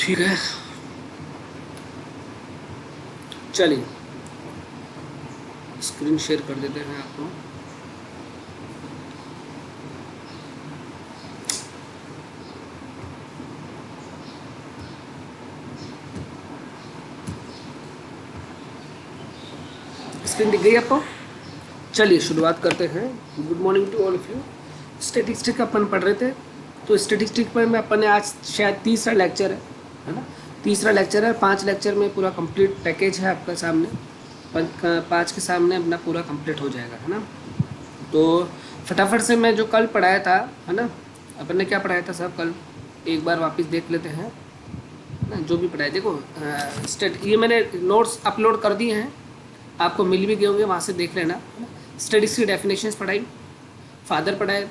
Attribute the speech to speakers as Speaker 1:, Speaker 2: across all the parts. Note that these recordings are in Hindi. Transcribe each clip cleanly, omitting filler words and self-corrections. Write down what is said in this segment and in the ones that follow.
Speaker 1: ठीक है, चलिए स्क्रीन शेयर कर देते हैं आपको। स्क्रीन दिख गई आपको? चलिए शुरुआत करते हैं। Good morning to all of you. Statistic अपन पढ़ रहे थे, तो स्टेटिस्टिक में अपन ने आज शायद तीसरा लेक्चर है ना, तीसरा लेक्चर है। 5 लेक्चर में पूरा कंप्लीट पैकेज है आपका सामने, 5 के सामने अपना पूरा कंप्लीट हो जाएगा, है ना। तो फटाफट से मैं जो कल पढ़ाया था, है ना, अपन ने क्या पढ़ाया था सब कल, एक बार वापस देख लेते हैं ना। जो भी पढ़ाया देखो, ये मैंने नोट्स अपलोड कर दिए हैं, आपको मिल भी गए होंगे, वहाँ से देख लेना। स्टडीज़ की डेफिनेशंस पढ़ाई, फादर पढ़ाए,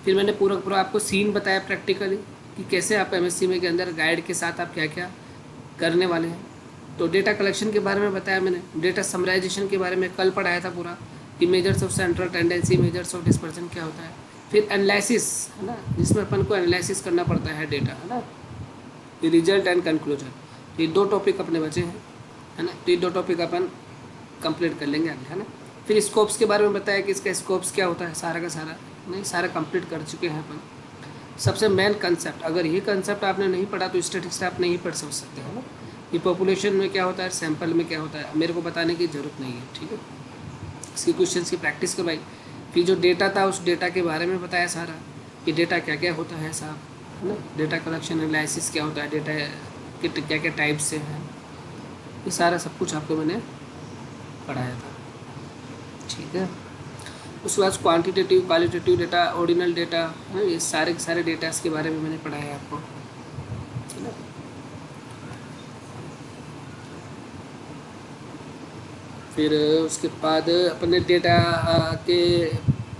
Speaker 1: फिर मैंने पूरा पूरा आपको सीन बताया प्रैक्टिकली कि कैसे आप एमएससी में के अंदर गाइड के साथ आप क्या क्या करने वाले हैं। तो डेटा कलेक्शन के बारे में बताया मैंने, डेटा समराइजेशन के बारे में कल पढ़ाया था पूरा कि measures of central tendency, measures of dispersion क्या होता है। फिर एनालिसिस, है ना, जिसमें अपन को एनालिसिस करना पड़ता है डेटा, है ना, रिजल्ट एंड कंक्लूजन। ये 2 टॉपिक अपने बचे हैं, है ना। तो ये 2 टॉपिक अपन कंप्लीट कर लेंगे आगे, है ना। फिर स्कोप्स के बारे में बताया कि इसका स्कोप्स क्या होता है, सारा का सारा नहीं, सारा कंप्लीट कर चुके हैं अपन। सबसे मेन कंसेप्ट, अगर ये कंसेप्ट आपने नहीं पढ़ा तो स्टैटिस्टिक्स आप नहीं पढ़ सकते हो ना। ये पॉपुलेशन में क्या होता है, सैंपल में क्या होता है, मेरे को बताने की ज़रूरत नहीं है, ठीक है। इसकी क्वेश्चंस की प्रैक्टिस करवाई, फिर जो डेटा था उस डेटा के बारे में बताया सारा कि डेटा क्या क्या होता है साहब, है ना। डेटा कलेक्शन एनालिसिस क्या होता है, डेटा के क्या क्या टाइप से हैं, ये सारा सब कुछ आपको मैंने पढ़ाया था, ठीक है। उसके बाद quantitative, qualitative data, ordinal data, है ना, ये सारे के सारे डेटास के बारे में मैंने पढ़ाया है आपको, है ना। फिर उसके बाद अपने डेटा के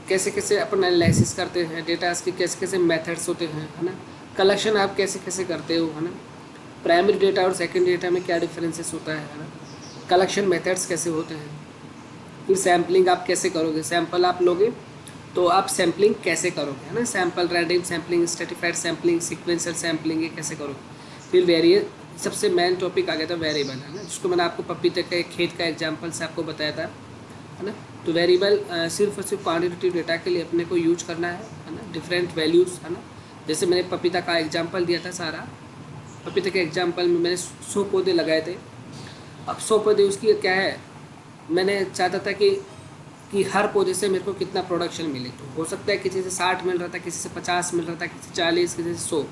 Speaker 1: कैसे कैसे अपन एनालिसिस करते हैं, डेटा के कैसे कैसे मेथड्स होते हैं, है ना। कलेक्शन आप कैसे कैसे करते हो, है ना। प्राइमरी डेटा और सेकेंडरी डेटा में क्या डिफरेंसेस होता है ना। कलेक्शन मेथड्स कैसे होते हैं। फिर सैम्पलिंग आप कैसे करोगे, सैंपल आप लोगे तो आप सैम्पलिंग कैसे करोगे, है ना। Sample random sampling, stratified sampling, sequential sampling, ये कैसे करोगे। फिर वेरिएबल, सबसे मेन टॉपिक आ गया था वेरिएबल, है ना, जिसको मैंने आपको पपीते के खेत का एग्जांपल से आपको बताया था, है ना। तो वेरिएबल सिर्फ और सिर्फ क्वान्टिटेटिव डेटा के लिए अपने को यूज करना है ना, डिफरेंट वैल्यूज़, है ना। जैसे मैंने पपीता का एग्जाम्पल दिया था सारा, पपीते के एग्जाम्पल में मैंने 100 पौधे लगाए थे। अब 100 पौधे, उसकी क्या है, मैंने चाहता था कि हर पौधे से मेरे को कितना प्रोडक्शन मिले। तो हो सकता है किसी से 60 मिल रहा था, किसी से 50 मिल रहा था, किसी से 40, किसी से 100।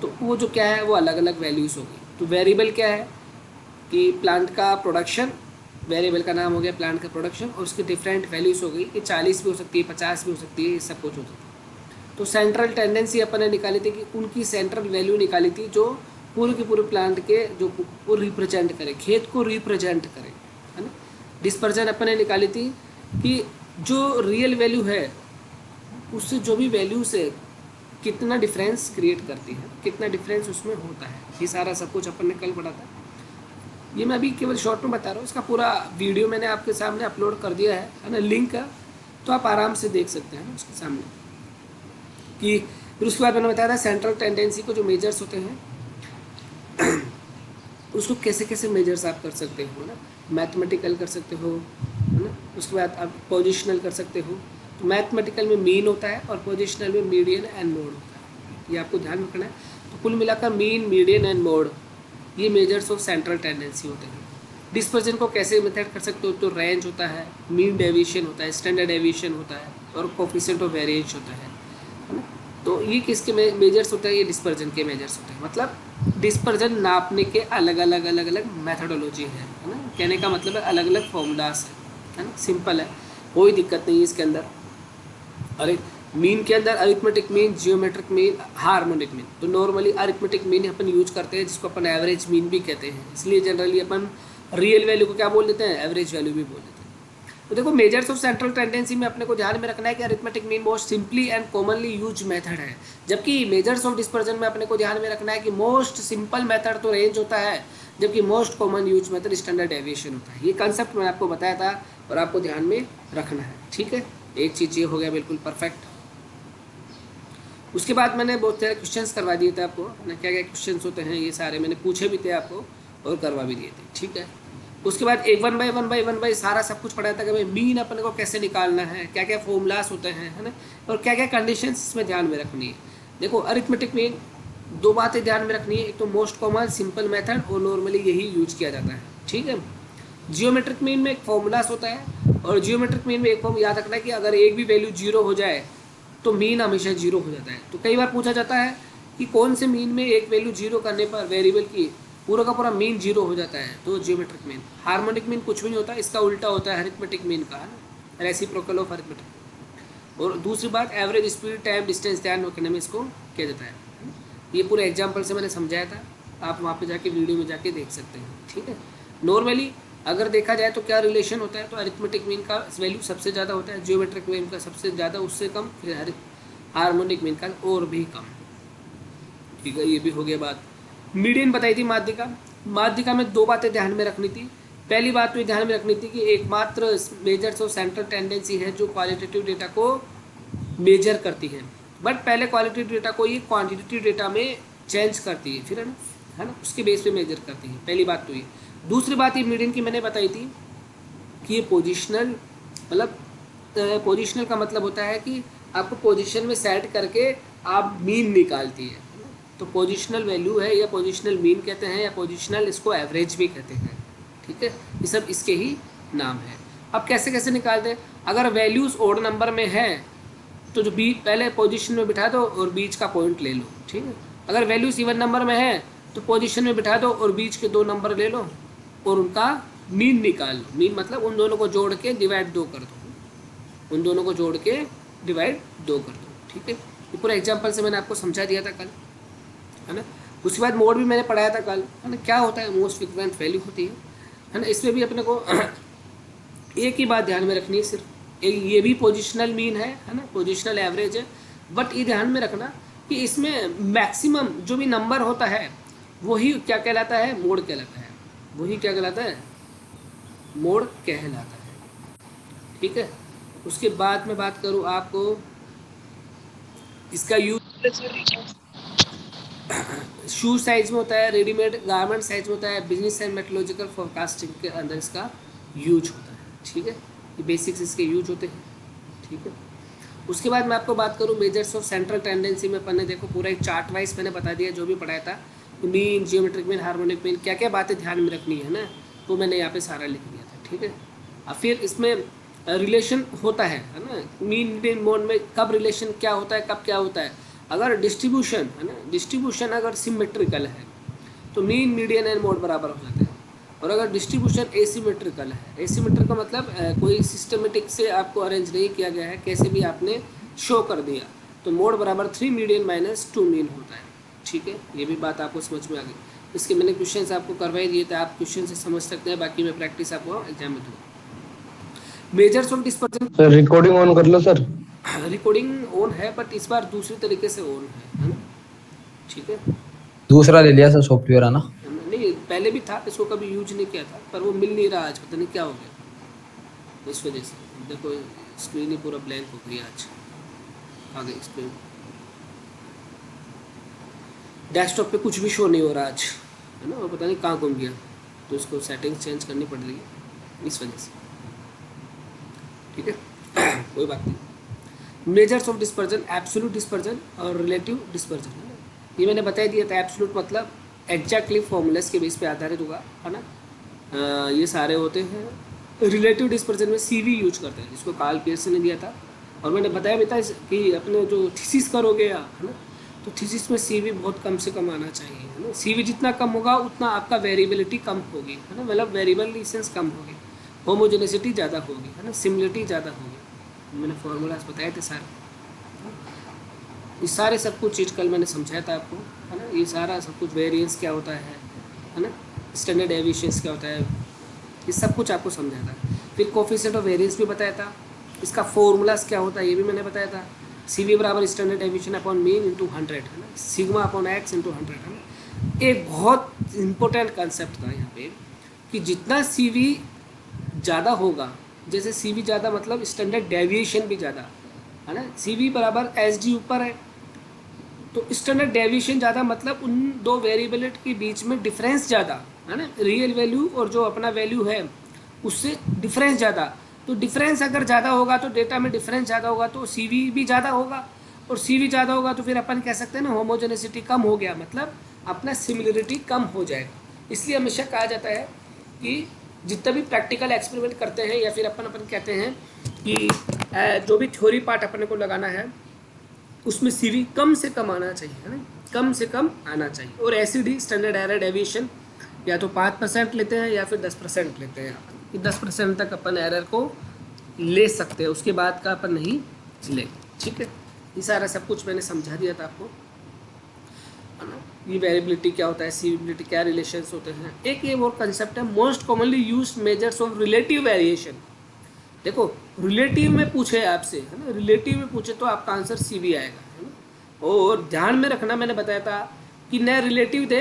Speaker 1: तो वो जो क्या है वो अलग अलग वैल्यूज़ होगी। तो वेरिएबल क्या है कि प्लांट का प्रोडक्शन, वेरिएबल का नाम हो गया प्लांट का प्रोडक्शन, और उसकी डिफरेंट वैल्यूज़ हो गई कि 40 भी हो सकती है, 50 भी हो सकती है, ये सब कुछ होता है। तो सेंट्रल टेंडेंसी अपन ने निकाली थी कि उनकी सेंट्रल वैल्यू निकाली थी जो पूरे के पूरे प्लांट के जो वो रिप्रेजेंट करे, खेत को रिप्रेजेंट करे, है ना। डिस्पर्जन अपन ने निकाली थी कि जो रियल वैल्यू है उससे जो भी वैल्यू से कितना डिफरेंस क्रिएट करती है, कितना डिफरेंस उसमें होता है। ये सारा सब कुछ अपन ने कल पढ़ा था। ये मैं अभी केवल शॉर्ट में बता रहा हूँ, इसका पूरा वीडियो मैंने आपके सामने अपलोड कर दिया है ना, लिंक का, तो आप आराम से देख सकते हैं उसके सामने। कि फिर उसके बाद मैंने बताया था सेंट्रल टेंडेंसी को जो मेजर्स होते हैं उसको कैसे कैसे मेजर्स आप कर सकते हो ना। मैथमेटिकल कर सकते हो, है ना। उसके बाद आप पोजिशनल कर सकते हो। तो मैथमेटिकल में मीन होता है और पोजिशनल में मीडियन एंड मोड होता है, ये आपको ध्यान रखना है। तो कुल मिलाकर मीन, मीडियन एंड मोड ये मेजर्स ऑफ सेंट्रल टेंडेंसी होते हैं। डिस्पर्जन को कैसे मेथड कर सकते हो, तो रेंज होता है, मीन डेविएशन होता है, स्टैंडर्ड डेविएशन होता है, और कोफिशिएंट ऑफ वेरिएंस होता है ना। तो ये किसके मेजर्स होते हैं, ये डिस्पर्जन के मेजर्स होते हैं। मतलब डिस्पर्जन नापने के अलग अलग मेथडोलॉजी है ना। कहने का मतलब है अलग अलग फॉर्मूलास है ना। सिंपल है, कोई दिक्कत नहीं है इसके अंदर। अरे मीन के अंदर arithmetic mean, geometric mean, harmonic mean. तो नॉर्मली अरिथमेटिक मीन अपन यूज करते हैं, जिसको अपन एवरेज मीन भी कहते हैं। इसलिए जनरली अपन रियल वैल्यू को क्या बोल देते हैं, एवरेज वैल्यू भी बोल देते हैं। तो देखो मेजर्स ऑफ सेंट्रल टेंडेंसी में अपने को ध्यान में रखना है कि arithmetic mean most simply and commonly use method है, जबकि मेजर्स ऑफ डिस्पर्जन में अपने को ध्यान में रखना है कि मोस्ट सिंपल मेथड तो रेंज होता है, जबकि most common use method standard deviation होता है। ये कंसेप्ट मैंने आपको बताया था और आपको ध्यान में रखना है, ठीक है। एक चीज़ ये हो गया बिल्कुल परफेक्ट। उसके बाद मैंने बहुत सारे क्वेश्चंस करवा दिए थे आपको, है ना, क्या क्या क्वेश्चंस होते हैं ये सारे मैंने पूछे भी थे आपको और करवा भी दिए थे, ठीक है। उसके बाद एक वन बाई सारा सब कुछ पढ़ाया था कि भाई मीन अपने को कैसे निकालना है, क्या क्या फॉर्मूलास होते हैं, है ना, और क्या क्या कंडीशंस इसमें ध्यान में रखनी है। देखो अरिथमेटिक मीन दो बातें ध्यान में रखनी है, एक तो मोस्ट कॉमन सिंपल मेथड और नॉर्मली यही यूज किया जाता है, ठीक है। जियोमेट्रिक मीन में एक फॉर्मूलास होता है और जियोमेट्रिक मीन में एक फॉर्म याद रखना है कि अगर एक भी वैल्यू जीरो हो जाए तो मीन हमेशा जीरो हो जाता है। तो कई बार पूछा जाता है कि कौन से मीन में एक वैल्यू जीरो करने पर वेरिएबल की पूरा का पूरा मीन जीरो हो जाता है, तो जियोमेट्रिक मीन। हार्मोनिक मीन कुछ भी नहीं होता, इसका उल्टा होता है अरिथमेटिक मीन का, रेसिप्रोकल ऑफ अरिथमेटिक। और दूसरी बात एवरेज स्पीड टाइम डिस्टेंस ध्यान रखने में इसको किया जाता है। ये पूरे एग्जाम्पल से मैंने समझाया था, आप वहाँ पे जाके वीडियो में जाके देख सकते हैं, ठीक है। नॉर्मली अगर देखा जाए तो क्या रिलेशन होता है, तो अरिथमेटिक मीन का वैल्यू सबसे ज़्यादा होता है, जियोमेट्रिक मीन का सबसे ज़्यादा, उससे कम, फिर हार्मोनिक मीन का और भी कम, ठीक है। ये भी हो गया बात। मीडियन बताई थी माध्यिका। माध्यिका में दो बातें ध्यान में रखनी थी। पहली बात तो ये ध्यान में रखनी थी कि एकमात्र मेजर्स ऑफ सेंट्रल टेंडेंसी है जो क्वालिटेटिव डेटा को मेजर करती है, बट पहले क्वालिटेटिव डेटा को ये क्वांटिटेटिव डेटा में चेंज करती है, फिर है ना, उसके बेस पे मेजर करती है। पहली बात तो ये। दूसरी बात ये मीडियन की मैंने बताई थी कि ये पोजिशनल, मतलब पोजिशनल का मतलब होता है कि आपको पोजीशन में सेट करके आप मीन निकालती है। तो पोजीशनल वैल्यू है या पोजीशनल मीन कहते हैं या पोजीशनल इसको एवरेज भी कहते हैं, ठीक है। ये सब इसके ही नाम है। अब कैसे कैसे निकालते हैं, अगर वैल्यूज़ ओड नंबर में है तो जो बीच पहले पोजीशन में बिठा दो और बीच का पॉइंट ले लो, ठीक है। अगर वैल्यूज़ इवन नंबर में है तो पोजीशन में बिठा दो और बीच के दो नंबर ले लो और उनका मीन निकाल लो। मीन मतलब उन दोनों को जोड़ के डिवाइड 2 कर दो, उन दोनों को जोड़ के डिवाइड 2 कर दो, ठीक है। ये पूरा एग्जाम्पल से मैंने आपको समझा दिया था कल, है ना। उसके बाद मोड भी मैंने पढ़ाया था कल, है ना, क्या होता है, मोस्ट फ्रीक्वेंट वैल्यू होती है ना। इसमें भी अपने को एक ही बात ध्यान में रखनी है सिर्फ, ये भी पोजिशनल मीन है ना, पोजिशनल एवरेज है, बट ये ध्यान में रखना कि इसमें मैक्सिमम जो भी नंबर होता है वही क्या कहलाता है, मोड कहलाता है। वही क्या कहलाता है, मोड कहलाता है, ठीक है। उसके बाद मैं बात करूँ आपको इसका यूज, शू साइज में होता है, रेडीमेड गारमेंट साइज में होता है, बिजनेस एंड मेट्रोलॉजिकल फोरकास्टिंग के अंदर इसका यूज होता है, ठीक है। ये बेसिक्स इसके यूज होते हैं, ठीक है। उसके बाद मैं आपको बात करूँ मेजर्स ऑफ सेंट्रल टेंडेंसी में, अपन ने देखो पूरा एक चार्ट वाइज मैंने बता दिया जो भी पढ़ाया था, mean, geometric mean, harmonic mean, क्या क्या बातें ध्यान में रखनी है ना, तो मैंने यहाँ पे सारा लिख दिया था, ठीक है। अब फिर इसमें रिलेशन होता है ना, मीन मीडियन मोड में कब रिलेशन क्या होता है, कब क्या होता है। अगर डिस्ट्रीब्यूशन है ना, डिस्ट्रीब्यूशन अगर सिमेट्रिकल है तो मीन, मीडियन एंड मोड बराबर हो जाते हैं। और अगर डिस्ट्रीब्यूशन एसिमेट्रिकल है, एसिमेट्रिक का मतलब कोई सिस्टमेटिक से आपको अरेंज नहीं किया गया है, कैसे भी आपने शो कर दिया, तो मोड बराबर 3 मीडियन माइनस 2 मीन होता है, ठीक है। ये भी बात आपको समझ में आ गई। इसके मैंने क्वेश्चन आपको करवाई दिए थे, आप क्वेश्चन से समझ सकते हैं, बाकी मैं प्रैक्टिस आपको एग्जाम में दूँगा। Measures of dispersion,
Speaker 2: sir recording on कर लो सर।
Speaker 1: रिकॉर्डिंग ऑन है बट इस बार दूसरी तरीके से ऑन है ना, ठीक है।
Speaker 2: दूसरा ले लिया सर सॉफ्टवेयर है ना।
Speaker 1: नहीं पहले भी था, इसको कभी यूज नहीं किया था, पर वो मिल नहीं रहा आज, पता नहीं क्या हो गया इस वजह से। देखो स्क्रीन ही पूरा ब्लैंक हो गई आज, आ गई स्क्रीन, डेस्कटॉप पे कुछ भी शो नहीं हो रहा आज, है ना, और पता नहीं कहाँ घूम गया, तो इसको सेटिंग्स चेंज करनी पड़ रही है इस वजह से, ठीक है। कोई बात नहीं। Measures of dispersion, absolute dispersion और रिलेटिव डिस्पर्जन, है ना, ये मैंने बता दिया था। एब्सोल्यूट मतलब एग्जैक्टली फॉर्मूलास के बेस पे आधारित होगा, है ना, ये सारे होते हैं। रिलेटिव डिस्पर्जन में सीवी यूज करते हैं, जिसको कार्ल पियर्सन ने दिया था, और मैंने बताया भी था कि अपने जो थीसिस करोगे या, है ना, तो थीसिस में सीवी बहुत कम से कम आना चाहिए, है ना। सीवी जितना कम होगा उतना आपका वेरिएबिलिटी कम होगी, है ना, मतलब वेरिएबल सेंस कम होगी, होमोजेनिसिटी ज़्यादा होगी, है ना, सिमिलरिटी ज़्यादा होगी। मैंने फॉर्मूलाज बताए थे सारे, ये सारे सब कुछ चीज़ कल मैंने समझाया था आपको, है ना। ये सारा सब कुछ वेरिएंस क्या होता है ना, स्टैंडर्ड डेविएशंस क्या होता है, ये सब कुछ आपको समझाया था। फिर कोफिशिएंट ऑफ वेरिएंस भी बताया था, इसका फॉर्मूलाज क्या होता है ये भी मैंने बताया था। सी वी बराबर standard deviation upon mean into 100, है ना, सिग्मा अपॉन एक्स इंटू 100, है ना। एक बहुत इंपॉर्टेंट कंसेप्ट था यहाँ पे कि जितना सी वी ज़्यादा होगा, जैसे सी वी ज़्यादा मतलब स्टैंडर्ड डेविएशन भी ज़्यादा, है ना। सी वी बराबर एस डी ऊपर है तो स्टैंडर्ड डेविएशन ज़्यादा मतलब उन दो वेरिएबल के बीच में डिफरेंस ज़्यादा है ना, रियल वैल्यू और जो अपना वैल्यू है उससे डिफरेंस ज़्यादा। तो डिफरेंस अगर ज़्यादा होगा तो डेटा में डिफरेंस ज़्यादा होगा तो CV भी ज़्यादा होगा, और CV ज़्यादा होगा तो फिर अपन कह सकते हैं ना होमोजेनिसिटी कम हो गया, मतलब अपना सिमिलरिटी कम हो जाएगा। इसलिए हमेशा कहा जाता है कि जितना भी प्रैक्टिकल एक्सपेरिमेंट करते हैं या फिर अपन कहते हैं कि जो भी थ्योरी पार्ट अपने को लगाना है उसमें CV कम से कम आना चाहिए, है ना, कम से कम आना चाहिए। और SED स्टैंडर्ड एरर डेविएशन या तो 5% लेते हैं या फिर 10% लेते हैं, कि 10% तक अपन एरर को ले सकते हैं, उसके बाद का अपन नहीं ले। ठीक है, ये सारा सब कुछ मैंने समझा दिया था आपको, है ना। ये वेरिएबिलिटी क्या होता है, सीविबिलिटी क्या रिलेशंस होते हैं। एक ये और कंसेप्ट है most commonly used measures of relative variation. देखो रिलेटिव में पूछे आपसे, है ना, रिलेटिव में पूछे तो आपका आंसर CV आएगा, है ना। और ध्यान में रखना मैंने बताया था कि न रिलेटिव दे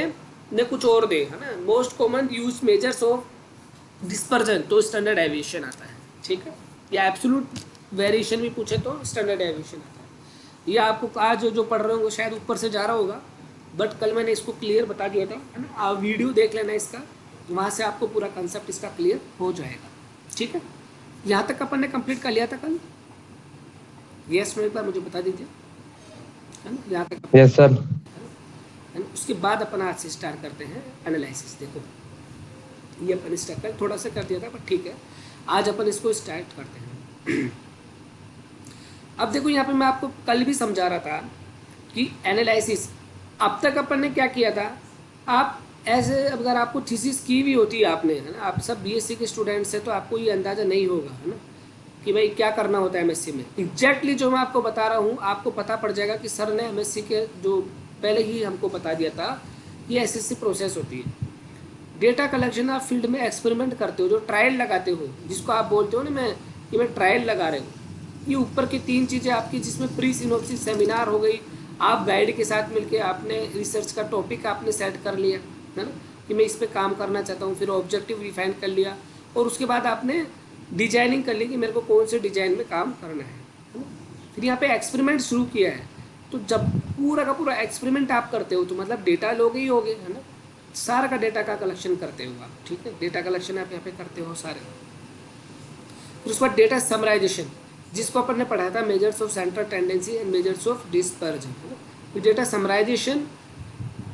Speaker 1: न कुछ और दे, है ना। Most common use measures of dispersion तो स्टैंडर्ड डेविएशन आता है, ठीक है। या एब्सोल्यूट वेरिएशन भी पूछे तो स्टैंडर्ड डेविएशन आता है। ये आपको आज जो पढ़ रहे होंगे शायद ऊपर से जा रहा होगा, बट कल मैंने इसको क्लियर बता दिया था, है ना। आप वीडियो देख लेना इसका, वहाँ से आपको पूरा कंसेप्ट इसका क्लियर हो जाएगा, ठीक है। यहाँ तक अपन ने कंप्लीट कर लिया था कल, यस नो एक बार मुझे बता दीजिए, है ना। यहाँ तक
Speaker 2: यस सर।
Speaker 1: है ना। उसके बाद अपन आज से स्टार्ट करते हैं एनालिसिस। देखो ये अपन स्टार्ट कर थोड़ा सा कर दिया था पर ठीक है, आज अपन इसको स्टार्ट करते हैं। अब देखो यहाँ पे मैं आपको कल भी समझा रहा था कि एनालिसिस अब तक अपन ने क्या किया था। आप ऐसे अगर आपको थीसिस की भी होती है आपने, है ना, आप सब BSc के स्टूडेंट्स हैं तो आपको ये अंदाज़ा नहीं होगा, है ना, कि भाई क्या करना होता है MSc में। एग्जैक्टली जो मैं आपको बता रहा हूँ आपको पता पड़ जाएगा कि सर ने MSc के जो पहले ही हमको बता दिया था, ये ऐसी प्रोसेस होती है। डेटा कलेक्शन आप फील्ड में एक्सपेरिमेंट करते हो, जो ट्रायल लगाते हो, जिसको आप बोलते हो ना मैं कि मैं ट्रायल लगा रहे हूँ। ये ऊपर की 3 चीज़ें आपकी, जिसमें प्री सिनॉप्सिस सेमिनार हो गई, आप गाइड के साथ मिलके आपने रिसर्च का टॉपिक आपने सेट कर लिया, है ना, कि मैं इस पे काम करना चाहता हूँ, फिर ऑब्जेक्टिव डिफाइन कर लिया, और उसके बाद आपने डिजाइनिंग कर ली कि मेरे को कौन से डिजाइन में काम करना है ना। फिर यहाँ पे एक्सपेरिमेंट शुरू किया है, तो जब पूरा का पूरा एक्सपेरिमेंट आप करते हो तो मतलब डेटा लोगे ही होगे, है ना, सारा का डेटा का कलेक्शन करते हो आप, ठीक है। डेटा कलेक्शन आप यहाँ पे करते हो सारे। फिर उसके बाद डेटा समराइजेशन, जिसको अपन ने पढ़ाया था measures of central tendency and measures of dispersion, है ना। तो डेटा समराइजेशन,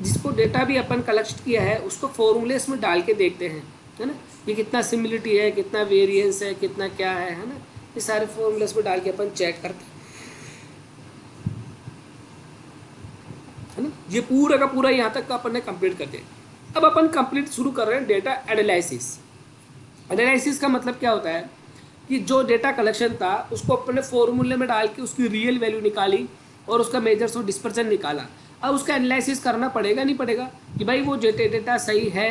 Speaker 1: जिसको डेटा भी अपन कलेक्ट किया है उसको फॉर्मूलेस में डाल के देखते हैं, है ना, ये कितना सिमिलिटी है, कितना वेरिएंस है, कितना क्या है ना, ये सारे फॉर्मूलेस में डाल के अपन चेक करते हैं, है ना। ये पूरा का पूरा यहाँ तक का अपन ने कंप्लीट कर दिया। अब अपन कंप्लीट शुरू कर रहे हैं डेटा एनालिसिस। एनालिसिस का मतलब क्या होता है कि जो डेटा कलेक्शन था उसको अपने फॉर्मूले में डाल के उसकी रियल वैल्यू निकाली और उसका मेजर्स ऑफ डिस्पर्जन निकाला। अब उसका एनालिसिस करना पड़ेगा नहीं पड़ेगा कि भाई वो डेटा सही है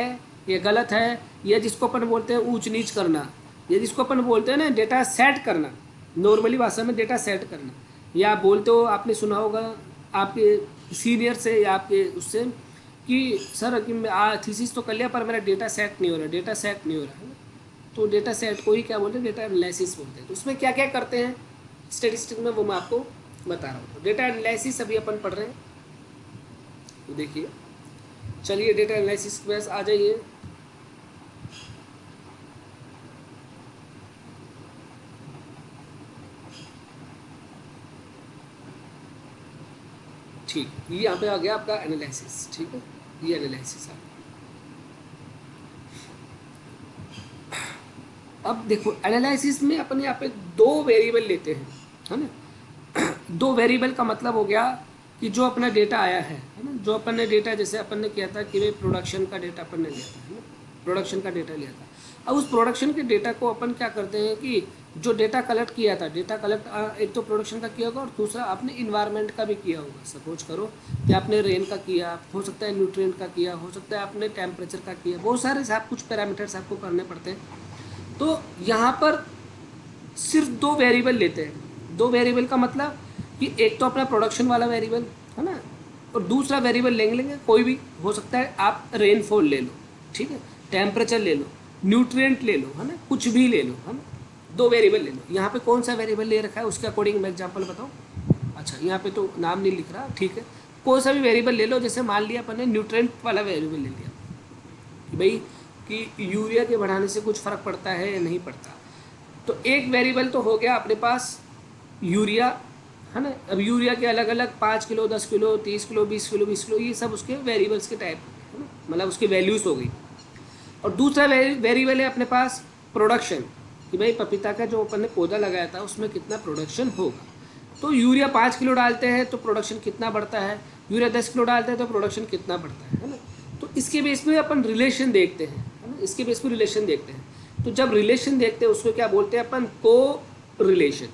Speaker 1: या गलत है, या जिसको अपन बोलते हैं ऊंच नीच करना, या जिसको अपन बोलते हैं ना डेटा सेट करना, नॉर्मली भाषा में डेटा सेट करना। या आप बोलते हो, आपने सुना होगा आपके सीनियर से या आपके उससे कि सर कि मैं थीसिस तो कर लिया पर मेरा डेटा सेट नहीं हो रहा, डेटा सेट नहीं हो रहा, है ना। तो डेटा सेट को ही क्या बोलते हैं, डेटा एनालिसिस बोलते हैं। तो उसमें क्या क्या करते हैं स्टेटिस्टिक में, वो मैं आपको बता रहा हूँ। डेटा एनालिसिस अभी अपन पढ़ रहे हैं, तो देखिए चलिए डेटा एनालिसिस के पास आ जाइए। ठीक, ये यहाँ पे आ गया आपका एनालिसिस, ठीक है, ये एनालिसिस आ गया। अब देखो एनालिसिस में अपन यहाँ पे 2 वेरिएबल लेते हैं, है ना। 2 वेरिएबल का मतलब हो गया कि जो अपना डेटा आया है ना, जो अपन ने डेटा, जैसे अपन ने किया था कि भाई प्रोडक्शन का डेटा अपन ने लिया था, है ना, प्रोडक्शन का डेटा लिया था। अब उस प्रोडक्शन के डेटा को अपन क्या करते हैं कि जो डेटा कलेक्ट किया था, डेटा कलेक्ट एक तो प्रोडक्शन का किया होगा और दूसरा आपने इन्वायरमेंट का भी किया होगा। सपोज करो कि आपने रेन का किया, हो सकता है न्यूट्रिएंट का किया, हो सकता है आपने टेम्परेचर का किया, बहुत सारे साहब कुछ पैरामीटर्स आपको करने पड़ते हैं। तो यहाँ पर सिर्फ 2 वेरिएबल लेते हैं। 2 वेरिएबल का मतलब कि एक तो अपना प्रोडक्शन वाला वेरिएबल, है ना, और दूसरा वेरिएबल लेंगे कोई भी हो सकता है, आप रेनफॉल ले लो, ठीक है, टेम्परेचर ले लो, न्यूट्रिएंट ले लो, है ना, कुछ भी ले लो, है ना। 2 वेरिएबल ले लो। यहाँ पे कौन सा वेरिएबल ले रखा है उसके अकॉर्डिंग मैं एग्जांपल बताऊँ। अच्छा यहाँ पे तो नाम नहीं लिख रहा, ठीक है, कोई सा भी वेरिएबल ले लो, जैसे मान लिया अपन ने न्यूट्रेंट वाला वेरिएबल ले लिया कि भाई कि यूरिया के बढ़ाने से कुछ फ़र्क पड़ता है या नहीं पड़ता। तो एक वेरिएबल तो हो गया अपने पास यूरिया, है ना। अब यूरिया के अलग अलग 5 kilo, 10 kilo, 30 kilo, 20 kilo, 20 kilo, ये सब उसके वेरिएबल्स के टाइप है ना, मतलब उसकी वैल्यूज़ हो गई। और दूसरा वेरिएबल है अपने पास प्रोडक्शन, कि भाई पपीता का जो अपन ने पौधा लगाया था उसमें कितना प्रोडक्शन होगा। तो यूरिया 5 किलो डालते हैं तो प्रोडक्शन कितना बढ़ता है, यूरिया 10 किलो डालते हैं तो प्रोडक्शन कितना बढ़ता है ना। तो इसके बेस पे अपन रिलेशन देखते हैं, है ना, इसके बेस पे रिलेशन देखते हैं। तो जब रिलेशन देखते हैं उसको क्या बोलते हैं अपन, को रिलेशन।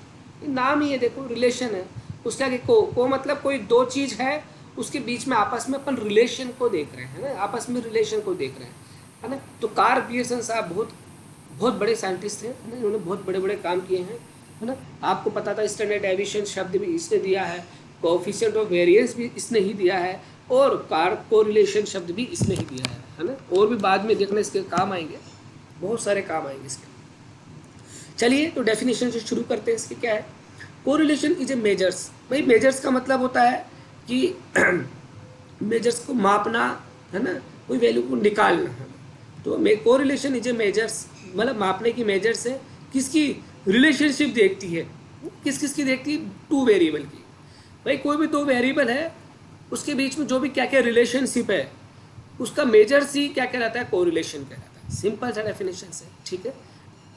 Speaker 1: नाम ही है देखो, रिलेशन है। उसके आगे को मतलब कोई दो चीज़ है उसके बीच में आपस में अपन रिलेशन को देख रहे हैं ना, आपस में रिलेशन को देख रहे हैं, है ना। तो कार्ल पियर्सन साहब बहुत बहुत बड़े साइंटिस्ट थे, है ना, इन्होंने बहुत बड़े बड़े काम किए हैं, है ना। आपको पता था स्टैंडर्ड डेविएशन शब्द भी इसने दिया है, कोएफिशिएंट ऑफ वेरिएंस भी इसने ही दिया है, और कोरिलेशन शब्द भी इसने ही दिया है ना। और भी बाद में देखना इसके काम आएंगे, बहुत सारे काम आएंगे इसके। चलिए तो डेफिनेशन से शुरू करते हैं। इसके क्या है, कोरिलेशन इज ए मेजर्स। भाई मेजर्स का मतलब होता है कि मेजर्स को मापना, है ना, कोई वैल्यू को निकालना, है ना। तो कोरिलेशन इज ए मेजर्स, मतलब मापने की मेजर से किसकी रिलेशनशिप देखती है, किस किस की देखती है, टू वेरिएबल की। भाई कोई भी दो वेरिएबल है उसके बीच में जो भी क्या क्या रिलेशनशिप है उसका मेजर सी क्या कहलाता है, कोरिलेशन कहलाता है। सिंपल सा डेफिनेशन है, ठीक है।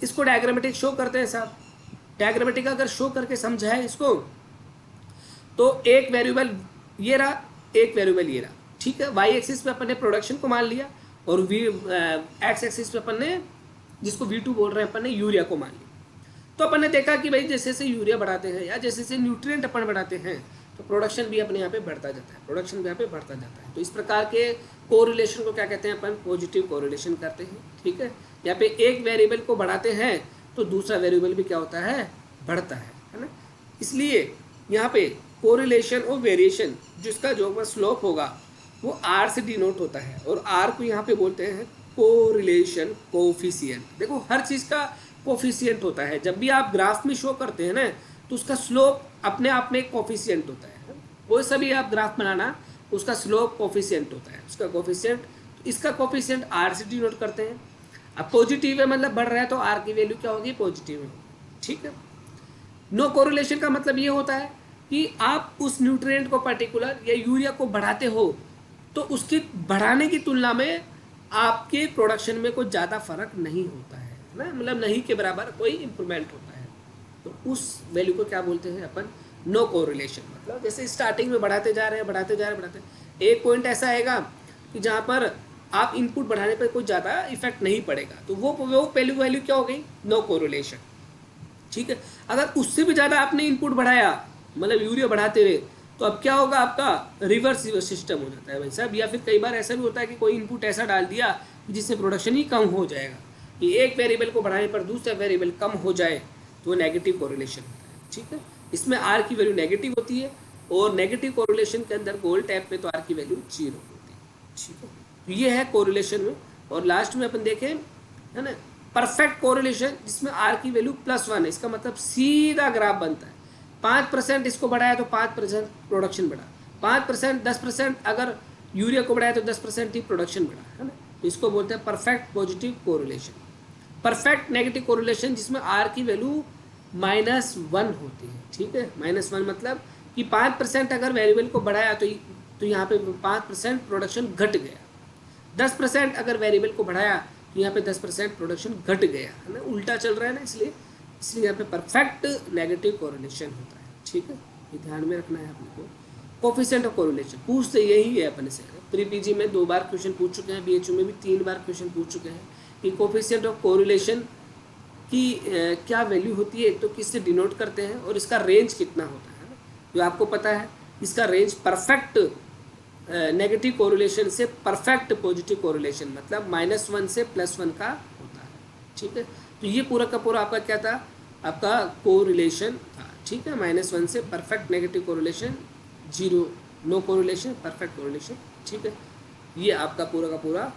Speaker 1: इसको डायग्रामेटिक शो करते हैं साहब। डायग्रामेटिक अगर शो करके समझा है इसको, तो एक वेरिएबल ये रहा, एक वेरिएबल ये रहा, ठीक है। वाई एक्सिस पे अपन ने प्रोडक्शन को मान लिया, और एक्स एक्सिस पे अपन ने, जिसको V2 बोल रहे हैं अपन ने, यूरिया को मान लिया। तो अपन ने देखा कि भाई जैसे जैसे यूरिया बढ़ाते हैं या जैसे जैसे न्यूट्रिएंट अपन बढ़ाते हैं तो प्रोडक्शन भी अपने यहाँ पे बढ़ता जाता है, प्रोडक्शन भी यहाँ पे बढ़ता जाता है। तो इस प्रकार के कोरिलेशन को क्या कहते हैं अपन, पॉजिटिव कोरिलेशन करते हैं, ठीक है। यहाँ पे एक वेरिएबल को बढ़ाते हैं तो दूसरा वेरिएबल भी क्या होता है, बढ़ता है ना। इसलिए यहाँ पे कोरिलेशन और वेरिएशन जिसका जो स्लोप होगा वो R से डिनोट होता है, और R को यहाँ पे बोलते हैं कोरिलेशन कोफिशिएंट। देखो हर चीज़ का कोफिशिएंट होता है, जब भी आप ग्राफ में शो करते हैं ना तो उसका स्लोप अपने आप में एक कोफिशिएंट होता है। कोई सा भी आप ग्राफ बनाना उसका स्लोप कोफिशिएंट होता है, उसका कोफिशिएंट। तो इसका कोफिशिएंट R से डिनोट करते हैं। अब पॉजिटिव है मतलब बढ़ रहा है तो R की वैल्यू क्या होगी, पॉजिटिव है, ठीक है। नो कोरिलेशन का मतलब ये होता है कि आप उस न्यूट्रिएंट को पर्टिकुलर या यूरिया को बढ़ाते हो तो उसकी बढ़ाने की तुलना में आपके प्रोडक्शन में कोई ज़्यादा फर्क नहीं होता है ना, मतलब नहीं के बराबर कोई इंप्रूवमेंट होता है। तो उस वैल्यू को क्या बोलते हैं अपन, नो कोरिलेशन। मतलब जैसे स्टार्टिंग में बढ़ाते जा रहे हैं, बढ़ाते जा रहे हैं, बढ़ाते, एक पॉइंट ऐसा आएगा कि जहाँ पर आप इनपुट बढ़ाने पर कोई ज़्यादा इफेक्ट नहीं पड़ेगा, तो वो वैल्यू क्या हो गई, नो कोरिलेशन, ठीक है। अगर उससे भी ज़्यादा आपने इनपुट बढ़ाया, मतलब यूरिया बढ़ाते हुए, तो अब क्या होगा, आपका रिवर्स सिस्टम हो जाता है भाई साहब। या फिर कई बार ऐसा भी होता है कि कोई इनपुट ऐसा डाल दिया जिससे प्रोडक्शन ही कम हो जाएगा, कि एक वेरिएबल को बढ़ाने पर दूसरा वेरिएबल कम हो जाए, तो वो नेगेटिव कोरिलेशन होता है, ठीक है। इसमें R की वैल्यू नेगेटिव होती है, और नेगेटिव कोरिलेशन के अंदर गोल टैप में तो R की वैल्यू 0 होती है, ठीक है। तो ये है कोरिलेशन में। और लास्ट में अपन देखें, है ना, परफेक्ट कोरिलेशन जिसमें R की वैल्यू +1 है। इसका मतलब सीधा ग्राफ बनता है, 5% इसको बढ़ाया तो 5% प्रोडक्शन बढ़ा, 5% 10% अगर यूरिया को बढ़ाया तो 10% ही प्रोडक्शन बढ़ा, है ना। तो इसको बोलते हैं perfect positive correlation. Perfect negative correlation जिसमें R की वैल्यू -1 होती है, ठीक है। -1 मतलब कि 5% अगर वेरिएबल को बढ़ाया तो यहाँ पे 5% प्रोडक्शन घट गया, 10% अगर वेरिएबल को बढ़ाया तो यहाँ पे 10% प्रोडक्शन घट गया, है ना, उल्टा चल रहा है ना, इसलिए यहाँ पे परफेक्ट नेगेटिव कोरिलेशन होता है, ठीक है। ये ध्यान में रखना है अपने को। कोफिशिएंट ऑफ कोरिलेशन पूछते यही है अपने से, प्री पीजी में 2 बार क्वेश्चन पूछ चुके हैं, BHU में भी 3 बार क्वेश्चन पूछ चुके हैं कि कोफिशिएंट ऑफ कोरिलेशन की क्या वैल्यू होती है, तो किससे डिनोट करते हैं, और इसका रेंज कितना होता है ना। जो आपको पता है इसका रेंज परफेक्ट नेगेटिव कोरिलेशन से परफेक्ट पॉजिटिव कोरिलेशन, मतलब -1 से +1 का होता है, ठीक है। तो ये पूरा का पूरा आपका क्या था, आपका कोरिलेशन था, ठीक है। -1 से perfect negative correlation, 0 no correlation, perfect correlation, ठीक है। ये आपका पूरा का पूरा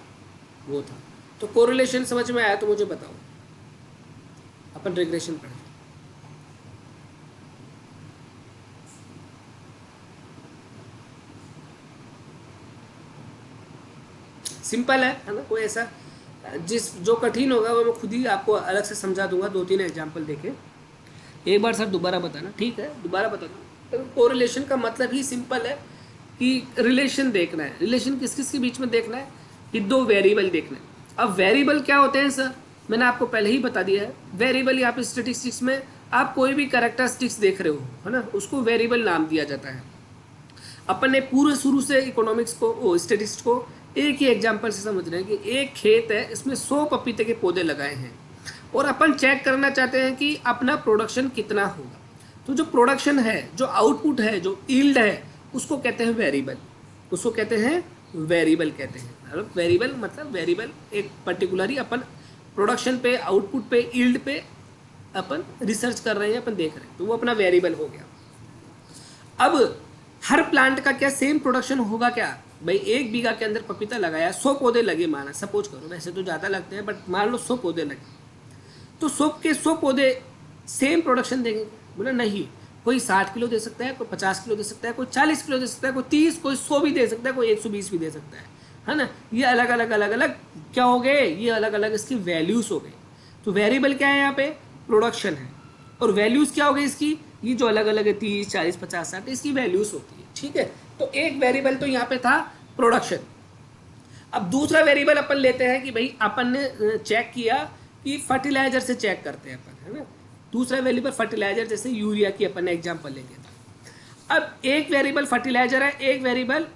Speaker 1: वो था। तो कोरिलेशन समझ में आया तो मुझे बताओ, अपन रिग्रेशन पढ़ें। सिंपल है ना, कोई ऐसा जो कठिन होगा वो मैं खुद ही आपको अलग से समझा दूंगा, 2-3 एग्जाम्पल देके। एक बार सर दोबारा बताना, ठीक है दोबारा बताना। तो कोरिलेशन का मतलब ही सिंपल है कि रिलेशन देखना है। रिलेशन किस किस के बीच में देखना है कि दो वेरिएबल देखना है। अब वेरिएबल क्या होते हैं सर, मैंने आपको पहले ही बता दिया है। वेरिएबल यहाँ पे स्टेटिस्टिक्स में आप कोई भी कैरेक्टरिस्टिक्स देख रहे हो है ना, उसको वेरिएबल नाम दिया जाता है। अपन ने पूरे शुरू से इकोनॉमिक्स को स्टेटिस्टिक्स को एक ही एग्जांपल से समझ रहे हैं कि एक खेत है, इसमें 100 पपीते के पौधे लगाए हैं और अपन चेक करना चाहते हैं कि अपना प्रोडक्शन कितना होगा। तो जो प्रोडक्शन है, जो आउटपुट है, जो यील्ड है, उसको कहते हैं वेरिएबल। उसको कहते हैं वेरिएबल कहते हैं। वेरिएबल मतलब वेरिएबल एक पर्टिकुलरली अपन प्रोडक्शन पे, आउटपुट पे, यील्ड पे अपन रिसर्च कर रहे हैं, अपन देख रहे हैं, तो वो अपना वेरिएबल हो गया। अब हर प्लांट का क्या सेम प्रोडक्शन होगा क्या? भाई 1 बीघा के अंदर पपीता लगाया, 100 पौधे लगे माना, सपोज करो, वैसे तो ज़्यादा लगते हैं बट मान लो 100 पौधे लगे, तो 100 के 100 पौधे सेम प्रोडक्शन देंगे? बोले नहीं, कोई 60 किलो दे सकता है, कोई 50 किलो दे सकता है, कोई 40 किलो दे सकता है, कोई 30, कोई 100 भी दे सकता है, कोई 120 भी दे सकता है ना। ये अलग अलग क्या हो गए, ये अलग अलग इसकी वैल्यूज हो गए। तो वेरिएबल क्या है यहाँ पे? प्रोडक्शन है। और वैल्यूज क्या हो गई इसकी? ये जो अलग अलग है 30, 40, 50, 60, इसकी वैल्यूज होती है, ठीक है। तो एक वेरिएबल तो यहाँ पे था प्रोडक्शन। अब दूसरा वेरिएबल अपन लेते हैं कि भाई अपन ने चेक किया कि फर्टिलाइजर से चेक करते हैं अपन, है ना। दूसरा वेरिएबल फर्टिलाइजर, जैसे यूरिया की अपन ने एग्जांपल ले लिया था। अब एक वेरिएबल फर्टिलाइजर है, एक वेरिएबल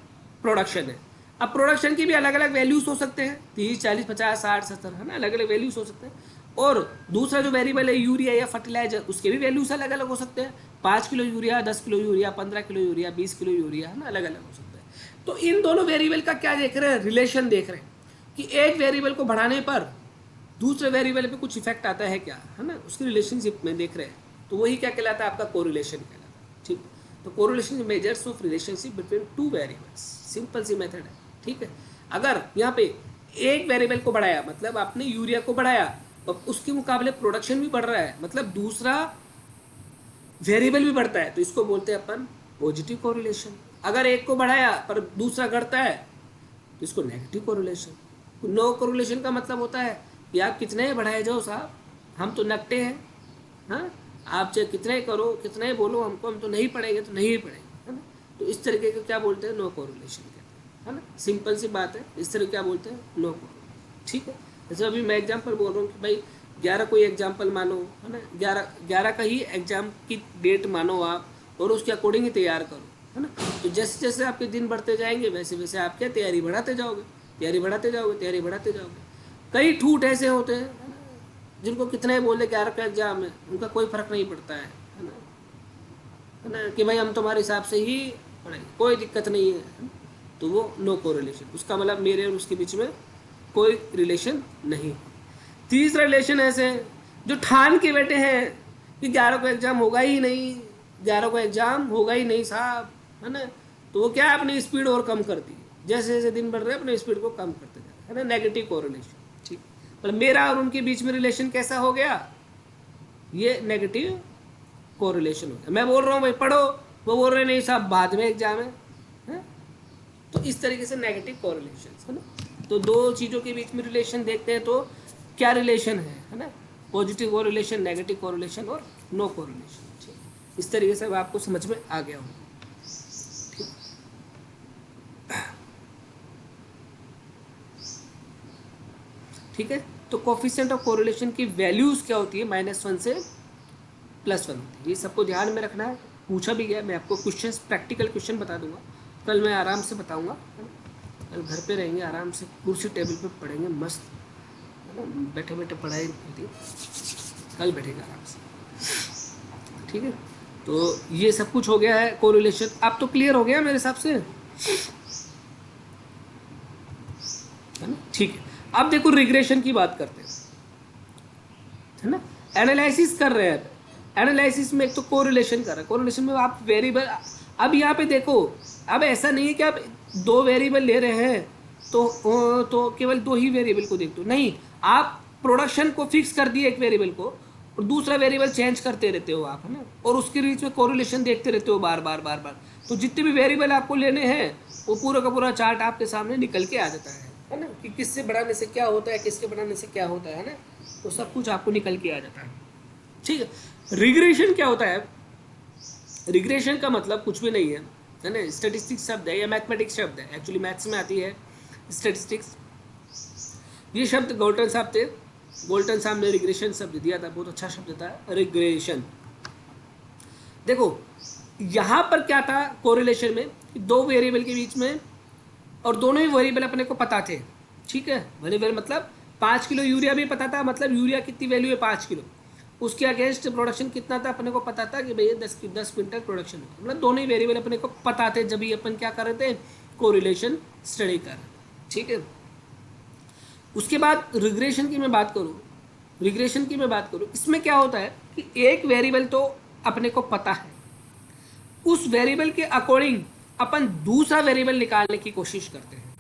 Speaker 1: प्रोडक्शन है। अब प्रोडक्शन की भी अलग अलग वैल्यूज हो सकते हैं, 30, 40, 50, 60, 70, है ना, अलग अलग वैल्यूज हो सकते हैं। और दूसरा जो वेरिएबल है यूरिया या फर्टिलाइजर, उसके भी वैल्यूज अलग अलग हो सकते हैं। 5 kilo urea, 10 kilo urea, 15 kilo urea, 20 kilo urea, है ना, अलग अलग हो सकता है। तो इन दोनों वेरिएबल का क्या देख रहे हैं? रिलेशन देख रहे हैं कि एक वेरिएबल को बढ़ाने पर दूसरे वेरिएबल पे कुछ इफेक्ट आता है क्या, है ना, उसकी रिलेशनशिप में देख रहे हैं। तो वही क्या कहलाता है? आपका कोरिलेशन कहलाता है, ठीक। तो correlation measures of relationship between two variables, simple सी मेथड है, ठीक है। अगर यहाँ पे एक वेरिएबल को बढ़ाया, मतलब आपने यूरिया को बढ़ाया और उसके मुकाबले प्रोडक्शन भी बढ़ रहा है, मतलब दूसरा वेरिएबल भी बढ़ता है, तो इसको बोलते हैं अपन पॉजिटिव कोरिलेशन। अगर एक को बढ़ाया पर दूसरा घटता है तो इसको नेगेटिव कोरिलेशन। नो कोरिलेशन का मतलब होता है कि आप कितने बढ़ाए जाओ साहब, हम तो नकटे हैं, हाँ, आप चाहे कितने करो, कितने बोलो हमको, हम तो नहीं पढ़ेंगे तो नहीं पढ़ेंगे, है ना। तो इस तरीके का क्या बोलते हैं? नो कोरिलेशन कहते हैं, है ना। सिंपल सी बात है, इस तरह क्या बोलते हैं? नो कोरिलेशन, ठीक है। जैसे अभी मैं एग्जाम्पल बोल रहा हूँ कि भाई 11 कोई एग्जाम्पल मानो, है ना, 11 का ही एग्जाम की डेट मानो आप, और उसके अकॉर्डिंग ही तैयार करो, है ना। तो जैसे जैसे आपके दिन बढ़ते जाएंगे वैसे वैसे आप क्या तैयारी बढ़ाते जाओगे, तैयारी बढ़ाते जाओगे, तैयारी बढ़ाते जाओगे। कई ठूठ ऐसे होते हैं, है ना, जिनको कितने बोले 11 का एग्जाम है, उनका कोई फर्क नहीं पड़ता है ना, है ना, कि भाई हम तुम्हारे हिसाब से ही पढ़ाएंगे, कोई दिक्कत नहीं है। तो वो नो कोरिलेशन, उसका मतलब मेरे और उसके बीच में कोई रिलेशन नहीं। तीसरा रिलेशन ऐसे जो ठान के बैठे हैं कि 11 को एग्जाम होगा ही नहीं, 11 को एग्जाम होगा ही नहीं साहब, है ना, तो वो क्या अपनी स्पीड और कम कर दी, जैसे जैसे दिन बढ़ रहे हैं अपने स्पीड को कम करते जा रहे हैं, है ना, नेगेटिव कोरिलेशन, ठीक। मतलब मेरा और उनके बीच में रिलेशन कैसा हो गया? ये नेगेटिव कोरिलेशन हो गया। मैं बोल रहा हूँ भाई पढ़ो, वो बोल रहे नहीं साहब बाद में एग्जाम है? तो इस तरीके से नेगेटिव कोरिलेशन, है ना। तो दो चीज़ों के बीच में रिलेशन देखते हैं, तो क्या रिलेशन है ना, पॉजिटिव कोरिलेशन, नेगेटिव कोरिलेशन और नो कोरिलेशन, ठीक। इस तरीके से आपको समझ में आ गया हो, ठीक है। तो कोफिशिएंट ऑफ कोरिलेशन की वैल्यूज क्या होती है? -1 से +1 होती है। ये सबको ध्यान में रखना है, पूछा भी गया। मैं आपको क्वेश्चंस, प्रैक्टिकल क्वेश्चन बता दूंगा, कल मैं आराम से बताऊंगा, कल घर पे रहेंगे, आराम से कुर्सी टेबल पे पढ़ेंगे, मस्त, बैठे बैठे पढ़ाई होती है, कल बैठेगा आराम से, ठीक है। तो ये सब कुछ हो गया है कोरिलेशन। आप तो क्लियर हो गया मेरे हिसाब से, है ना, ठीक है। अब देखो रिग्रेशन की बात करते हैं, है ना। एनालिसिस कर रहे हैं, एनालिसिस में एक तो कोरिलेशन कर रहे हैं, कोरिलेशन में आप वेरिएबल, अब यहाँ पे देखो, अब ऐसा नहीं है कि आप 2 वेरिएबल ले रहे हैं तो केवल 2 ही वेरिएबल को देखते हो, नहीं, आप प्रोडक्शन को फिक्स कर दिए एक वेरिएबल को, और दूसरा वेरिएबल चेंज करते रहते हो आप, है ना, और उसके बीच में कोरिलेशन देखते रहते हो बार बार बार बार। तो जितने भी वेरिएबल आपको लेने हैं वो पूरा का पूरा चार्ट आपके सामने निकल के आ जाता है है ना, कि किससे बढ़ाने से क्या होता है, किसके बढ़ाने से क्या होता है ना, तो सब कुछ आपको निकल के आ जाता है। ठीक है। रिग्रेशन क्या होता है? रिग्रेशन का मतलब कुछ भी नहीं है ना, स्टेटिस्टिक्स शब्द है या मैथमेटिक्स शब्द है, एक्चुअली मैथ्स में आती है स्टेटिस्टिक्स। ये शब्द गोल्टन साहब थे, गोल्टन साहब ने रिग्रेशन शब्द दिया था, बहुत अच्छा शब्द था रिग्रेशन। देखो यहाँ पर क्या था कोरिलेशन में, दो वेरिएबल के बीच में, और दोनों ही वेरिएबल अपने को पता थे। ठीक है, वेरिएबल मतलब 5 किलो यूरिया भी पता था, मतलब यूरिया कितनी वैल्यू है 5 किलो, उसके अगेंस्ट प्रोडक्शन कितना था अपने को पता था कि भैया 10 क्विंटल प्रोडक्शन है, मतलब दोनों ही वेरिएबल अपने को पता थे जब ही अपन क्या कर रहे थे, कोरिलेशन स्टडी कर रहे थे। ठीक है। उसके बाद रिग्रेशन की मैं बात करूँ, रिग्रेशन की मैं बात करूँ, इसमें क्या होता है कि एक वेरिएबल तो अपने को पता है, उस वेरिएबल के अकॉर्डिंग अपन दूसरा वेरिएबल निकालने की कोशिश करते हैं,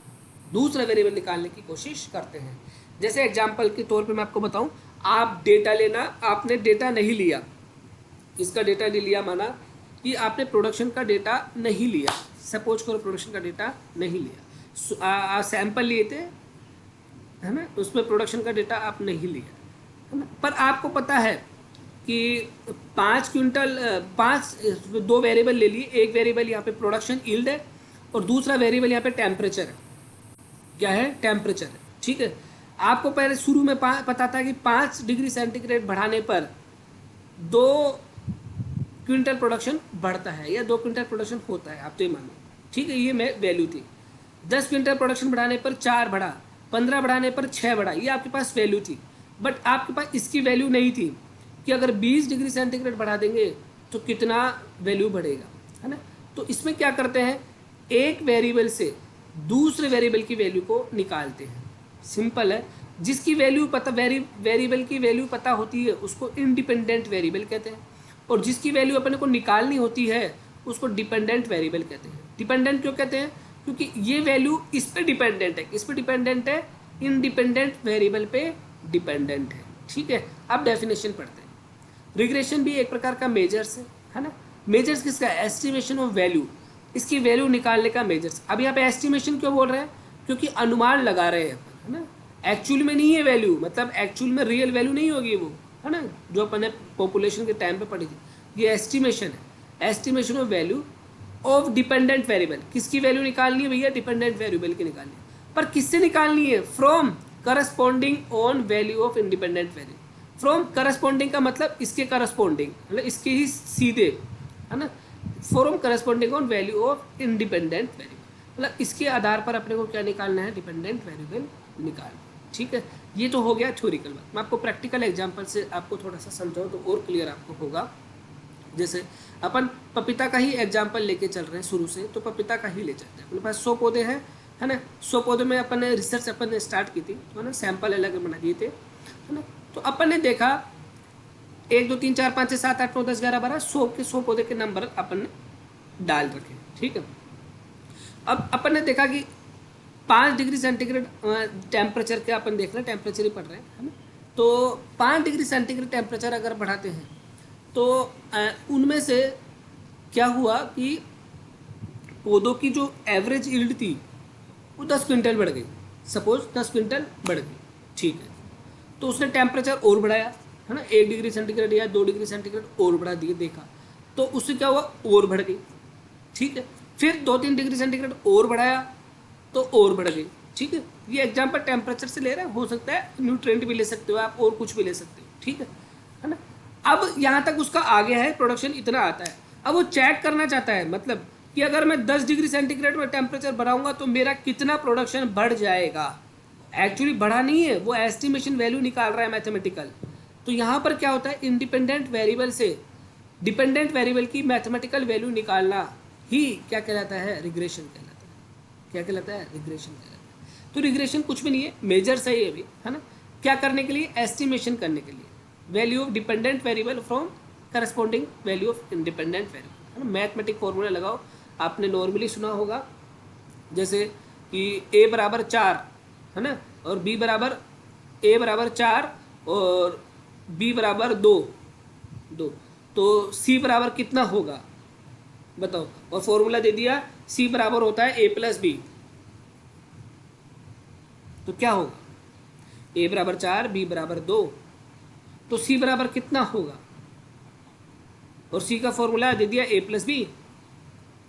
Speaker 1: दूसरा वेरिएबल निकालने की कोशिश करते हैं। जैसे एग्जांपल के तौर पे मैं आपको बताऊं, आप डेटा लेना, आपने डेटा नहीं लिया, इसका डेटा नहीं लिया, माना कि आपने प्रोडक्शन का डेटा नहीं लिया, सपोज करो प्रोडक्शन का डेटा नहीं लिया, सैंपल लिए थे, है ना, उसमें प्रोडक्शन का डेटा आप नहीं लिया, है ना, पर आपको पता है कि 5 क्विंटल, दो वेरिएबल ले लिए, एक वेरिएबल यहाँ पे प्रोडक्शन यील्ड है और दूसरा वेरिएबल यहाँ पे टेम्परेचर है। क्या है? टेम्परेचर है। ठीक है। आपको पहले शुरू में पता था कि 5 डिग्री सेंटीग्रेड बढ़ाने पर 2 क्विंटल प्रोडक्शन बढ़ता है या 2 क्विंटल प्रोडक्शन होता है, आप तो ये मानो। ठीक है, ये मैं वैल्यू थी। 10 क्विंटल प्रोडक्शन बढ़ाने पर 4 बढ़ा, 15 बढ़ाने पर 6 बढ़ा, ये आपके पास वैल्यू थी। बट आपके पास इसकी वैल्यू नहीं थी कि अगर 20 डिग्री सेंटीग्रेड बढ़ा देंगे तो कितना वैल्यू बढ़ेगा, है ना। तो इसमें क्या करते हैं, एक वेरिएबल से दूसरे वेरिएबल की वैल्यू को निकालते हैं। सिंपल है। जिसकी वैल्यू पता, वेरिएबल की वैल्यू पता होती है उसको इंडिपेंडेंट वेरिएबल कहते हैं, और जिसकी वैल्यू अपने को निकालनी होती है उसको डिपेंडेंट वेरिएबल कहते हैं। डिपेंडेंट क्यों कहते हैं? क्योंकि ये वैल्यू इस पे डिपेंडेंट है, किस पे डिपेंडेंट है, इंडिपेंडेंट वेरिएबल पे डिपेंडेंट है। ठीक है। अब डेफिनेशन पढ़ते हैं। रिग्रेशन भी एक प्रकार का मेजर्स है ना। मेजर्स किसका? एस्टिमेशन ऑफ वैल्यू, इसकी वैल्यू निकालने का मेजर्स। अब यहाँ पे एस्टिमेशन क्यों बोल रहे हैं? क्योंकि अनुमान लगा रहे हैं, है ना। एक्चुअल में नहीं है वैल्यू, मतलब एक्चुअल में रियल वैल्यू नहीं होगी वो, है ना, जो अपन ने पॉपुलेशन के टाइम पे पढ़ी थी। ये एस्टिमेशन है, estimation of value of dependent variable. किसकी वैल्यू निकालनी है भैया? डिपेंडेंट वेरिएबल की निकालनी है। पर किससे निकालनी है? From corresponding on value of independent variable. From corresponding का मतलब इसके करस्पॉन्डिंग, मतलब इसके ही सीधे, है ना। From corresponding on value of independent variable, मतलब इसके आधार पर अपने को क्या निकालना है? डिपेंडेंट वेरिएबल निकालना। ठीक है। ये तो हो गया थ्योरिकल बात। मैं आपको प्रैक्टिकल एग्जांपल से आपको थोड़ा सा समझाऊँ तो और क्लियर आपको होगा। जैसे अपन पपीता का ही एग्जांपल लेके चल रहे हैं शुरू से, तो पपीता का ही ले चलते हैं। अपने पास 100 पौधे हैं, है ना। 100 पौधे में अपन ने रिसर्च अपन ने स्टार्ट की थी, है ना, सैंपल अलग बना दिए थे, है ना। तो अपन ने देखा 1 2 3 4 5 6 7 8 9 10 11 12 100 के 100 पौधे के नंबर अपन ने डाल रखे। ठीक है। अब अपन ने देखा कि 5 डिग्री सेंटीग्रेड टेम्परेचर के अपन देख रहे हैं, टेम्परेचर ही पढ़ रहे हैं, है ना। तो 5 डिग्री सेंटीग्रेड टेम्परेचर अगर बढ़ाते हैं तो उनमें से क्या हुआ कि पौधों की जो एवरेज यील्ड थी वो 10 क्विंटल बढ़ गई, सपोज 10 क्विंटल बढ़ गई। ठीक है। तो उसने टेम्परेचर और बढ़ाया, है ना, 1 डिग्री सेंटीग्रेड या 2 डिग्री सेंटीग्रेड और बढ़ा दिए, देखा तो उससे क्या हुआ? और बढ़ गई। ठीक है। फिर 2-3 डिग्री सेंटीग्रेड और बढ़ाया तो और बढ़ गई। ठीक है। ये एग्जाम्पल टेम्परेचर से ले रहे हैं, हो सकता है न्यूट्रिएंट भी ले सकते हो आप और कुछ भी ले सकते हो। ठीक है ना। अब यहाँ तक उसका आ गया है, प्रोडक्शन इतना आता है। अब वो चेक करना चाहता है, मतलब कि अगर मैं 10 डिग्री सेंटीग्रेड में टेम्परेचर बढ़ाऊंगा तो मेरा कितना प्रोडक्शन बढ़ जाएगा। एक्चुअली बढ़ा नहीं है, वो एस्टिमेशन वैल्यू निकाल रहा है मैथमेटिकल। तो यहाँ पर क्या होता है? इंडिपेंडेंट वेरिएबल से डिपेंडेंट वेरिएबल की मैथमेटिकल वैल्यू निकालना ही क्या कहलाता है? रिग्रेशन कहलाता है। क्या कहलाता है? रिग्रेशन कहलाता है। तो रिग्रेशन कुछ भी नहीं है, मेजर्स है ये भी, है ना। क्या करने के लिए? एस्टिमेशन करने के लिए value of dependent variable from corresponding value of independent variable, है ना। मैथमेटिक फॉर्मूला लगाओ, आपने नॉर्मली सुना होगा, जैसे कि a बराबर 4, है ना, और b बराबर a बराबर 4 और b बराबर 2, तो c बराबर कितना होगा बताओ। और फॉर्मूला दे दिया, c बराबर होता है a प्लस बी, तो क्या होगा, ए बराबर 4, बी बराबर 2, तो सी बराबर कितना होगा, और सी का फॉर्मूला दे दिया ए प्लस बी,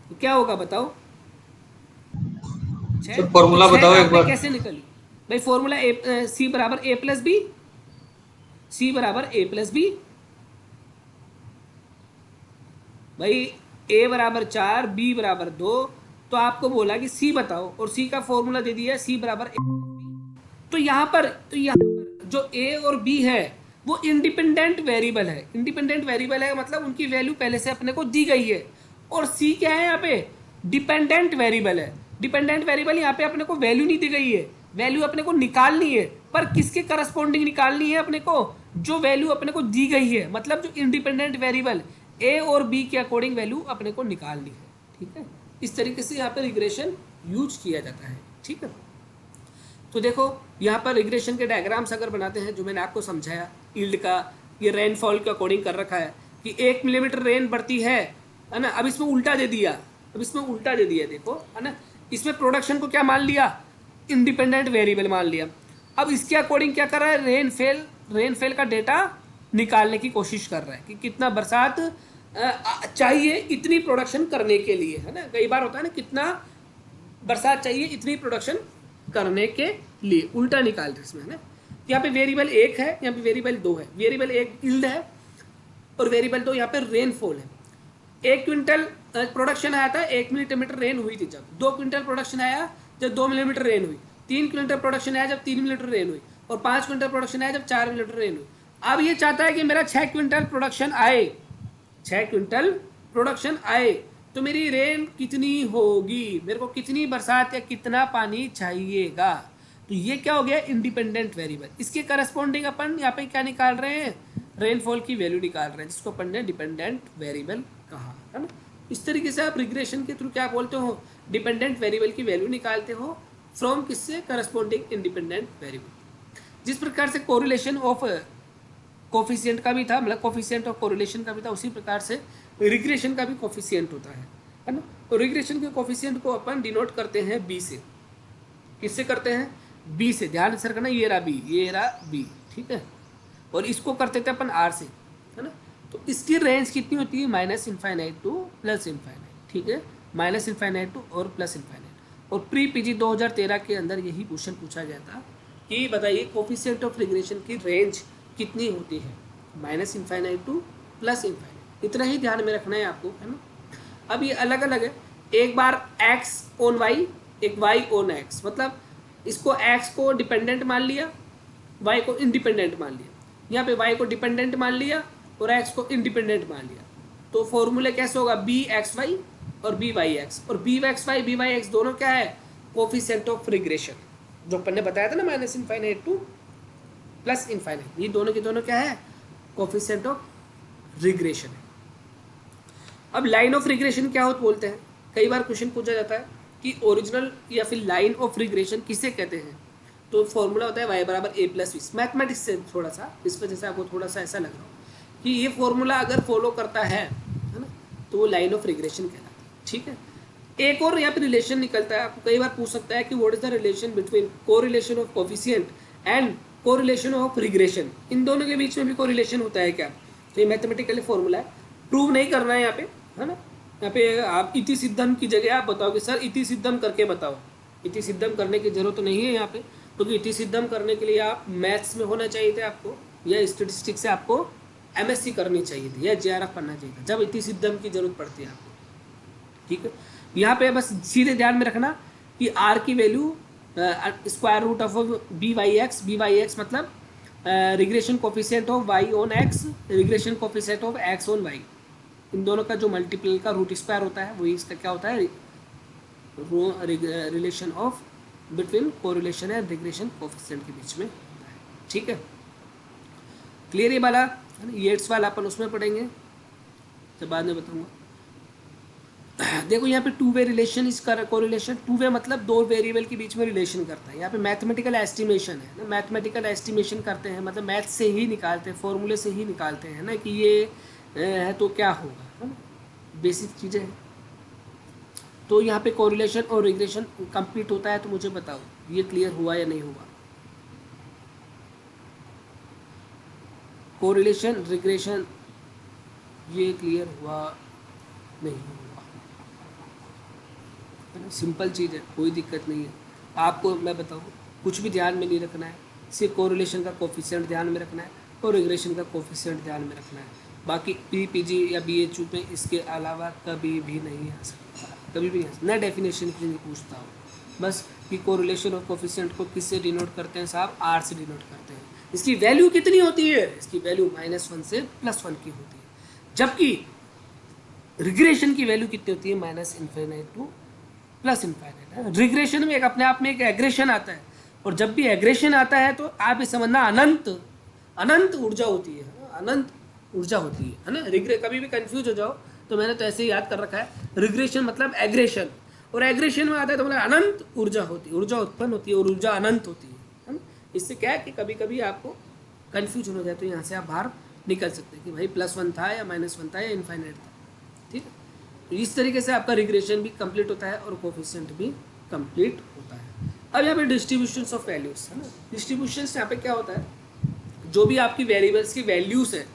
Speaker 1: तो क्या होगा बताओ, 6।
Speaker 2: सर
Speaker 1: तो
Speaker 2: फॉर्मूला
Speaker 1: 6
Speaker 2: बताओ
Speaker 1: यहाँ
Speaker 2: एक
Speaker 1: पे
Speaker 2: बार।
Speaker 1: कैसे निकली भाई, फॉर्मूला ए सी बराबर ए प्लस बी, सी बराबर ए प्लस बी भाई, ए बराबर 4, बी बराबर 2, तो आपको बोला कि सी बताओ, और सी का फॉर्मूला दे दिया सी बराबर ए। तो यहाँ पर जो ए और बी है वो इंडिपेंडेंट वेरिएबल है, इंडिपेंडेंट वेरिएबल है मतलब उनकी वैल्यू पहले से अपने को दी गई है, और सी क्या है यहाँ पे, डिपेंडेंट वेरिएबल है। डिपेंडेंट वेरिएबल यहाँ पे अपने को वैल्यू नहीं दी गई है, वैल्यू अपने को निकालनी है, पर किसके करस्पॉन्डिंग निकालनी है अपने को, जो वैल्यू अपने को दी गई है, मतलब जो इंडिपेंडेंट वेरिएबल ए और बी के अकॉर्डिंग वैल्यू अपने को निकालनी है। ठीक है, इस तरीके से यहाँ पे रिग्रेशन यूज किया जाता है। ठीक है, तो देखो यहाँ पर रिग्रेशन के डायग्राम्स अगर बनाते हैं, जो मैंने आपको समझाया ईल्ड का, ये रेनफॉल के अकॉर्डिंग कर रखा है कि 1 मिलीमीटर रेन बढ़ती है ना, अब इसमें उल्टा दे दिया, अब इसमें उल्टा दे दिया, देखो है ना, इसमें प्रोडक्शन को क्या मान लिया, इंडिपेंडेंट वेरिएबल मान लिया। अब इसके अकॉर्डिंग क्या कर रहा है, रेनफेल का डेटा निकालने की कोशिश कर रहा है कि कितना बरसात चाहिए इतनी प्रोडक्शन करने के लिए, है ना, कई बार होता है ना, कितना बरसात चाहिए इतनी प्रोडक्शन करने के लिए, उल्टा निकाल रहे इसमें, है ना। यहाँ पे वेरिएबल 1 है, यहाँ पे वेरिएबल 2 है, वेरिएबल 1 यील्ड है और वेरिएबल 2 यहाँ पे रेनफॉल है। 1 क्विंटल प्रोडक्शन आया था 1 मिलीमीटर रेन हुई थी जब, 2 क्विंटल प्रोडक्शन आया जब 2 मिलीमीटर रेन हुई, 3 क्विंटल प्रोडक्शन आया जब 3 मिलीमीटर रेन हुई, और 5 क्विंटल प्रोडक्शन आया जब 4 मिलीमीटर रेन हुई। अब ये चाहता है कि मेरा 6 क्विंटल प्रोडक्शन आए, 6 क्विंटल प्रोडक्शन आए, तो मेरी रेन कितनी होगी, मेरे को कितनी बरसात या कितना पानी चाहिएगा। तो ये क्या हो गया, इंडिपेंडेंट वेरिएबल। इसके करस्पॉन्डिंग अपन यहाँ पे क्या निकाल रहे हैं, रेनफॉल की वैल्यू निकाल रहे हैं, जिसको अपन ने डिपेंडेंट वेरिएबल कहा, है ना। इस तरीके से आप रिग्रेशन के थ्रू क्या बोलते हो, डिपेंडेंट वेरिएबल की वैल्यू निकालते हो फ्रॉम किससे, करस्पॉन्डिंग इंडिपेंडेंट वेरिएबल। जिस प्रकार से कोरिलेशन ऑफ कोफिशिएंट का भी था, मतलब कोफिशिएंट ऑफ कोरिलेशन का भी था, उसी प्रकार से रिग्रेशन का भी कोफिशिएंट होता है ना। तो रिग्रेशन के कोफिशिएंट को अपन डिनोट करते हैं बी से, किससे करते हैं, बी से, ध्यान से रखना, ये रहा बी, ये रहा बी, ठीक है, और इसको करते थे अपन आर से, है ना। तो इसकी रेंज कितनी होती है, -इनफाइनाइट टू +इनफाइनाइट, ठीक है, -इनफाइनाइट टू और +इनफाइनाइट। और प्री पीजी 2013 के अंदर यही क्वेश्चन पूछा गया था कि बताइए कोफिशिएंट ऑफ रिग्रेशन की रेंज कितनी होती है, -इनफाइनाइट टू +इनफाइनाइट, इतना ही ध्यान में रखना है आपको, है ना। अब ये अलग अलग है, एक बार x ऑन y, एक y ऑन x, मतलब इसको x को डिपेंडेंट मान लिया, y को इंडिपेंडेंट मान लिया, यहाँ पे y को डिपेंडेंट मान लिया और x को इंडिपेंडेंट मान लिया। तो फॉर्मूला कैसे होगा, बी एक्स वाई और बी वाई एक्स, और B X Y B Y X दोनों क्या है, कोफिशिएंट ऑफ रिग्रेशन, जो अपन ने बताया था ना, -इनफाइनाइट टू +इनफाइनाइट, ये दोनों के दोनों क्या है, कोफिशिएंट ऑफ रिग्रेशन है। अब लाइन ऑफ रिग्रेशन क्या हो बोलते हैं, कई बार क्वेश्चन पूछा जाता है कि ओरिजिनल या फिर लाइन ऑफ रिग्रेशन किसे कहते हैं, तो फॉर्मूला होता है y बराबर a प्लस वी, मैथमेटिक्स से थोड़ा सा, इस वजह से आपको थोड़ा सा ऐसा लग रहा हो कि ये फॉर्मूला अगर फॉलो करता है ना, तो वो लाइन ऑफ रिग्रेशन कहलाता है। ठीक है, एक और यहाँ पे रिलेशन निकलता है, आपको कई बार पूछ सकता है कि what is the relation between correlation of coefficient and correlation of regression, इन दोनों के बीच में भी कोरिलेशन होता है क्या, तो ये मैथमेटिकली फॉर्मूला है, प्रूव नहीं करना है यहाँ पे, है ना। यहाँ पे आप इति सिद्धम की जगह आप बताओगे सर इति सिद्धम करके बताओ, इति सिद्धम करने की जरूरत तो नहीं है यहाँ पे, क्योंकि इति सिद्धम करने के लिए आप मैथ्स में होना चाहिए थे आपको, या स्टेटिस्टिक्स से आपको MSc करनी चाहिए थी, या JRF करना चाहिए था, जब इति सिद्धम की जरूरत पड़ती है आपको। ठीक है, यहाँ पे बस सीधे ध्यान में रखना कि R की value square root of B Y X मतलब regression coefficient of y on x, regression coefficient of x on y, इन दोनों का जो मल्टीपल का रूट स्क्वायर होता है वही इसका क्या होता है, relation of between correlation and regression coefficient के बीच में होता है। ठीक है, क्लियर ये वाला, येट्स वाला अपन उसमें पढ़ेंगे, जब बाद में बताऊंगा। देखो यहाँ पे टू वे रिलेशन, इसका कोरिलेशन, टू वे मतलब दो वेरिएबल के बीच में रिलेशन करता है। यहाँ पे मैथमेटिकल एस्टिमेशन है ना, मैथमेटिकल एस्टिमेशन करते हैं मतलब मैथ से ही निकालते हैं, फॉर्मूले से ही निकालते हैं ना, कि ये है तो क्या होगा, है ना, बेसिक चीज़ें हैं। तो यहाँ पे कोरिलेशन और रिग्रेशन कंप्लीट होता है, तो मुझे बताओ ये क्लियर हुआ या नहीं हुआ? कोरिलेशन रिग्रेशन ये क्लियर हुआ नहीं हुआ? है ना, सिंपल चीज़ है, कोई दिक्कत नहीं है। आपको मैं बताऊँ, कुछ भी ध्यान में नहीं रखना है, सिर्फ कोरिलेशन का कोफिशिएंट ध्यान में रखना है और रिग्रेशन का कोफिशिएंट ध्यान में रखना है। बाकी पीजी या बीएचयू में इसके अलावा कभी भी नहीं आ सकता, कभी भी नहीं। मैं डेफिनेशन की नहीं पूछता हूँ, बस कि कोरिलेशन और कोफिशिएंट को किससे डिनोट करते हैं साहब? आर से डिनोट करते हैं। इसकी वैल्यू कितनी होती है? इसकी वैल्यू -1 से +1 की होती है, जबकि रिग्रेशन की वैल्यू कितनी होती है? -∞ टू +∞। रिग्रेशन में एक अपने आप में एक एग्रेशन आता है, और जब भी एग्रेशन आता है तो आप ये समझना अनंत ऊर्जा होती है, अनंत ऊर्जा होती है ना। कभी भी कंफ्यूज हो जाओ तो मैंने तो ऐसे ही याद कर रखा है, रिग्रेशन मतलब एग्रेशन, और एग्रेशन में आता है तो मतलब अनंत ऊर्जा होती है, ऊर्जा उत्पन्न होती है और ऊर्जा अनंत होती है ना। इससे क्या है कि कभी कभी आपको कन्फ्यूजन हो जाए तो यहाँ से आप बाहर निकल सकते हैं कि भाई +1 था या -1 था या इनफाइनाइट था, ठीक है। तो इस तरीके से आपका रिग्रेशन भी कंप्लीट होता है और कोफिशिएंट भी कंप्लीट होता है। अब यहाँ पे डिस्ट्रीब्यूशंस ऑफ वैल्यूज है ना। डिस्ट्रीब्यूशंस यहाँ पे क्या होता है, जो भी आपकी वेरिएबल्स की वैल्यूज है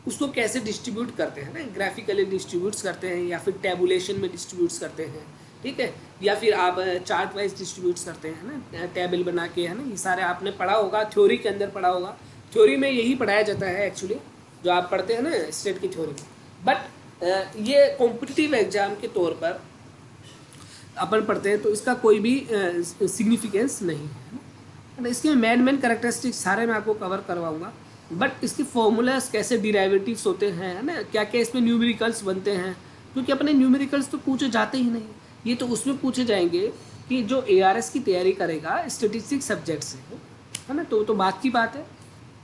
Speaker 1: उसको कैसे डिस्ट्रीब्यूट करते हैं ना, ग्राफिकली डिस्ट्रीब्यूट्स करते हैं या फिर टेबुलेशन में डिस्ट्रीब्यूट्स करते हैं, ठीक है, या फिर आप चार्ट वाइज डिस्ट्रीब्यूट्स करते हैं ना, टेबल बना के, है ना। ये सारे आपने पढ़ा होगा, थ्योरी के अंदर पढ़ा होगा, थ्योरी में यही पढ़ाया जाता है एक्चुअली, जो आप पढ़ते हैं ना स्टेट की थ्योरी में। बट ये कॉम्पिटिटिव एग्जाम के तौर पर अपन पढ़ते हैं तो इसका कोई भी सिग्निफिकेंस नहीं है ना। इसके मेन कैरेक्टरिस्टिक्स सारे मैं आपको कवर करवाऊंगा, बट इसके फॉर्मूलाज कैसे डिराइवेटिव्स होते हैं, है ना, क्या क्या इसमें न्यूमेरिकल्स बनते हैं, क्योंकि अपने न्यूमेरिकल्स तो पूछे जाते ही नहीं, ये तो उसमें पूछे जाएंगे कि जो ARS की तैयारी करेगा स्टेटिस्टिक्स सब्जेक्ट से, है ना, तो बात की बात है,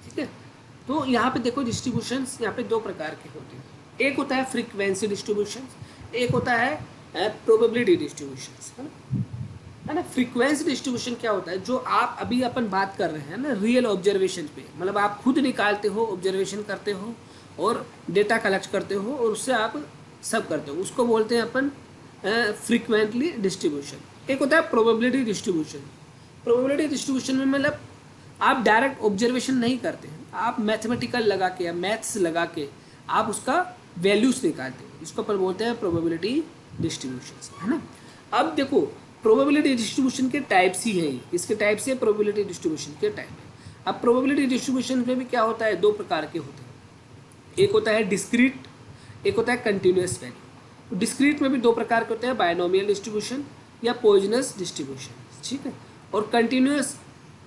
Speaker 1: ठीक है। तो यहाँ पे देखो डिस्ट्रीब्यूशंस यहाँ पे 2 प्रकार के होते हैं, एक होता है फ्रीक्वेंसी डिस्ट्रीब्यूशन, एक होता है प्रोबेबिलिटी डिस्ट्रीब्यूशन, है ना। फ्रीक्वेंसी डिस्ट्रीब्यूशन क्या होता है, जो आप अभी अपन बात कर रहे हैं ना रियल ऑब्जर्वेशन पे, मतलब आप खुद निकालते हो, ऑब्जर्वेशन करते हो और डेटा कलेक्ट करते हो और उससे आप सब करते हो, उसको बोलते हैं अपन फ्रीक्वेंटली डिस्ट्रीब्यूशन। एक होता है प्रोबेबिलिटी डिस्ट्रीब्यूशन। प्रोबेबिलिटी डिस्ट्रीब्यूशन में मतलब आप डायरेक्ट ऑब्जर्वेशन नहीं करते हैं, आप मैथमेटिकल लगा के या मैथ्स लगा के आप उसका वैल्यूज निकालते हो, इसको अपन बोलते हैं प्रोबेबिलिटी डिस्ट्रीब्यूशन, है ना। अब देखो प्रोबेबिलिटी डिस्ट्रीब्यूशन के टाइप्स ही हैं, इसके टाइप से प्रोबेबिलिटी डिस्ट्रीब्यूशन के टाइप है। अब प्रोबेबिलिटी डिस्ट्रीब्यूशन में भी क्या होता है, 2 प्रकार के होते हैं, एक होता है डिस्क्रीट, एक होता है कंटिन्यूस वैल्यू। तो डिस्क्रीट में भी 2 प्रकार के होते हैं, बायनोमियल डिस्ट्रीब्यूशन या पॉइजनस डिस्ट्रीब्यूशन, ठीक है। और कंटिन्यूस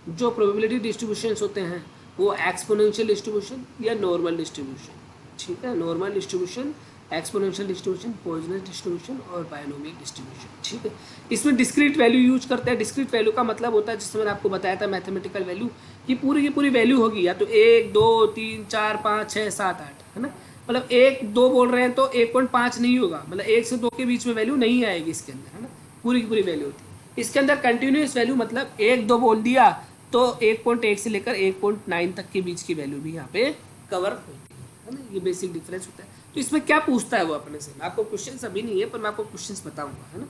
Speaker 1: जो प्रोबेबिलिटी डिस्ट्रीब्यूशंस होते हैं वो एक्सपोनेंशियल डिस्ट्रीब्यूशन या नॉर्मल डिस्ट्रीब्यूशन, ठीक है, normal distribution, exponential distribution, poisonous distribution और बायनोमियल डिस्ट्रीब्यूशन, ठीक है। इसमें डिस्क्रीट वैल्यू यूज करते हैं। डिस्क्रीट वैल्यू का मतलब होता है, जिससे मैंने आपको बताया था मैथमेटिकल वैल्यू, कि पूरी की पूरी वैल्यू होगी या तो 1 2 3 4 5 6 7 8, है ना। मतलब 1 2 बोल रहे हैं तो 1.5 नहीं होगा, मतलब 1 से 2 के बीच में वैल्यू नहीं आएगी इसके अंदर, है ना, पूरी की पूरी वैल्यू होती है। इसके अंदर कंटिन्यूस वैल्यू मतलब 1 2 बोल दिया तो 1.1 से लेकर 1.9 तक के बीच की वैल्यू भी यहाँ पे कवर होती है ना। ये बेसिक डिफरेंस होता है। तो इसमें क्या पूछता है वो अपने से, आपको क्वेश्चन अभी नहीं है पर मैं आपको क्वेश्चन बताऊंगा, है ना।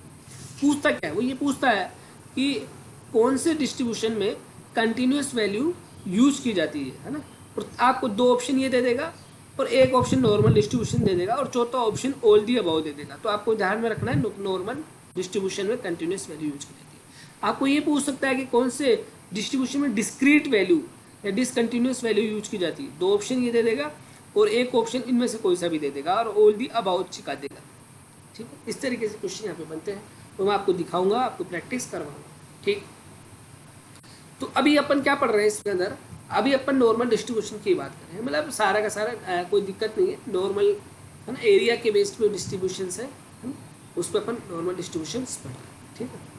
Speaker 1: पूछता क्या है, वो ये पूछता है कि कौन से डिस्ट्रीब्यूशन में कंटिन्यूस वैल्यू यूज की जाती है ना। और आपको 2 ऑप्शन ये दे देगा और एक ऑप्शन नॉर्मल डिस्ट्रीब्यूशन दे देगा और चौथा ऑप्शन ऑल दी अबव दे देगा। तो आपको ध्यान में रखना है नॉर्मल डिस्ट्रीब्यूशन में कंटिन्यूस वैल्यू यूज की जाती है। आपको ये पूछ सकता है कि कौन से डिस्ट्रीब्यूशन में डिस्क्रीट वैल्यू या डिसकंटिन्यूस वैल्यू यूज की जाती है। 2 ऑप्शन ये दे देगा और एक ऑप्शन इनमें से कोई सा भी दे देगा और ऑल दी अबाउट चिका देगा, ठीक है। इस तरीके से क्वेश्चन यहाँ पे बनते हैं, तो मैं आपको दिखाऊंगा, आपको प्रैक्टिस करवाऊंगा, ठीक। तो अभी अपन क्या पढ़ रहे हैं इसके अंदर, अभी अपन नॉर्मल डिस्ट्रीब्यूशन की बात कर रहे हैं, मतलब सारा का सारा कोई दिक्कत नहीं है, नॉर्मल है ना, एरिया के बेस्ड पे डिस्ट्रीब्यूशन है ना, उस पर अपन नॉर्मल डिस्ट्रीब्यूशन पढ़ रहे हैं, ठीक है।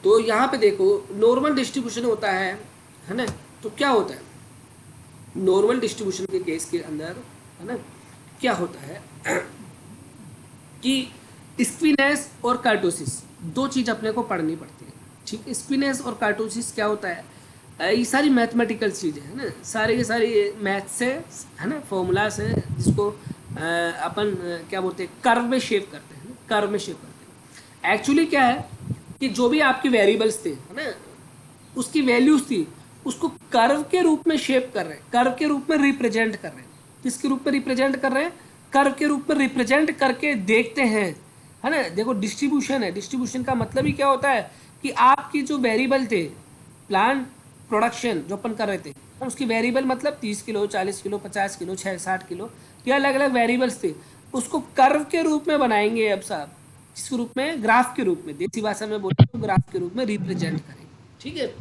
Speaker 1: तो यहाँ पे देखो नॉर्मल डिस्ट्रीब्यूशन होता है ना। तो क्या होता है नॉर्मल डिस्ट्रीब्यूशन के केस के अंदर, है ना, क्या होता है कि स्क्वीनेस और कार्टोसिस 2 चीज़ अपने को पढ़नी पड़ती है, ठीक। स्क्वीनेस और कार्टोसिस क्या होता है, ये सारी मैथमेटिकल चीज़ें है ना, सारी की सारी मैथ से, है ना, फॉर्मूलाज है जिसको अपन क्या बोलते हैं कर्व में शेप करते हैं, कर्व में शेप करते हैं। एक्चुअली क्या है कि जो भी आपके वेरिएबल्स थे, है ना, उसकी वैल्यूज थी, उसको कर्व के रूप में शेप कर रहे हैं, कर्व के रूप में रिप्रेजेंट कर रहे हैं। किसके रूप में रिप्रेजेंट कर रहे हैं? कर्व के रूप में रिप्रेजेंट करके देखते हैं, है ना। देखो डिस्ट्रीब्यूशन है, डिस्ट्रीब्यूशन का मतलब ही क्या होता है कि आपकी जो वेरिएबल थे, प्लांट प्रोडक्शन जो अपन कर रहे थे, उसकी वेरिएबल मतलब 30 किलो, 40 किलो, 50 किलो, 60 किलो, ये अलग अलग वेरिएबल्स थे। उसको कर्व के रूप में बनाएंगे अब साहब, किस रूप में? ग्राफ के रूप में, देसी भाषा में बोलते तो ग्राफ के रूप में रिप्रेजेंट करेंगे, ठीक है।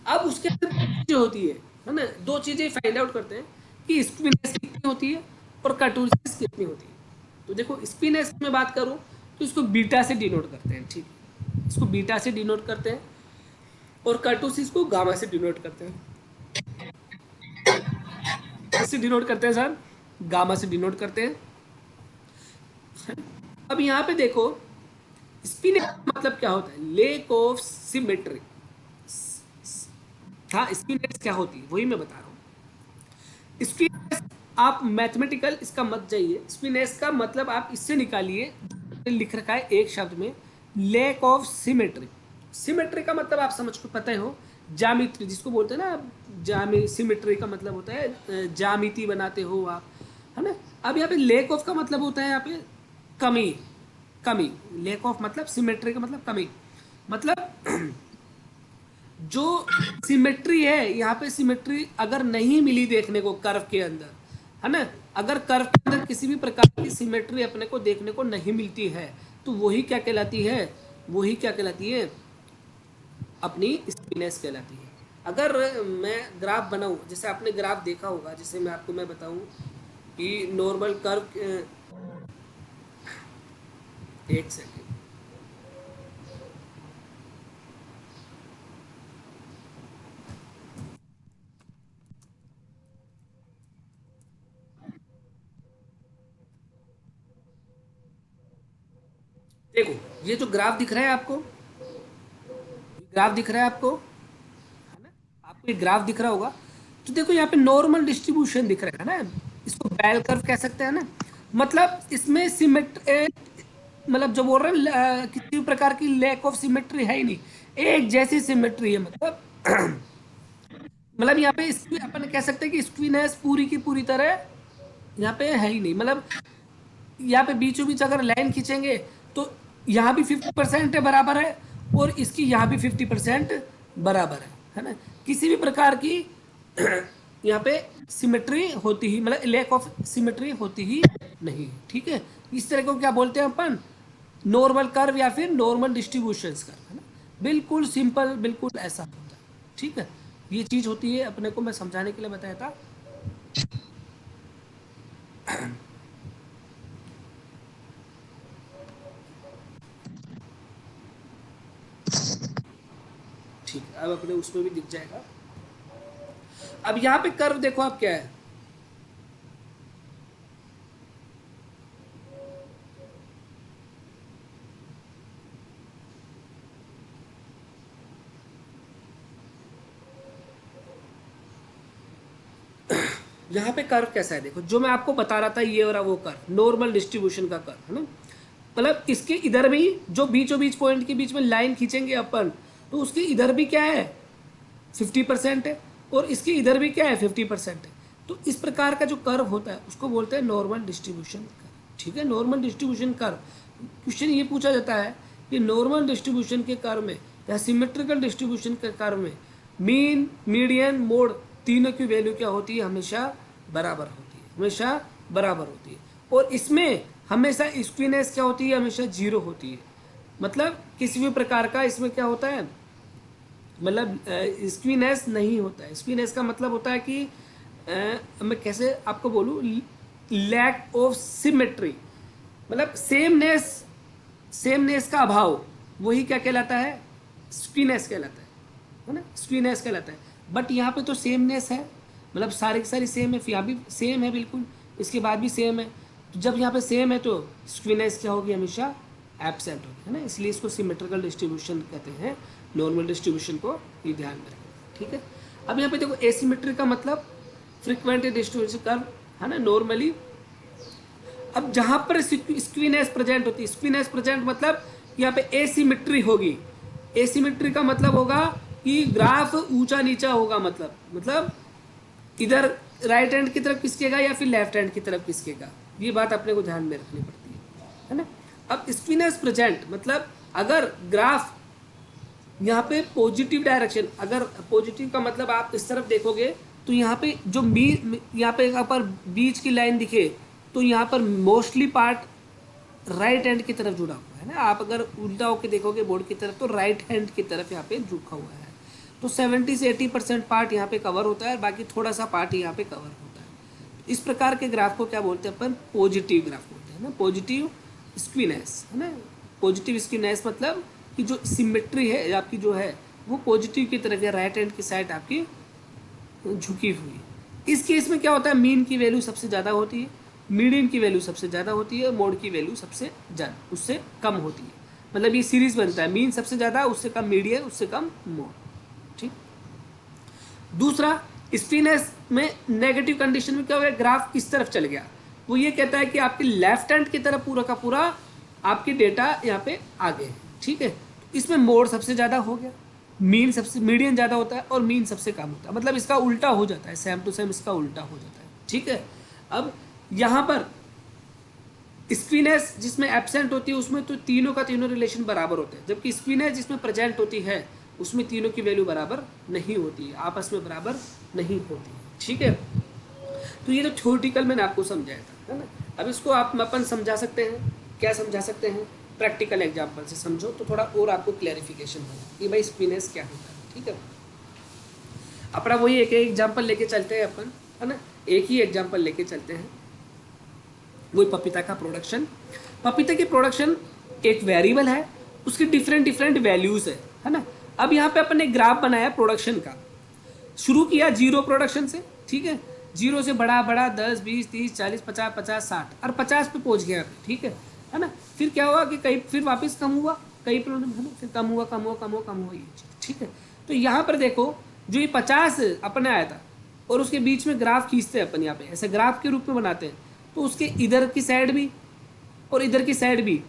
Speaker 1: अब उसके अंदर दो चीजें होती है ना, दो चीजें फाइंड आउट करते हैं कि स्पिनेस कितनी होती है और कर्टोसिस कितनी होती है। तो देखो स्पिनेस में बात करूं तो इसको बीटा से डिनोट करते हैं, ठीक है, इसको बीटा से डिनोट करते हैं, और कर्टोसिस को गामा से डिनोट करते हैं। किससे डिनोट करते हैं सर? गामा से डिनोट करते हैं। अब यहाँ पे देखो स्पिनेस मतलब क्या होता है? Lake of symmetry. हाँ, स्पिनेस क्या होती है वही मैं बता रहा हूँ। स्पिनेस आप मैथमेटिकल इसका मत जाइए, स्पिनेस का मतलब आप इससे निकालिए, लिख रखा है एक शब्द में, लैक ऑफ सिमेट्री। सिमेट्री का मतलब आप समझ को पता ही हो, जामिति जिसको बोलते हैं ना, जामी सिमेट्री का मतलब होता है जामिति बनाते हो आप, है ना। अब यहाँ पे लेक ऑफ का मतलब होता है यहाँ पे कमी, कमी। लेक ऑफ मतलब सिमेट्री का मतलब कमी, मतलब जो सिमेट्री है यहाँ पे, सिमेट्री अगर नहीं मिली देखने को कर्व के अंदर, है ना, अगर कर्व के अंदर किसी भी प्रकार की सिमेट्री अपने को देखने को नहीं मिलती है, तो वही क्या कहलाती है? वही क्या कहलाती है? अपनी स्पिनेस कहलाती है। अगर मैं ग्राफ बनाऊं, जैसे आपने ग्राफ देखा होगा, जैसे मैं आपको मैं बताऊं कि नॉर्मल कर्व, एक सेकेंड, देखो ये जो ग्राफ दिख रहा है आपको, ग्राफ दिख रहा है आपको, है ना, आपको ये ग्राफ दिख रहा होगा। तो देखो यहाँ पे नॉर्मल डिस्ट्रीब्यूशन दिख रहा है ना, इसको बेल कर्व कह सकते हैं ना। मतलब इसमें मतलब जो बोल रहे हैं किसी भी प्रकार की लैक ऑफ सिमेट्री है ही नहीं, एक जैसी सिमेट्री है। मतलब यहाँ पे अपन कह सकते हैं कि स्क्वीनेस पूरी की पूरी तरह यहाँ पे है ही नहीं। मतलब यहाँ पे बीचों बीच अगर लाइन खींचेंगे तो यहाँ भी 50% है, बराबर है, और इसकी यहाँ भी 50% बराबर है ना। किसी भी प्रकार की यहाँ पे सिमेट्री होती ही, मतलब लैक ऑफ सिमेट्री होती ही नहीं, ठीक है। इस तरह को क्या बोलते हैं अपन? नॉर्मल कर्व या फिर नॉर्मल डिस्ट्रीब्यूशंस कर्व, है ना। बिल्कुल सिंपल, बिल्कुल ऐसा होता है, ठीक है। ये चीज़ होती है, अपने को मैं समझाने के लिए बताया था। ठीक है, अब अपने उसमें भी दिख जाएगा। अब यहाँ पे कर्व देखो आप क्या है, यहाँ पे कर्व कैसा है देखो, जो मैं आपको बता रहा था, ये वाला वो कर्व, नॉर्मल डिस्ट्रीब्यूशन का कर्व, है ना। मतलब इसके इधर भी जो बीचों बीच पॉइंट के बीच में लाइन खींचेंगे अपन, तो उसके इधर भी क्या है? 50% है, और इसके इधर भी क्या है? 50% है। तो इस प्रकार का जो कर्व होता है उसको बोलते हैं नॉर्मल डिस्ट्रीब्यूशन कर्व, ठीक है। नॉर्मल डिस्ट्रीब्यूशन कर्व, क्वेश्चन ये पूछा जाता है कि नॉर्मल डिस्ट्रीब्यूशन के कर्व में या सिमेट्रिकल डिस्ट्रीब्यूशन के कर्व में मीन, मीडियन, मोड, तीनों की वैल्यू क्या होती है? हमेशा बराबर होती है, हमेशा बराबर होती है। और इसमें हमेशा स्क्वीनेस क्या होती है? हमेशा जीरो होती है। मतलब किसी भी प्रकार का इसमें क्या होता है, मतलब स्क्वीनेस नहीं होता है। स्क्वीनेस का मतलब होता है कि मैं कैसे आपको बोलूँ, लैक ऑफ सिमेट्री, मतलब सेमनेस, सेमनेस का अभाव, वही क्या कहलाता है? स्क्वीनेस कहलाता है ना, स्क्वीनेस कहलाता है। बट यहाँ पे तो सेमनेस है, मतलब सारी की सारी सेम है, यहाँ भी सेम है बिल्कुल, इसके बाद भी सेम है। तो जब यहाँ पे सेम है तो स्क्वीनेस क्या होगी? हमेशा एब्सेंट होगी, है ना। इसलिए इसको सिमेट्रिकल डिस्ट्रीब्यूशन कहते हैं, नॉर्मल डिस्ट्रीब्यूशन को ये ध्यान में रखें, ठीक है। अब यहाँ पे देखो एसिमेट्री का मतलब फ्रीक्वेंट डिस्ट्रीब्यूशन कर्व, है ना, नॉर्मली। अब जहाँ पर स्क्वीनेस प्रेजेंट होती है, स्क्वीनेस प्रेजेंट मतलब यहाँ पे एसिमेट्री होगी। एसिमेट्री का मतलब होगा कि ग्राफ ऊंचा नीचा होगा, मतलब इधर राइट हैंड की तरफ खिसकेगा या फिर लेफ्ट हैंड की तरफ खिसकेगा। ये बात अपने को ध्यान में रखनी पड़ती है ना। अब स्पिनर्स प्रेजेंट मतलब अगर ग्राफ यहाँ पे पॉजिटिव डायरेक्शन, अगर पॉजिटिव का मतलब आप इस तरफ देखोगे तो यहाँ पे जो यहाँ पे पर बीच की लाइन दिखे तो यहाँ पर मोस्टली पार्ट राइट हैंड की तरफ जुड़ा हुआ है ना। आप अगर उल्टा होकर देखोगे बोर्ड की तरफ तो राइट हैंड की तरफ यहाँ पे झुका हुआ है। तो 70 से 80% पार्ट यहाँ पे कवर होता है, बाकी थोड़ा सा पार्ट यहाँ पे कवर होता है। इस प्रकार के ग्राफ को क्या बोलते हैं अपन? पॉजिटिव ग्राफ बोलते हैं ना, पॉजिटिव स्क्वीनेस है ना। पॉजिटिव स्क्वीनेस मतलब कि जो सिमेट्री है आपकी जो है वो पॉजिटिव की तरफ या राइट हैंड की साइड आपकी झुकी हुई है। इस केस में क्या होता है? मीन की वैल्यू सबसे ज़्यादा होती है, मीडियन की वैल्यू सबसे ज़्यादा होती है, मोड की वैल्यू सबसे ज़्यादा उससे कम होती है। मतलब ये सीरीज बनता है, मीन सबसे ज़्यादा, उससे कम मीडियन, उससे कम मोड। ठीक। दूसरा, स्पिनर्स में नेगेटिव कंडीशन में क्या हो गया? ग्राफ किस तरफ चल गया? वो ये कहता है कि आपके लेफ्ट हैंड की तरफ पूरा का पूरा आपके डेटा यहाँ पे आ गए। ठीक है, तो इसमें मोड सबसे ज़्यादा हो गया, मीन सबसे, मीडियन ज़्यादा होता है और मीन सबसे कम होता है। मतलब इसका उल्टा हो जाता है, सेम टू सेम इसका उल्टा हो जाता है। ठीक है, अब यहाँ पर स्पिनर्स जिसमें एब्सेंट होती है उसमें तो तीनों का तीनों रिलेशन बराबर होते हैं, जबकि स्पिनर्स जिसमें प्रेजेंट होती है उसमें तीनों की वैल्यू बराबर नहीं होती है, आपस में बराबर नहीं होती है। ठीक है, तो ये तो थ्योरेटिकल मैंने आपको समझाया था, है ना। अब इसको आप अपन समझा सकते हैं, क्या समझा सकते हैं? प्रैक्टिकल एग्जाम्पल से समझो तो थोड़ा और आपको क्लैरिफिकेशन होगा कि भाई स्पिनर्स क्या होता है। ठीक है, अपना वही एक एग्जाम्पल लेके चलते हैं अपन, है ना। एक ही एग्जाम्पल लेके चलते हैं, वही पपीता का प्रोडक्शन। पपीता की प्रोडक्शन एक वेरिएबल है, उसकी डिफरेंट डिफरेंट वैल्यूज है ना। अब यहाँ पे अपन ने ग्राफ बनाया प्रोडक्शन का, शुरू किया जीरो प्रोडक्शन से। ठीक है, जीरो से बढ़ा बढ़ा 10, 20, 30, 40, 50, 50, 60 और 50 पे पहुंच गया। ठीक है ना। फिर क्या हुआ कि कहीं फिर वापस कम हुआ, कई प्रॉब्लम है ना, फिर कम हुआ कम हुआ कम हुआ कम हुआ ये चीज। ठीक है, तो यहाँ पर देखो जो ये 50 अपने आया था और उसके बीच में ग्राफ खींचते हैं अपन, यहाँ पे ऐसे ग्राफ के रूप में बनाते हैं, तो उसके इधर की साइड भी और इधर की साइड भी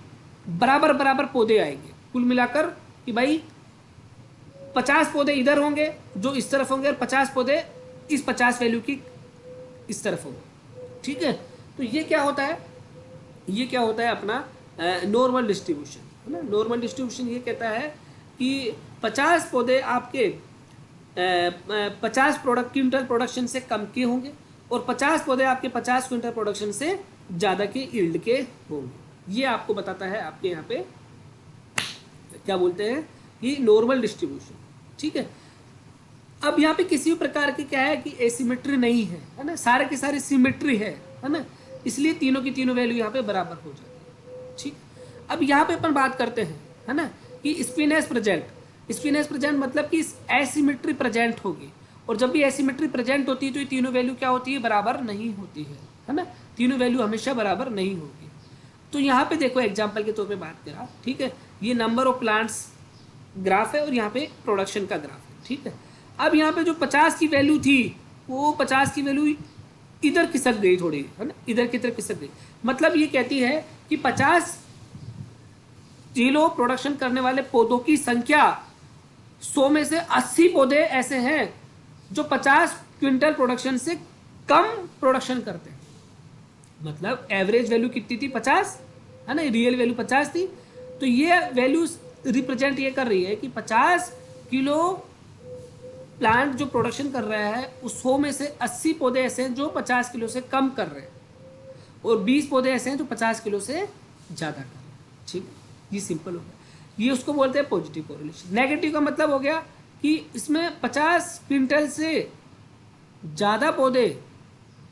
Speaker 1: बराबर बराबर पौधे आएंगे। कुल मिलाकर कि भाई 50 पौधे इधर होंगे जो इस तरफ होंगे और 50 पौधे इस 50 वैल्यू की इस तरफ होंगे। ठीक है, तो ये क्या होता है? ये क्या होता है अपना नॉर्मल डिस्ट्रीब्यूशन, है ना। नॉर्मल डिस्ट्रीब्यूशन ये कहता है कि 50 पौधे आपके 50 क्विंटल प्रोडक्शन से कम के होंगे और 50 पौधे आपके 50 क्विंटल प्रोडक्शन से ज़्यादा के यील्ड के होंगे। ये आपको बताता है आपके यहाँ पे क्या बोलते हैं कि नॉर्मल डिस्ट्रीब्यूशन। ठीक है, अब यहाँ पे किसी भी प्रकार की क्या है कि एसिमेट्री नहीं है ना, सारे के सारे सिमेट्री है ना, इसलिए तीनों की तीनों वैल्यू यहाँ पे बराबर हो जाती है। ठीक, अब यहाँ पे अपन बात करते हैं, है ना, कि स्पिनर्स प्रेजेंट। स्पिनर्स प्रेजेंट मतलब कि एसिमेट्री प्रेजेंट होगी, और जब भी एसिमेट्री प्रेजेंट होती है तो ये तीनों वैल्यू क्या होती है? बराबर नहीं होती है ना। तीनों वैल्यू हमेशा बराबर नहीं होगी। तो यहाँ पे देखो एग्जाम्पल के तौर पे बात करा। ठीक है, ये नंबर ऑफ प्लांट्स ग्राफ है और यहाँ पे प्रोडक्शन का ग्राफ है। ठीक है, अब यहाँ पे जो 50 की वैल्यू थी वो 50 की वैल्यू इधर खिसक गई थोड़ी, है ना, इधर की तरफ खिसक गई। मतलब ये कहती है कि 50 किलो प्रोडक्शन करने वाले पौधों की संख्या 100 में से 80 पौधे ऐसे हैं जो 50 क्विंटल प्रोडक्शन से कम प्रोडक्शन करते हैं। मतलब एवरेज वैल्यू कितनी थी? 50, है ना, रियल वैल्यू 50 थी। तो ये वैल्यू रिप्रेजेंट ये कर रही है कि 50 किलो प्लांट जो प्रोडक्शन कर रहा है उस 100 में से 80 पौधे ऐसे हैं जो 50 किलो से कम कर रहे हैं और 20 पौधे ऐसे हैं जो 50 किलो से ज़्यादा कर रहे हैं। ठीक, ये सिंपल हो गया। ये उसको बोलते हैं पॉजिटिव कोरिलेशन। नेगेटिव का मतलब हो गया कि इसमें 50 क्विंटल से ज़्यादा पौधे,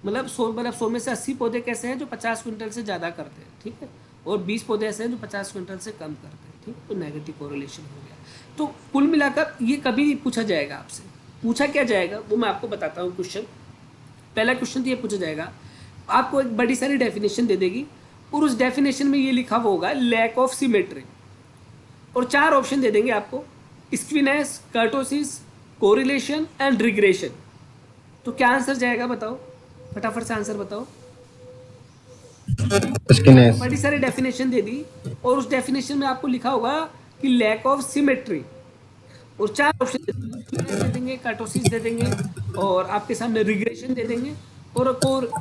Speaker 1: मतलब 100 में से 80 पौधे कैसे हैं जो 50 क्विंटल से ज़्यादा करते हैं। ठीक है, और 20 पौधे ऐसे हैं जो 50 क्विंटल से कम करते हैं। ठीक, तो नेगेटिव कोरिलेशन हो गया। तो कुल मिलाकर ये कभी नहीं पूछा जाएगा आपसे। पूछा क्या जाएगा वो मैं आपको बताता हूँ। क्वेश्चन, पहला क्वेश्चन तो ये पूछा जाएगा, आपको एक बड़ी सारी डेफिनेशन दे देगी और उस डेफिनेशन में ये लिखा हुआ होगा लैक ऑफ सिमेट्री, और 4 ऑप्शन दे देंगे आपको, स्क्वीनेस, कर्टोसिस, कोरिलेशन एंड रिग्रेशन। तो क्या आंसर जाएगा बताओ, फटाफट से आंसर बताओ।
Speaker 2: स्किनेस।
Speaker 1: बड़ी सारी डेफिनेशन दे दी और उस डेफिनेशन में आपको लिखा होगा कि लैक ऑफ सिमेट्री, और 4 ऑप्शन दे देंगे, कर्टोसिस दे देंगे, और आपके सामने रिग्रेशन दे देंगे, और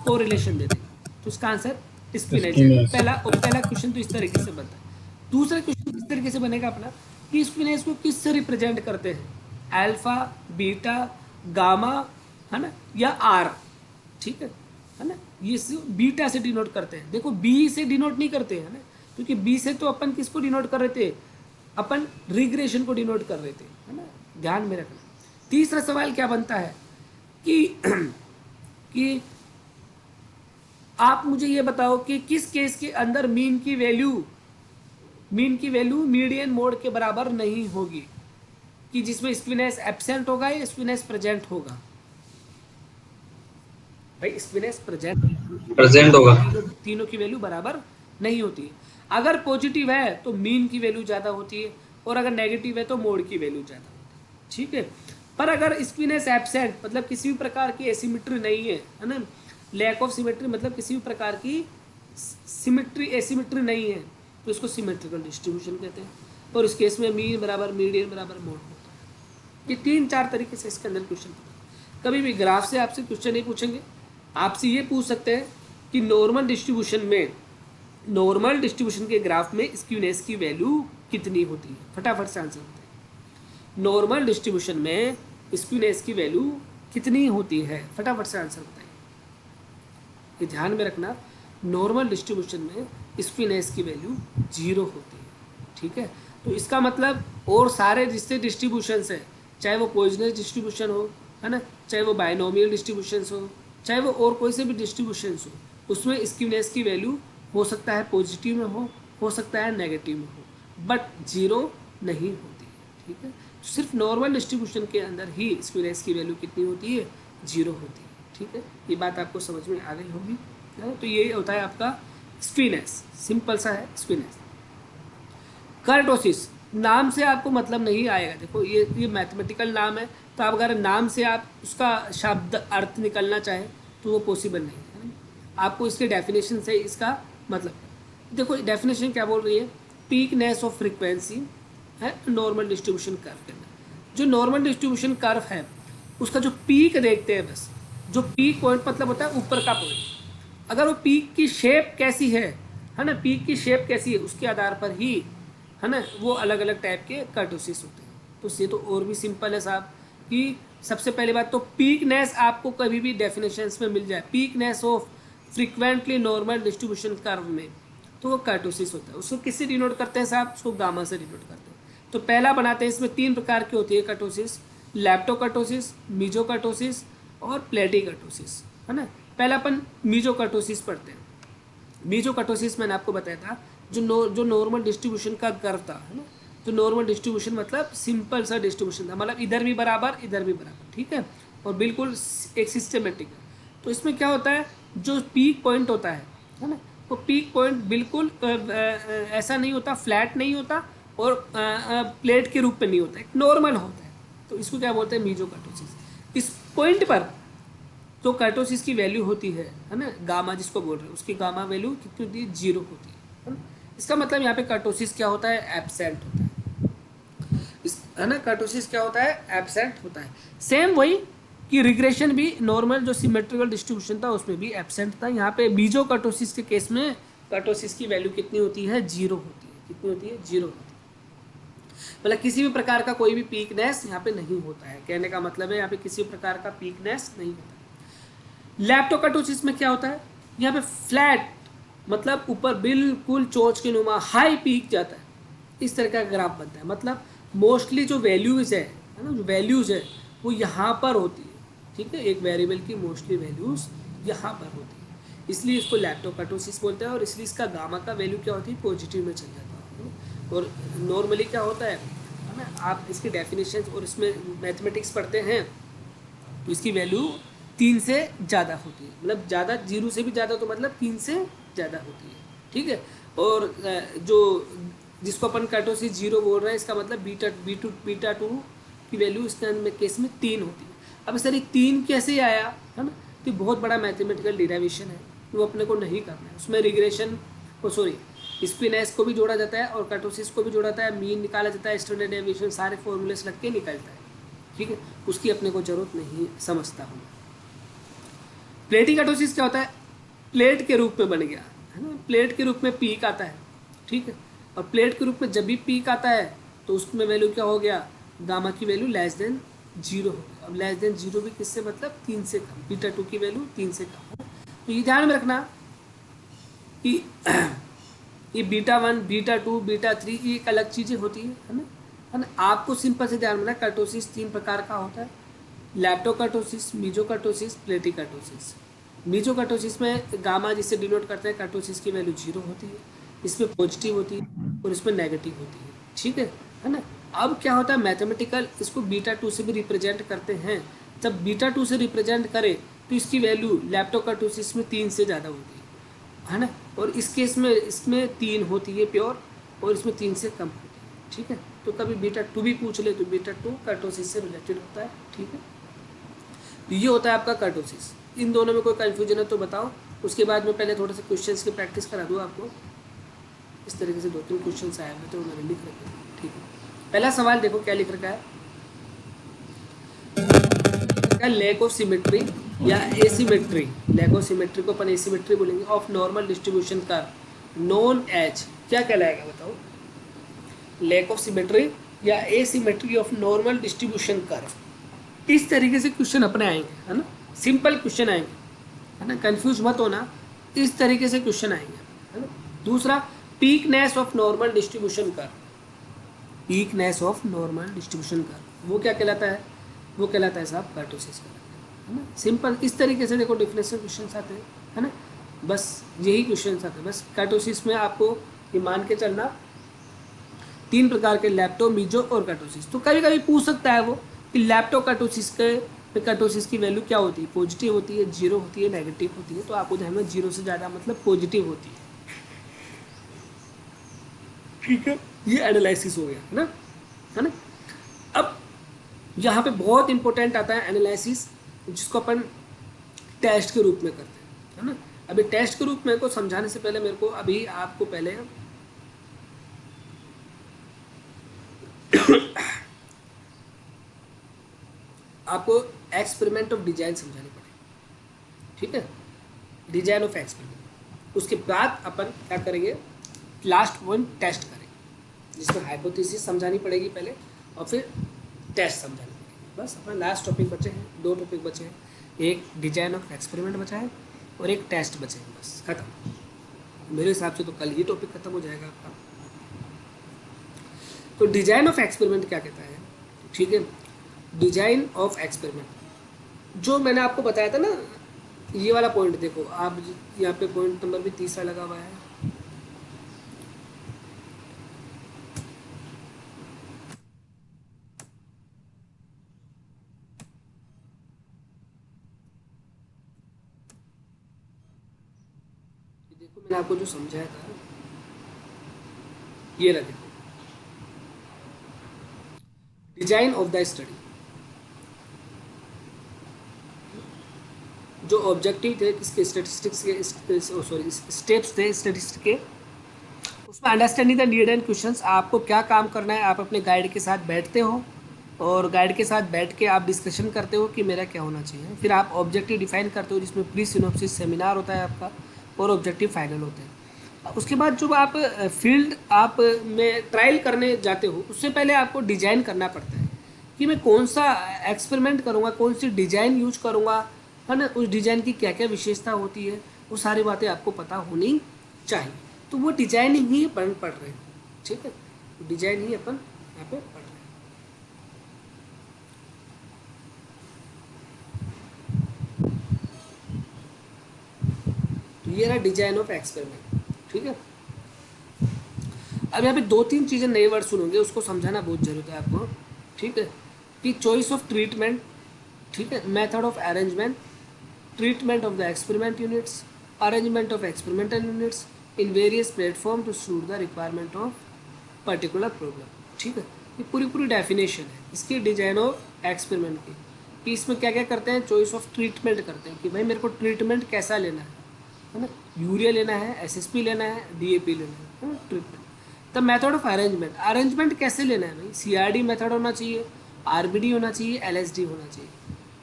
Speaker 1: कोरिलेशन दे देंगे। तो इसका आंसर स्क्विनेज है।
Speaker 2: स्किनेस।
Speaker 1: पहला क्वेश्चन तो इस तरीके से बनता है। दूसरा क्वेश्चन इस तरीके से बनेगा अपना कि स्क्विनेज को किससे रिप्रेजेंट करते हैं, अल्फा, बीटा, गामा, है ना, या आर। ठीक है ना, ये बीटा से डिनोट करते हैं। देखो बी से डिनोट नहीं करते हैं ना, क्योंकि बी से तो अपन किसको डिनोट कर रहे थे, अपन रिग्रेशन को डिनोट कर रहे थे, है ना, ध्यान में रखना। तीसरा सवाल क्या बनता है कि कि आप मुझे ये बताओ कि किस केस के अंदर मीन की वैल्यू मीडियन मोड के बराबर नहीं होगी, कि जिसमें स्क्विनेस एब्सेंट होगा या स्क्विनेस प्रेजेंट होगा। भाई स्क्विनेस
Speaker 2: प्रेजेंट होगा।
Speaker 1: तीनों की वैल्यू बराबर नहीं होती है। अगर पॉजिटिव है तो मीन की वैल्यू ज़्यादा होती है, और अगर नेगेटिव है तो मोड की वैल्यू ज़्यादा होती है। ठीक है, पर अगर स्क्विनेस एब्सेंट मतलब किसी भी प्रकार की एसिमेट्री नहीं है ना, लैक ऑफ सिमेट्री मतलब किसी भी प्रकार की सिमेट्री एसिमेट्री नहीं है, तो इसको सिमेट्रिकल डिस्ट्रीब्यूशन कहते हैं। और इस केस में मीन बराबर मीडियन बराबर मोड होता है। ये 3-4 तरीके से इसके अंदर क्वेश्चन होता है। कभी भी ग्राफ से आपसे क्वेश्चन नहीं पूछेंगे, आपसे ये पूछ सकते हैं कि नॉर्मल डिस्ट्रीब्यूशन के ग्राफ में स्क्यूनेस की वैल्यू कितनी होती है। फटाफट से आंसर बताइए, नॉर्मल डिस्ट्रीब्यूशन में स्क्यूनेस की वैल्यू कितनी होती है, फटाफट से आंसर बताइए। ये ध्यान में रखना, नॉर्मल डिस्ट्रीब्यूशन में स्क्यूनेस की वैल्यू 0 होती है। ठीक है, तो इसका मतलब और सारे जितने डिस्ट्रीब्यूशंस हैं, चाहे वो पॉइजनस डिस्ट्रीब्यूशन हो, है ना, चाहे वो बायनोमियल डिस्ट्रीब्यूशंस हो, चाहे वो और कोई से भी डिस्ट्रीब्यूशंस हो, उसमें स्क्यूनेस की वैल्यू हो सकता है पॉजिटिव में हो सकता है नेगेटिव में हो, बट 0 नहीं होती है। ठीक है, तो सिर्फ नॉर्मल डिस्ट्रीब्यूशन के अंदर ही स्क्यूनेस की वैल्यू कितनी होती है, 0 होती है। ठीक है, ये बात आपको समझ में आ गई होगी। तो ये होता है आपका स्क्यूनेस, सिंपल सा है स्क्यूनेस। कर्टोसिस नाम से आपको मतलब नहीं आएगा। देखो ये मैथमेटिकल नाम है, तो आप अगर नाम से आप उसका शब्द अर्थ निकलना चाहें तो वो पॉसिबल नहीं है। आपको इसके डेफिनेशन से इसका मतलब, देखो डेफिनेशन क्या बोल रही है, पीकनेस ऑफ फ्रीक्वेंसी है नॉर्मल डिस्ट्रीब्यूशन कर्व के अंदर। जो नॉर्मल डिस्ट्रीब्यूशन कर्व है उसका जो पीक देखते हैं, बस जो पीक पॉइंट मतलब होता है ऊपर का पॉइंट, अगर वो पीक की शेप कैसी है ना, पीक की शेप कैसी है उसके आधार पर ही, है ना, वो अलग अलग टाइप के कर्टोसिस होते हैं। तो ये तो और भी सिंपल है साहब, कि सबसे पहली बात तो पीकनेस आपको कभी भी डेफिनेशंस में मिल जाए, peakness of frequently normal distribution curve में, तो वो कर्टोसिस होता है। उसको किससे डिनोट करते हैं साहब, उसको गामा से डिनोट करते हैं। तो पहला बनाते हैं, इसमें 3 प्रकार की होती है कर्टोसिस, लैप्टोकर्टोसिस, मीजोकर्टोसिस और प्लेटिकर्टोसिस, है ना। पहला अपन मीजोकर्टोसिस पढ़ते हैं। मीजोकर्टोसिस मैंने आपको बताया था, जो नॉर्मल डिस्ट्रीब्यूशन का कर्व था, है ना, तो नॉर्मल डिस्ट्रीब्यूशन मतलब सिंपल सा डिस्ट्रीब्यूशन था, मतलब इधर भी बराबर इधर भी बराबर, ठीक है, और बिल्कुल एक सिस्टमेटिक है। तो इसमें क्या होता है, जो पीक पॉइंट होता है ना, वो पीक पॉइंट बिल्कुल ऐसा नहीं होता, फ्लैट नहीं होता, और प्लेट के रूप में नहीं होता, एक नॉर्मल होता है। तो इसको क्या बोलते हैं, मीजोकर्टोसिस। इस पॉइंट पर तो कर्टोसिस की वैल्यू होती है ना, गामा जिसको बोल रहे हैं, उसकी गामा वैल्यू कितनी होती है, 0 होती है ना। इसका मतलब यहाँ पे कर्टोसिस क्या होता है, एब्सेंट होता है, है ना, कर्टोसिस क्या होता है, एब्सेंट होता है। सेम वही कि रिग्रेशन भी नॉर्मल जो सिमेट्रिकल डिस्ट्रीब्यूशन था उसमें भी एब्सेंट था। यहाँ पे बीजो कर्टोसिस के केस में कर्टोसिस की वैल्यू कितनी होती है, 0 होती है। कितनी होती है, 0 होती है। मतलब किसी भी प्रकार का कोई भी पीकनेस यहाँ पे नहीं होता है, कहने का मतलब है यहाँ पे किसी प्रकार का पीकनेस नहीं होता है। लैप्टोकर्टोसिस में क्या होता है, यहाँ पे फ्लैट मतलब ऊपर बिल्कुल चोंच के नुमा हाई पीक जाता है, इस तरह का ग्राफ बनता है। मतलब मोस्टली जो वैल्यूज़ है ना, जो वैल्यूज़ है वो यहाँ पर होती है, ठीक है, एक वेरिएबल की मोस्टली वैल्यूज़ यहाँ पर होती है, इसलिए इसको लैप्टोकर्टोसिस बोलते हैं। और इसलिए इसका गामा का वैल्यू क्या होती है, पॉजिटिव में चल जाता है। और नॉर्मली क्या होता है ना, आप इसकी डेफिनेशन और इसमें मैथमेटिक्स पढ़ते हैं तो इसकी वैल्यू 3 से ज़्यादा होती है, मतलब ज़्यादा 0 से भी ज़्यादा, तो मतलब 3 से ज़्यादा होती है, ठीक है। और जो जिसको अपन कर्टोसिस 0 बोल रहे हैं, इसका मतलब बीटा टू की वैल्यू इसके अंदर केस में 3 होती है। अब सर ये 3 कैसे आया, है ना, तो बहुत बड़ा मैथमेटिकल डिराइवेशन है। वो अपने को नहीं करना है। उसमें रिग्रेशन को स्पिनेस को भी जोड़ा जाता है और कर्टोसिस को भी जोड़ा जाता है, मीन निकाला जाता है, स्टैंडर्ड डेविएशन, सारे फॉर्मूलेस लग के निकलता है। ठीक है, उसकी अपने को जरूरत नहीं समझता हूँ। प्लेटिंग कर्टोसिस क्या होता है, प्लेट के रूप में बन गया है ना, प्लेट के रूप में पीक आता है। ठीक है, और प्लेट के रूप में जब भी पीक आता है तो उसमें वैल्यू क्या हो गया, गामा की वैल्यू लेस देन 0 हो गया। अब लेस देन 0 भी किससे मतलब 3 से कम, बीटा 2 की वैल्यू 3 से कम है। तो ये ध्यान में रखना कि ये बीटा 1, बीटा 2, बीटा 3 ये एक अलग चीज़ें होती है ना। आपको सिंपल से ध्यान में रखना, कर्टोसिस 3 प्रकार का होता है, लैप्टोकर्टोसिस, मीजोकर्टोसिस, प्लेटिकर्टोसिस। मीजोकर्टोसिस में गामा जिसे डिनोट करते हैं कर्टोसिस की वैल्यू 0 होती है, इसमें पॉजिटिव होती है और इसमें नेगेटिव होती है। ठीक है ना। अब क्या होता है, मैथमेटिकल इसको बीटा 2 से भी रिप्रेजेंट करते हैं। जब बीटा 2 से रिप्रेजेंट करें तो इसकी वैल्यू लैप्टोकर्टोसिस में 3 से ज़्यादा होती है ना, और इस केस में इसमें 3 होती है प्योर और इसमें 3 से कम होती है। ठीक है, तो कभी बीटा 2 भी पूछ ले तो बीटा 2 कर्टोसिस से रिलेटेड होता है। ठीक है, तो ये होता है आपका कर्टोसिस। इन दोनों में कोई कन्फ्यूजन है तो बताओ, उसके बाद में पहले थोड़े से क्वेश्चंस की प्रैक्टिस करा दूँ आपको। इस तरीके से 2-3 क्वेश्चंस आए हुए थे, उन्होंने लिख रखे हैं। ठीक है, पहला सवाल देखो क्या लिख रखा है, लैक ऑफ सिमेट्री या एसिमेट्री, लैक ऑफ सिमेट्री को अपन एसिमेट्री बोलेंगे, of normal distribution curve known as क्या कहलाएगा बताओ, लैक ऑफ सिमेट्री या asymmetry of normal distribution curve. इस तरीके से क्वेश्चन अपने आएंगे है ना, सिंपल क्वेश्चन आएंगे है ना, कंफ्यूज मत होना, इस तरीके से क्वेश्चन आएंगे है ना। दूसरा, peakness of normal distribution curve, peakness of normal distribution curve वो क्या कहलाता है, वो कहलाता है साहब कर्टोसिस कहलाता है ना। सिंपल इस तरीके से देखो डिफरेंशियल क्वेश्चन आते हैं है ना, बस यही क्वेश्चन आते हैं। बस कर्टोसिस में आपको ये मान के चलना 3 प्रकार के, लैप्टो, मीजो और कर्टोसिस। तो कभी कभी पूछ सकता है वो कि लैप्टो कर्टोसिस के कर्टोसिस की वैल्यू क्या होती है, पॉजिटिव होती है, 0 होती है, नेगेटिव होती है। तो आपको ध्यान में 0 से ज़्यादा मतलब पॉजिटिव होती है। ठीक है, ये एनालिसिस हो गया है ना। अब यहाँ पे बहुत इंपॉर्टेंट आता है एनालिसिस, जिसको अपन टेस्ट के रूप में करते हैं है ना। अभी टेस्ट के रूप में को समझाने से पहले मेरे को अभी आपको पहले आपको एक्सपेरिमेंट ऑफ डिजाइन समझानी पड़ेगी। ठीक है, डिजाइन ऑफ एक्सपेरिमेंट, उसके बाद अपन क्या करेंगे, लास्ट पॉइंट टेस्ट करेंगे, जिसमें हाइपोथेसिस समझानी पड़ेगी पहले और फिर टेस्ट समझानी पड़ेगी। बस अपना लास्ट टॉपिक बचे हैं, 2 टॉपिक बचे हैं, एक डिजाइन ऑफ एक्सपेरिमेंट बचा है और एक टेस्ट बचे हैं, बस खत्म। मेरे हिसाब से तो कल ही टॉपिक खत्म हो जाएगा आपका। तो डिजाइन ऑफ एक्सपेरिमेंट क्या कहता है, ठीक है, डिजाइन ऑफ एक्सपेरिमेंट जो मैंने आपको बताया था ना, ये वाला पॉइंट देखो आप, यहाँ पे पॉइंट नंबर भी 3 लगा हुआ है। देखो मैंने आपको जो समझाया था, ये रहा देखो, डिजाइन ऑफ द स्टडी, जो ऑब्जेक्टिव थे किसके, स्टैटिस्टिक्स के, स्टेप्स थे स्टैटिस्टिक्स के, उसमें understanding the need and questions. आपको क्या काम करना है, आप अपने गाइड के साथ बैठते हो और गाइड के साथ बैठ के आप डिस्कशन करते हो कि मेरा क्या होना चाहिए। फिर आप ऑब्जेक्टिव डिफाइन करते हो, जिसमें प्री सिनॉप्सिस सेमिनार होता है आपका और ऑब्जेक्टिव फाइनल होते हैं। उसके बाद जब आप फील्ड आप में ट्रायल करने जाते हो, उससे पहले आपको डिजाइन करना पड़ता है कि मैं कौन सा एक्सपेरिमेंट करूँगा, कौन सी डिज़ाइन यूज करूँगा है ना, उस डिज़ाइन की क्या क्या विशेषता होती है, वो सारी बातें आपको पता होनी चाहिए। तो वो डिजाइन ही अपन पढ़ रहे हैं। ठीक है, डिजाइन ही अपन यहाँ पे पढ़ रहे हैं। तो ये रहा डिजाइन ऑफ एक्सपेरिमेंट। ठीक है, अब यहाँ पे 2-3 चीज़ें नए वर्ड सुनोगे, उसको समझाना बहुत जरूरत है आपको। ठीक है, कि चॉइस ऑफ ट्रीटमेंट, ठीक है, method of arrangement, treatment of the experiment units, arrangement of experimental units in various platform to suit the requirement of particular problem. ठीक है, ये पूरी डेफिनेशन है इसकी डिजाइन ऑफ एक्सपेरिमेंट की, कि इसमें क्या क्या करते हैं, चॉइस ऑफ ट्रीटमेंट करते हैं कि भाई मेरे को ट्रीटमेंट कैसा लेना है, है ना, यूरिया लेना है, एसएसपी लेना है, डीएपी लेना है ना, treatment. The method of arrangement, arrangement कैसे लेना है भाई, सीआरडी मेथड होना चाहिए, आरबीडी होना चाहिए, एलएसडी होना चाहिए।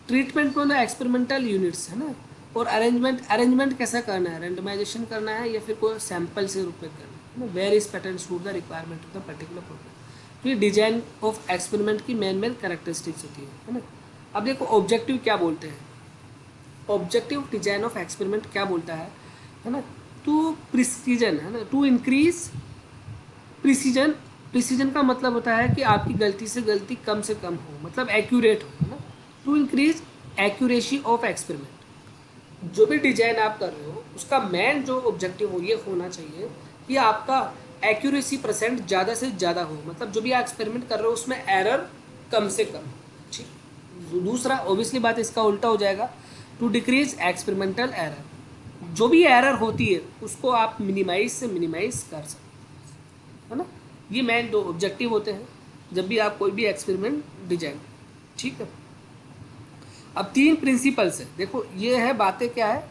Speaker 1: ट्रीटमेंट में ना एक्सपेरिमेंटल यूनिट्स है ना, और अरेंजमेंट कैसा करना है, रेंडमाइजेशन करना है या फिर कोई सैंपल से रूप में करना है ना, various pattern suit the requirement of the particular program. तो ये डिजाइन ऑफ एक्सपेरिमेंट की मेन कैरेक्टरिस्टिक्स होती है ना। अब देखो ऑब्जेक्टिव क्या बोलते हैं, ऑब्जेक्टिव डिजाइन ऑफ एक्सपेरिमेंट क्या बोलता है ना, टू प्रिसीजन है ना, टू इंक्रीज प्रिसीजन। प्रिसीजन का मतलब होता है कि आपकी गलती से गलती कम से कम हो, मतलब एक्यूरेट हो, है ना। To increase accuracy of experiment, जो भी डिजाइन आप कर रहे हो उसका मेन जो ऑब्जेक्टिव हो ये होना चाहिए कि आपका एक्यूरेसी परसेंट ज़्यादा से ज़्यादा हो, मतलब जो भी आप एक्सपेरिमेंट कर रहे हो उसमें एरर कम से कम। ठीक, दूसरा ऑब्वियसली बात इसका उल्टा हो जाएगा, टू डिक्रीज एक्सपेरिमेंटल एरर, जो भी एरर होती है उसको आप मिनिमाइज से मिनिमाइज कर सकते है ना। ये मेन दो ऑब्जेक्टिव होते हैं जब भी आप कोई भी एक्सपेरिमेंट डिजाइन, ठीक है। अब तीन प्रिंसिपल्स है, देखो ये है बातें क्या है,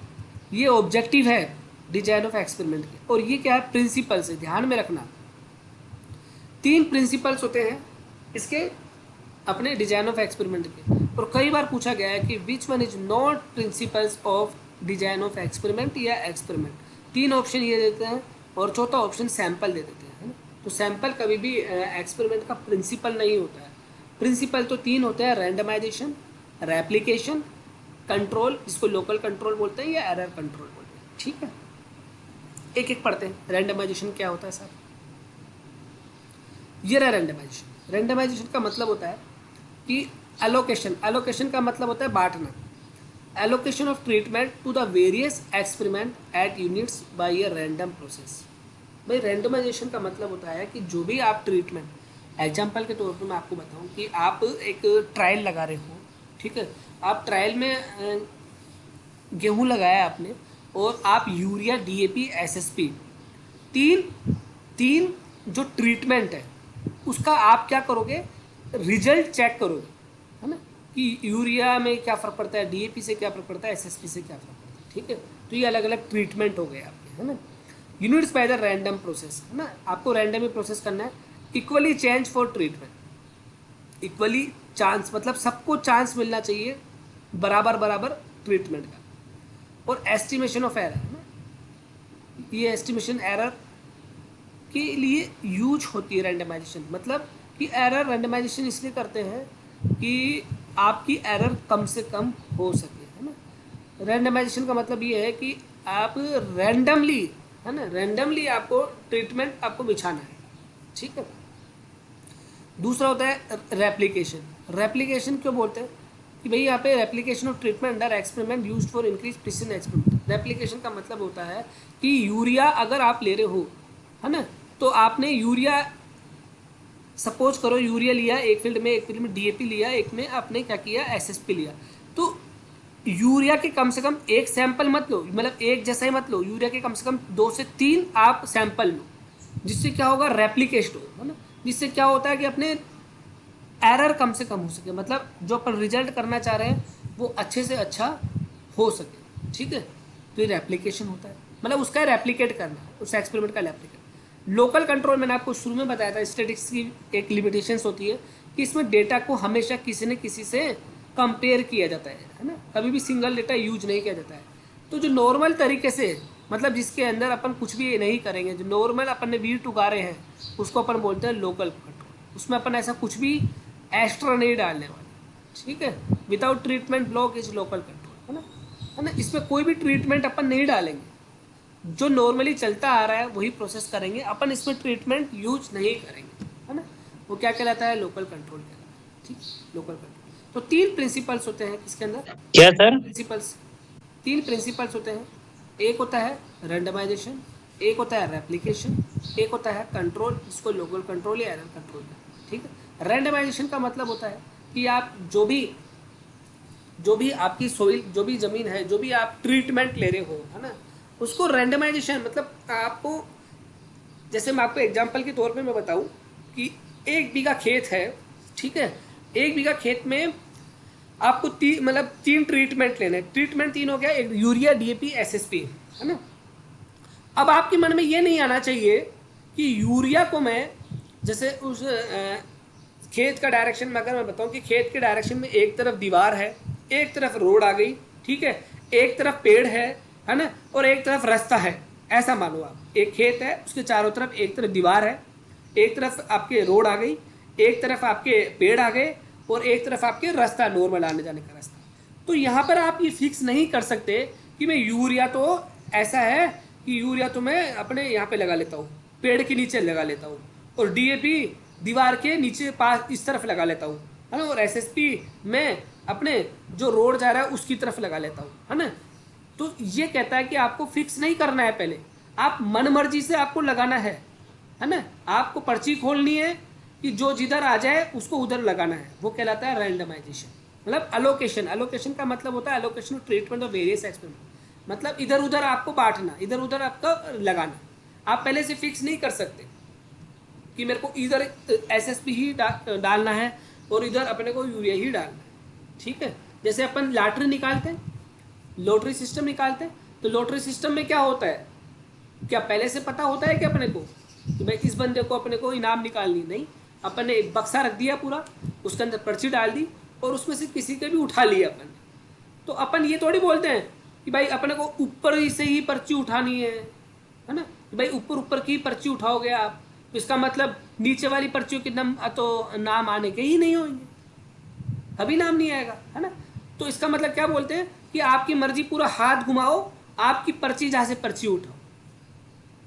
Speaker 1: ये ऑब्जेक्टिव है डिजाइन ऑफ एक्सपेरिमेंट के, और ये क्या है प्रिंसिपल्स है, ध्यान में रखना। तीन प्रिंसिपल्स होते हैं इसके अपने डिजाइन ऑफ एक्सपेरिमेंट के, और कई बार पूछा गया है कि which one is not principles of design of experiment या एक्सपेरिमेंट। तीन ऑप्शन ये देते हैं और चौथा ऑप्शन सैंपल दे देते हैं, है ना। तो सैंपल कभी भी एक्सपेरिमेंट का प्रिंसिपल नहीं होता है। प्रिंसिपल तो तीन होते हैं, रैंडमाइजेशन, रेप्लिकेशन, कंट्रोल, जिसको लोकल कंट्रोल बोलते हैं या एरर कंट्रोल बोलते हैं, ठीक है। एक एक पढ़ते हैं। रैंडमाइजेशन क्या होता है सर, ये रहा रैंडमाइजेशन। रैंडमाइजेशन का मतलब होता है कि एलोकेशन, एलोकेशन का मतलब होता है बांटना, allocation of treatment to the various experiment at units by a random process. भाई रैंडमाइजेशन का मतलब होता है कि जो भी आप ट्रीटमेंट, एग्जाम्पल के तौर पर मैं आपको बताऊं कि आप एक ट्रायल लगा रहे हो, ठीक है, आप ट्रायल में गेहूं लगाया आपने, और आप यूरिया, डीएपी, एसएसपी, तीन तीन जो ट्रीटमेंट है उसका आप क्या करोगे, रिजल्ट चेक करोगे, है ना, कि यूरिया में क्या फ़र्क पड़ता है, डीएपी से क्या फ़र्क पड़ता है, एसएसपी से क्या फ़र्क पड़ता है, ठीक है। तो ये अलग अलग ट्रीटमेंट हो गए आपके, है ना। Units by the random process, है ना, आपको रैंडम ही प्रोसेस करना है। Equally change for treatment, equally chance मतलब सबको चांस मिलना चाहिए बराबर बराबर ट्रीटमेंट का। और एस्टिमेशन ऑफ एरर, है ना, ये एस्टिमेशन एरर के लिए यूज होती है रैंडमाइजेशन, मतलब कि एरर रैंडमाइजेशन इसलिए करते हैं कि आपकी एरर कम से कम हो सके, है ना। रैंडमाइजेशन का मतलब ये है कि आप रैंडमली, है ना, रैंडमली आपको ट्रीटमेंट आपको बिछाना है, ठीक है। दूसरा होता है रेप्लिकेशन। रेप्लिकेशन क्यों बोलते हैं कि भाई यहाँ पे replication of treatment under experiment used for increase precision experiment. Replication का मतलब होता है कि यूरिया अगर आप ले रहे हो, है ना, तो आपने यूरिया, सपोज करो यूरिया लिया एक फील्ड में, एक फील्ड में डीएपी लिया, एक में आपने क्या किया, एसएसपी लिया, तो यूरिया के कम से कम एक सैंपल मत लो, मतलब एक जैसा ही मत लो, यूरिया के कम से कम 2 से 3 आप सैंपल लो, जिससे क्या होगा, रेप्लिकेशन हो, है ना। जिससे क्या होता है कि अपने एरर कम से कम हो सके, मतलब जो अपन रिजल्ट करना चाह रहे हैं वो अच्छे से अच्छा हो सके, ठीक है। तो ये रेप्लिकेशन होता है, मतलब उसका रेप्लिकेट करना, उस एक्सपेरिमेंट का रेप्लिकेट। लोकल कंट्रोल मैंने आपको शुरू में बताया था, स्टैटिस्टिक्स की एक लिमिटेशंस होती है कि इसमें डेटा को हमेशा किसी न किसी से कंपेयर किया जाता है ना, कभी भी सिंगल डेटा यूज नहीं किया जाता है। तो जो नॉर्मल तरीके से, मतलब जिसके अंदर अपन कुछ भी नहीं करेंगे, जो नॉर्मल अपन ने वीट उगा रहे हैं उसको अपन बोलते हैं लोकल कंट्रोल। उसमें अपन ऐसा कुछ भी एक्स्ट्रा नहीं डालने वाले, ठीक है। Without treatment block is local control, है ना। इसमें कोई भी ट्रीटमेंट अपन नहीं डालेंगे, जो नॉर्मली चलता आ रहा है वही प्रोसेस करेंगे, अपन इसमें ट्रीटमेंट यूज नहीं करेंगे, है ना। वो क्या कहलाता है, लोकल कंट्रोल कहलाता है, ठीक, लोकल कंट्रोल। तो 3 प्रिंसिपल्स होते हैं किसके अंदर,
Speaker 2: क्या सर?
Speaker 1: प्रिंसिपल्स, 3 प्रिंसिपल्स होते हैं। एक होता है रैंडमाइजेशन, एक होता है रेप्लिकेशन, एक होता है कंट्रोल, जिसको लोकल कंट्रोल या एरर कंट्रोल, ठीक है। रैंडमाइजेशन का मतलब होता है कि आप जो भी आपकी सोइल, जो भी ज़मीन है, जो भी आप ट्रीटमेंट ले रहे हो, है ना, उसको रैंडमाइजेशन, मतलब आपको, जैसे मैं आपको एग्जांपल के तौर पे मैं बताऊं कि 1 बीघा खेत है, ठीक है, 1 बीघा खेत में आपको मतलब 3 ट्रीटमेंट लेने हैं। ट्रीटमेंट 3 हो गया, एक यूरिया, डीएपी, एसएसपी, है ना। अब आपके मन में ये नहीं आना चाहिए कि यूरिया को मैं जैसे उस खेत का डायरेक्शन में अगर मैं बताऊं कि खेत के डायरेक्शन में एक तरफ दीवार है, एक तरफ रोड आ गई, ठीक है, एक तरफ पेड़ है ना, और एक तरफ रास्ता है, ऐसा मानो आप। एक खेत है, उसके चारों तरफ एक तरफ दीवार है, एक तरफ आपके रोड आ गई, एक तरफ आपके पेड़ आ गए, और एक तरफ आपके रास्ता, नॉर्मल आने जाने का रास्ता। तो यहाँ पर आप ये फिक्स नहीं कर सकते कि मैं यूरिया तो ऐसा है कि यूरिया तो मैं अपने यहाँ पे लगा लेता हूँ, पेड़ के नीचे लगा लेता हूँ, और डीएपी दीवार के नीचे पास इस तरफ लगा लेता हूँ, है ना, और एसएसपी मैं अपने जो रोड जा रहा है उसकी तरफ लगा लेता हूँ, है ना। तो ये कहता है कि आपको फिक्स नहीं करना है, पहले आप मन मर्जी से आपको लगाना है ना। आपको पर्ची खोलनी है कि जो जिधर आ जाए उसको उधर लगाना है, वो कहलाता है रैंडमाइजेशन। मतलब अलोकेशन, अलोकेशन का मतलब होता है allocation of treatment of various experiment, मतलब इधर उधर आपको बांटना, इधर उधर आपका लगाना। आप पहले से फिक्स नहीं कर सकते कि मेरे को इधर एसएसपी ही डालना है और इधर अपने को यूरिया ही डालना है, ठीक है। जैसे अपन लॉटरी निकालते हैं, लॉटरी सिस्टम निकालते हैं, तो लॉटरी सिस्टम में क्या होता है, क्या पहले से पता होता है कि अपने को कि भाई इस बंदे को अपने को इनाम निकालनी? नहीं, अपन ने एक बक्सा रख दिया पूरा, उसके अंदर पर्ची डाल दी और उसमें से किसी के भी उठा लिया अपन। तो अपन ये थोड़ी बोलते हैं कि भाई अपने को ऊपर से ही पर्ची उठानी है ना, कि भाई ऊपर ऊपर की पर्ची उठाओगे आप, तो इसका मतलब नीचे वाली पर्चियों के नाम आने के ही नहीं होंगे, कभी नाम नहीं आएगा, है ना। तो इसका मतलब क्या बोलते हैं कि आपकी मर्जी, पूरा हाथ घुमाओ, आपकी पर्ची जहाँ से पर्ची उठाओ,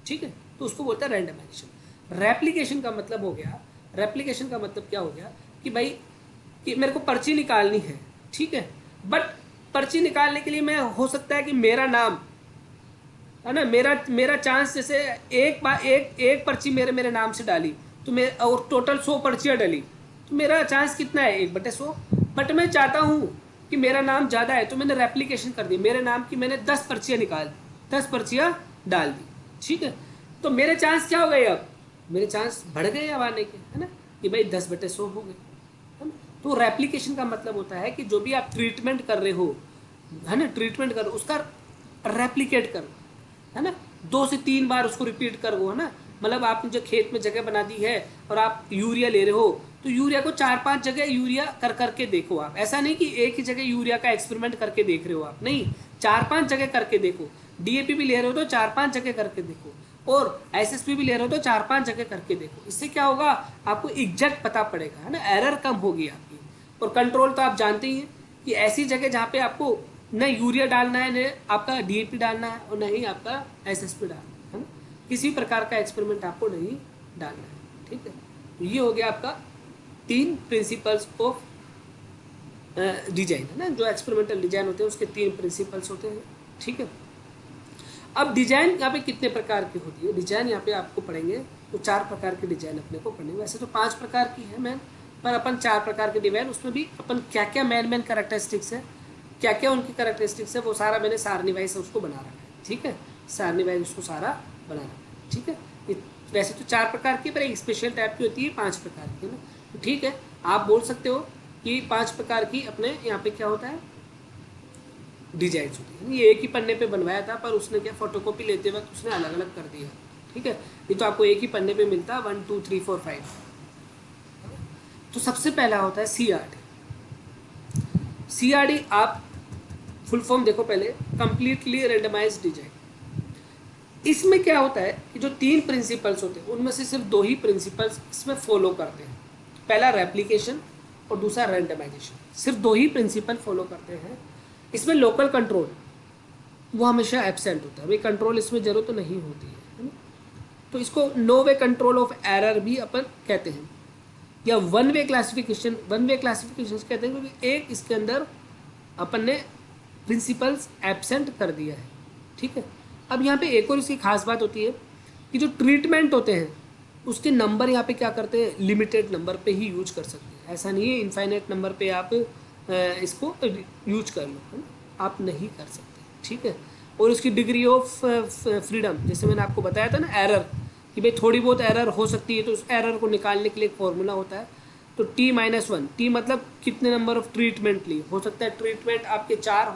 Speaker 1: ठीक है। तो उसको बोलते हैं रैंडमाइजेशन। रेप्लिकेशन का मतलब हो गया, रेप्लिकेशन का मतलब क्या हो गया कि भाई कि मेरे को पर्ची निकालनी है, ठीक है, बट पर्ची निकालने के लिए मैं, हो सकता है कि मेरा नाम, है ना, मेरा चांस, जैसे एक बार एक पर्ची मेरे नाम से डाली तो मैं, और टोटल 100 पर्चियाँ डाली, तो मेरा चांस कितना है, 1/100। बट मैं चाहता हूँ कि मेरा नाम ज़्यादा है, तो मैंने रेप्लिकेशन कर दी, मेरे नाम की मैंने 10 पर्चियाँ निकाल दी, 10 पर्चियाँ डाल दी, ठीक है। तो मेरे चांस क्या हो गए, अब मेरे चांस बढ़ गए अब आने के, है ना, कि भाई 10/100 हो गए, है ना। तो रेप्लिकेशन का मतलब होता है कि जो भी आप ट्रीटमेंट कर रहे हो, है ना, ट्रीटमेंट कर उसका रेप्लिकेट करो, है ना, 2 से 3 बार उसको रिपीट करो, है ना। मतलब आपने जो खेत में जगह बना दी है और आप यूरिया ले रहे हो, तो यूरिया को 4-5 जगह यूरिया कर करके देखो आप। ऐसा नहीं कि एक ही जगह यूरिया का एक्सपेरिमेंट करके देख रहे हो आप, नहीं, 4-5 जगह करके देखो। डीएपी भी ले रहे हो तो 4-5 जगह करके देखो, और एसएसपी भी ले रहे हो तो 4-5 जगह करके देखो। इससे क्या होगा, आपको एग्जैक्ट पता पड़ेगा, है ना, एरर कम होगी आपकी। और कंट्रोल तो आप जानते ही हैं कि ऐसी जगह जहाँ पे आपको न यूरिया डालना है, न आपका डीएपी डालना है, और न ही आपका एसएसपी डालना है ना, किसी प्रकार का एक्सपेरिमेंट आपको नहीं डालना है, ठीक है। तो ये हो गया आपका 3 प्रिंसिपल्स ऑफ डिजाइन, है ना, जो एक्सपेरिमेंटल डिजाइन होते हैं उसके 3 प्रिंसिपल्स होते हैं, ठीक है। अब डिजाइन यहाँ पे कितने प्रकार की होती है, डिजाइन यहाँ पे आपको पढ़ेंगे तो 4 प्रकार की डिजाइन अपने को पढ़ेंगे। वैसे तो 5 प्रकार की है मैन, पर अपन 4 प्रकार के डिजाइन, उसमें भी अपन क्या क्या मेन कैरेक्टरिस्टिक्स है, क्या क्या उनकी कैरेक्टरिस्टिक्स है, वो सारा मैंने सारणी वाइज से उसको बना रखा है, ठीक है, सारणी वाइज उसको सारा बना रखा है, ठीक है। वैसे तो 4 प्रकार की, पर एक स्पेशल टाइप की होती है 5 प्रकार की, है ना। तो ठीक है, आप बोल सकते हो कि 5 प्रकार की अपने यहाँ पे क्या होता है, डिजाइन होती है। ये एक ही पन्ने पे बनवाया था, पर उसने क्या फोटोकॉपी लेते वक्त उसने अलग अलग कर दिया, ठीक है। ये तो आपको एक ही पन्ने पे मिलता है 1 2 3 4 5। तो सबसे पहला होता है सीआरडी। सीआरडी आप फुल फॉर्म देखो पहले, कंप्लीटली रेंडमाइज्ड डिजाइन। इसमें क्या होता है कि जो 3 प्रिंसिपल्स होते हैं उनमें से सिर्फ 2 ही प्रिंसिपल्स इसमें फॉलो करते हैं। पहला रेप्लिकेशन और दूसरा रैंडमाइजेशन, सिर्फ 2 ही प्रिंसिपल फॉलो करते हैं। इसमें लोकल कंट्रोल वो हमेशा एब्सेंट होता है, भाई कंट्रोल इसमें जरूरत तो नहीं होती है ना। तो इसको no way control of error भी अपन कहते हैं, या वन वे क्लासिफिकेशन कहते हैं, क्योंकि एक इसके अंदर अपन ने प्रिंसिपल्स एब्सेंट कर दिया है, ठीक है। अब यहाँ पे एक और इसकी खास बात होती है कि जो ट्रीटमेंट होते हैं उसके नंबर यहाँ पे क्या करते हैं, लिमिटेड नंबर पे ही यूज कर सकते हैं। ऐसा नहीं है इनफाइनाइट नंबर पे आप इसको यूज कर लो, है ना, आप नहीं कर सकते, ठीक है। और इसकी डिग्री ऑफ फ्रीडम, जैसे मैंने आपको बताया था ना, एरर, कि भाई थोड़ी बहुत एरर हो सकती है, तो उस एरर को निकालने के लिए एक फॉर्मूला होता है। तो T-1, टी मतलब कितने नंबर ऑफ ट्रीटमेंट लिए, हो सकता है ट्रीटमेंट आपके 4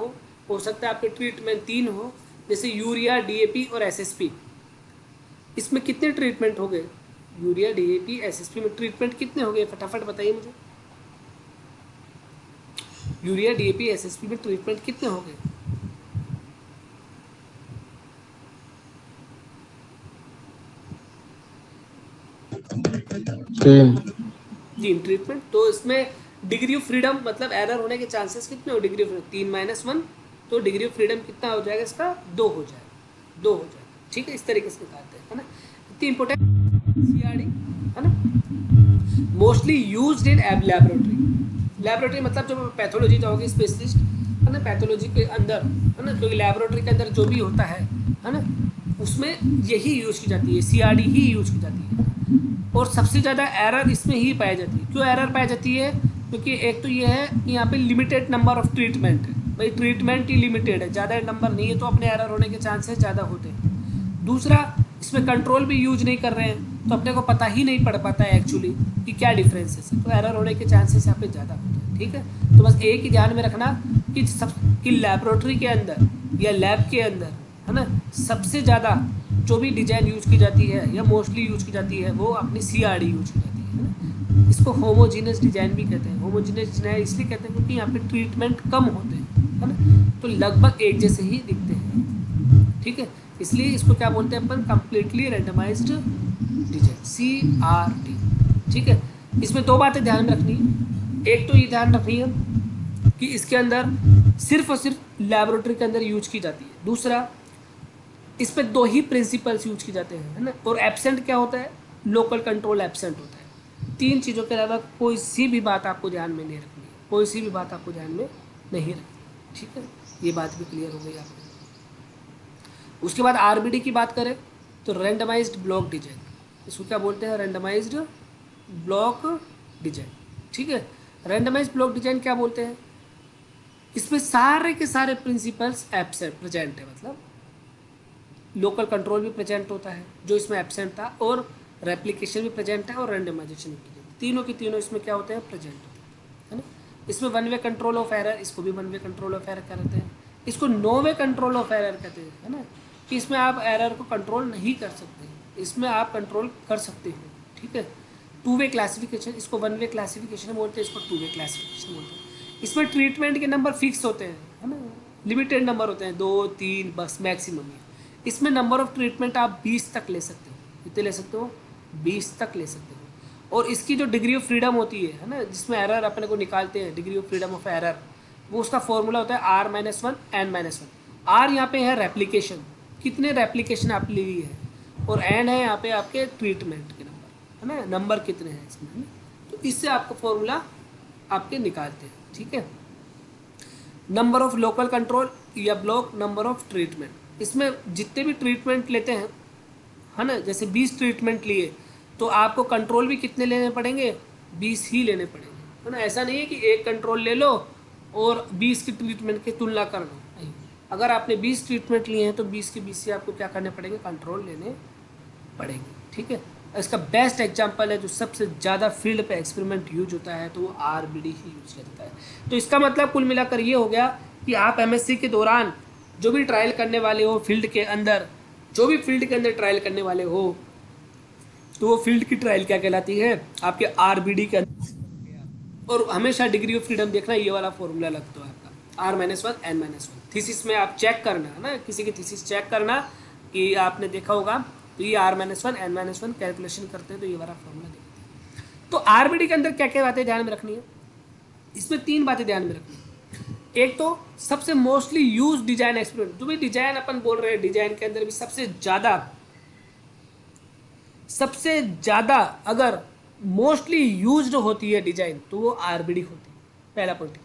Speaker 1: हो सकता है आपके ट्रीटमेंट 3 हो, जैसे यूरिया, डीएपी और एसएसपी, इसमें कितने ट्रीटमेंट हो गए? यूरिया, डीएपी, एसएसपी में ट्रीटमेंट कितने हो गए? फटाफट बताइए मुझे। यूरिया, डीएपी, एसएसपी में ट्रीटमेंट कितने हो गए?
Speaker 2: 3
Speaker 1: 3 ट्रीटमेंट। तो इसमें डिग्री ऑफ फ्रीडम मतलब एरर होने के चांसेस कितने हो? डिग्री ऑफ फ्रीडम 3 - 1, तो डिग्री ऑफ फ्रीडम कितना हो जाएगा इसका? 2 हो जाएगा, 2 हो जाएगा। ठीक है, इस तरीके से निकालते हैं, है ना। इतनी इंपॉर्टेंट सीआरडी, है ना, मोस्टली यूज्ड इन एब लैबोरेटरी। लैबोरेटरी मतलब जब पैथोलॉजी जाओगे स्पेशलिस्ट, है ना, पैथोलॉजी के अंदर, है ना, क्योंकि लैबोरेटरी के अंदर जो भी होता है ना, उसमें यही यूज की जाती है, सीआरडी ही यूज की जाती है। और सबसे ज़्यादा एरर इसमें ही पाई जाती है। क्यों एरर पाई जाती है? क्योंकि एक तो ये है कि यहाँ पे लिमिटेड नंबर ऑफ ट्रीटमेंट है, भाई ट्रीटमेंट ही लिमिटेड है, ज़्यादा नंबर नहीं है, तो अपने एरर होने के चांसेस ज़्यादा होते हैं। दूसरा, इसमें कंट्रोल भी यूज नहीं कर रहे हैं, तो अपने को पता ही नहीं पड़ पाता है एक्चुअली कि क्या डिफरेंसेस है, तो एरर होने के चांसेस यहाँ पे ज़्यादा होते हैं। ठीक है, तो बस एक ही ध्यान में रखना कि कि लैबोरेटरी के अंदर या लैब के अंदर, है ना, सबसे ज़्यादा जो भी डिजाइन यूज की जाती है या मोस्टली यूज की जाती है वो अपनी सीआरडी यूज की जाती है ना। इसको होमोजीनियस डिजाइन भी कहते हैं। होमोजीनियस डिजाइन इसलिए कहते हैं क्योंकि यहाँ पे ट्रीटमेंट कम होते हैं, है ना, तो लगभग एक जैसे ही दिखते हैं। ठीक है, इसलिए इसको क्या बोलते हैं अपन? Completely randomised design, CRD. ठीक है, इसमें 2 बातें ध्यान में रखनी है। एक तो ये ध्यान रखनी है कि इसके अंदर सिर्फ और सिर्फ लैबोरेटरी के अंदर यूज की जाती है। दूसरा, इस पर 2 ही प्रिंसिपल्स यूज किए जाते हैं, है ना, और एब्सेंट क्या होता है? लोकल कंट्रोल एब्सेंट होता है। 3 चीज़ों के अलावा कोई सी भी बात आपको ध्यान में नहीं रखनी है, कोई सी भी बात आपको ध्यान में नहीं रखनी। ठीक है, ये बात भी क्लियर हो गई आपको। उसके बाद आरबीडी की बात करें तो रैंडमाइज्ड ब्लॉक डिजाइन, इसको क्या बोलते हैं? Randomised block design. ठीक है, रैंडमाइज्ड ब्लॉक डिजाइन क्या बोलते हैं? इसमें सारे के सारे प्रिंसिपल्स एब्सेंट प्रेजेंट है, मतलब लोकल कंट्रोल भी प्रेजेंट होता है जो इसमें एब्सेंट था, और रेप्लिकेशन भी प्रेजेंट है, और रैंडमाइजेशन भी प्रेजेंट, तीनों के तीनों इसमें क्या होते हैं? प्रेजेंट होते हैं, है ना। इसमें 1 वे कंट्रोल ऑफ एरर, इसको भी 1 वे कंट्रोल ऑफ एरर कहते हैं। इसको 9 वे कंट्रोल ऑफ एरर कहते हैं, है ना, कि इसमें आप एरर को कंट्रोल नहीं कर सकते, इसमें आप कंट्रोल कर सकते हो। ठीक है, 2 वे क्लासिफिकेशन, इसको 1 वे क्लासिफिकेशन बोलते हैं, इसको 2 वे क्लासिफिकेशन बोलते हैं। इसमें ट्रीटमेंट के नंबर फिक्स होते हैं, है ना, लिमिटेड नंबर होते हैं, 2 3 बस मैक्सिमम है। इसमें नंबर ऑफ ट्रीटमेंट आप 20 तक ले सकते हो। कितने ले सकते हो? 20 तक ले सकते हो। और इसकी जो डिग्री ऑफ फ्रीडम होती है ना, जिसमें एरर अपने को निकालते हैं, degree of freedom of error, वो उसका फॉर्मूला होता है R-1 N-1। R यहाँ पे है रेप्लिकेशन, कितने रेप्लिकेशन आप ली है, और N है यहाँ पे आपके ट्रीटमेंट के नंबर, है ना, नंबर कितने हैं इसमें, है ना? तो इससे आपका फॉर्मूला आपके निकालते हैं। ठीक है, नंबर ऑफ लोकल कंट्रोल या ब्लॉक, नंबर ऑफ ट्रीटमेंट, इसमें जितने भी ट्रीटमेंट लेते हैं, है ना, जैसे 20 ट्रीटमेंट लिए तो आपको कंट्रोल भी कितने लेने पड़ेंगे? 20 ही लेने पड़ेंगे, है ना। ऐसा नहीं है कि एक कंट्रोल ले लो और 20 की ट्रीटमेंट की तुलना कर लो, नहीं। अगर आपने 20 ट्रीटमेंट लिए हैं तो 20 के 20 से आपको क्या करने पड़ेंगे? कंट्रोल लेने पड़ेंगे। ठीक है, इसका बेस्ट एग्जांपल है जो सबसे ज़्यादा फील्ड पे एक्सपेरिमेंट यूज होता है, तो वो आरबीडी ही यूज किया जाता है। तो इसका मतलब कुल मिलाकर ये हो गया कि आप एमएससी के दौरान जो भी ट्रायल करने वाले हो फील्ड के अंदर, जो भी फील्ड के अंदर ट्रायल करने वाले हो, तो वो फील्ड की ट्रायल क्या कहलाती है? आपके आरबीडी के अंदर। और हमेशा डिग्री ऑफ फ्रीडम देखना, ये वाला फॉर्मूला लगता है आपका R-1 N-1। थीसिस में आप चेक करना, है ना, किसी की थीसिस चेक करना कि आपने देखा होगा, तो ये R-1 N-1 कैलकुलेशन करते हैं, तो ये वाला फॉर्मूला देखते हैं। तो आरबीडी के अंदर क्या क्या बातें ध्यान में रखनी है? इसमें 3 बातें ध्यान में रखनी है। एक तो सबसे मोस्टली यूज डिजाइन एक्सपेरिमेंट, जो भी डिजाइन अपन बोल रहे हैं, डिजाइन के अंदर भी सबसे ज्यादा अगर मोस्टली यूज्ड होती है डिजाइन, तो वो आरबीडी होती है। पहला पॉइंट।